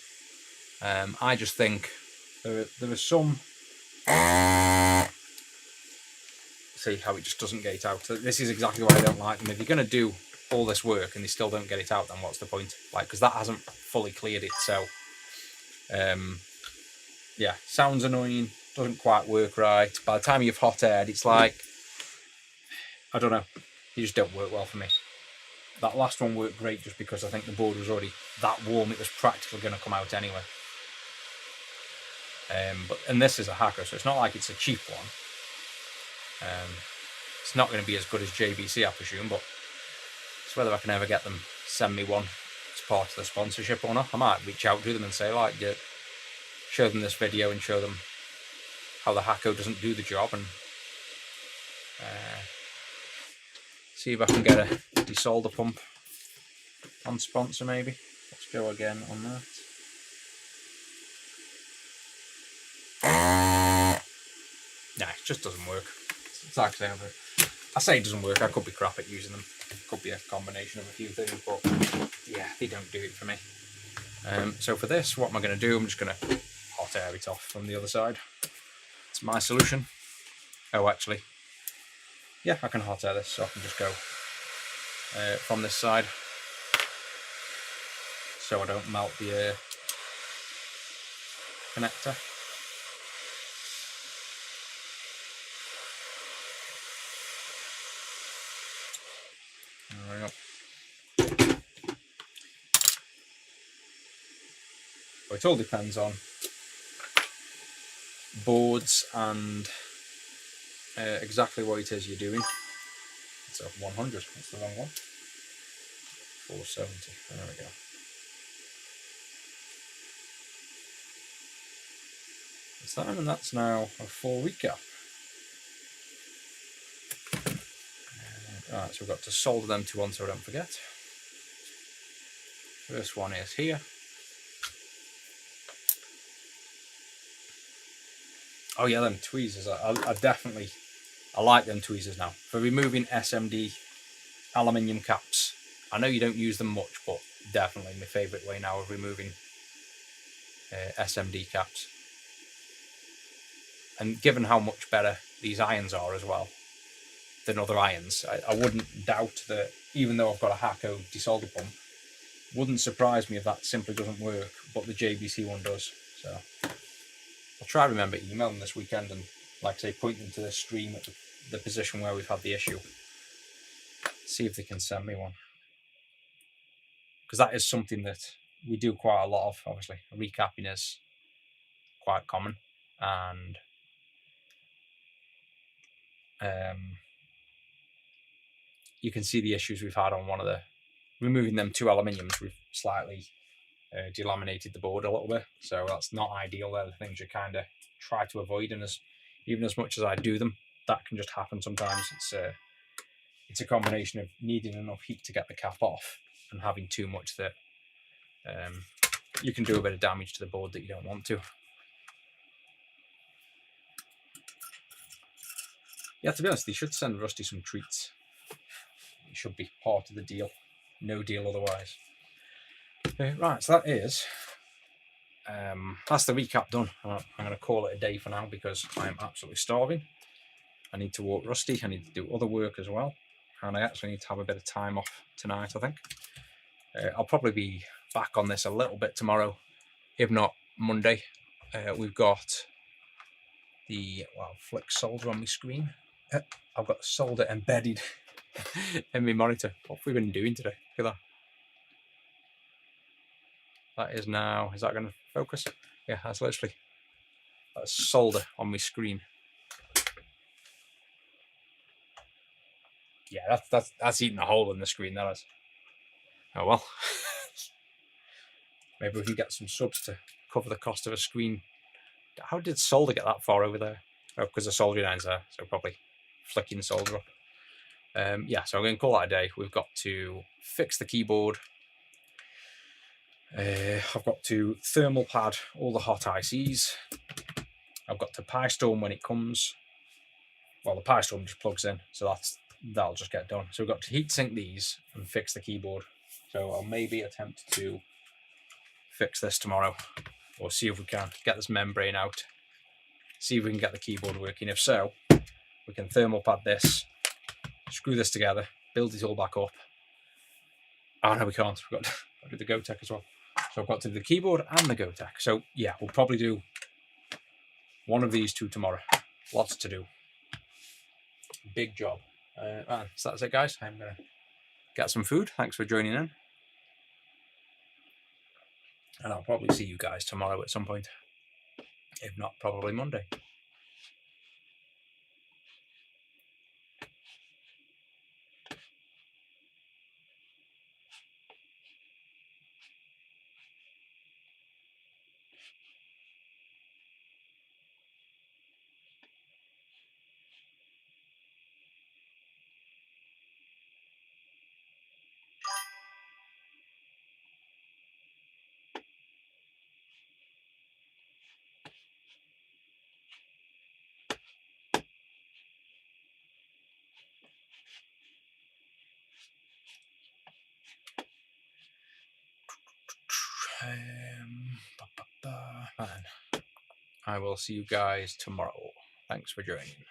just think there are some. See how it just doesn't get it out. This is exactly why I don't like them. If you're going to do all this work and they still don't get it out, then what's the point? Like, because that hasn't fully cleared it. So, yeah, sounds annoying. Doesn't quite work right. By the time you've hot aired, it's like, I don't know. They just don't work well for me. That last one worked great just because I think the board was already that warm. It was practically going to come out anyway. And this is a hacker, so it's not like it's a cheap one. It's not going to be as good as JVC, I presume, but it's whether I can ever get them send me one as part of the sponsorship or not. I might reach out to them and say, like, show them this video and show them how the Hacko doesn't do the job, and see if I can get a desolder pump on sponsor maybe. Let's go again on that. Nah, it just doesn't work. It's actually, I say it doesn't work. I could be crap at using them. It could be a combination of a few things, but yeah, they don't do it for me. So for this, what am I going to do? I'm just going to hot air it off from the other side. It's my solution. Oh, actually, yeah, I can hot air this, so I can just go from this side, so I don't melt the connector. There we go. Well, it all depends on boards and exactly what it is you're doing. It's a 100, that's the wrong one. 470, there we go. That's that, and that's now a 4-week gap. Alright, so we've got to solder them to one so I don't forget. First one is here. Oh yeah, them tweezers. I like them tweezers now. For removing SMD aluminium caps. I know you don't use them much, but definitely my favourite way now of removing SMD caps. And given how much better these irons are as well than other irons, I wouldn't doubt that, even though I've got a Hacko desolder pump, wouldn't surprise me if that simply doesn't work, but the JVC one does. So I'll try to remember to email them this weekend and, like I say, point them to the stream at the position where we've had the issue. See if they can send me one. Because that is something that we do quite a lot of, obviously. Recapping is quite common. And you can see the issues we've had on one of the, removing them 2 aluminiums, we've slightly delaminated the board a little bit, so that's not ideal. They're the things you kind of try to avoid, and even as much as I do them, that can just happen sometimes. it's a combination of needing enough heat to get the cap off and having too much that you can do a bit of damage to the board that you don't want to. Yeah, to be honest, they should send Rusty some treats. It should be part of the deal. No deal otherwise. Okay, right, so that is that's the recap done. I'm going to call it a day for now because I'm absolutely starving. I need to walk Rusty. I need to do other work as well, and I actually need to have a bit of time off tonight, I think. I'll probably be back on this a little bit tomorrow, if not Monday. We've got the flick solder on my screen. I've got solder embedded in my monitor. What have we been doing today? Look at that. That is now, is that going to focus? Yeah, that's solder on my screen. Yeah, that's eating a hole in the screen, that is. Oh well. Maybe we can get some subs to cover the cost of a screen. How did solder get that far over there? Oh, because the soldering iron's there, so probably flicking solder up. Yeah, so I'm going to call that a day. We've got to fix the keyboard. I've got to thermal pad all the hot ICs. I've got to Pi Storm when it comes. Well, the Pi Storm just plugs in, so that'll just get done. So we've got to heatsink these and fix the keyboard. So I'll maybe attempt to fix this tomorrow, or see if we can get this membrane out, see if we can get the keyboard working. If so, we can thermal pad this, screw this together, build it all back up. Oh no, we can't. We've got to do the GoTech as well. So I've got to do the keyboard and the GoTech. So yeah, we'll probably do one of these two tomorrow. Lots to do. Big job. So that's it, guys. I'm going to get some food. Thanks for joining in. And I'll probably see you guys tomorrow at some point. If not, probably Monday. I will see you guys tomorrow. Thanks for joining.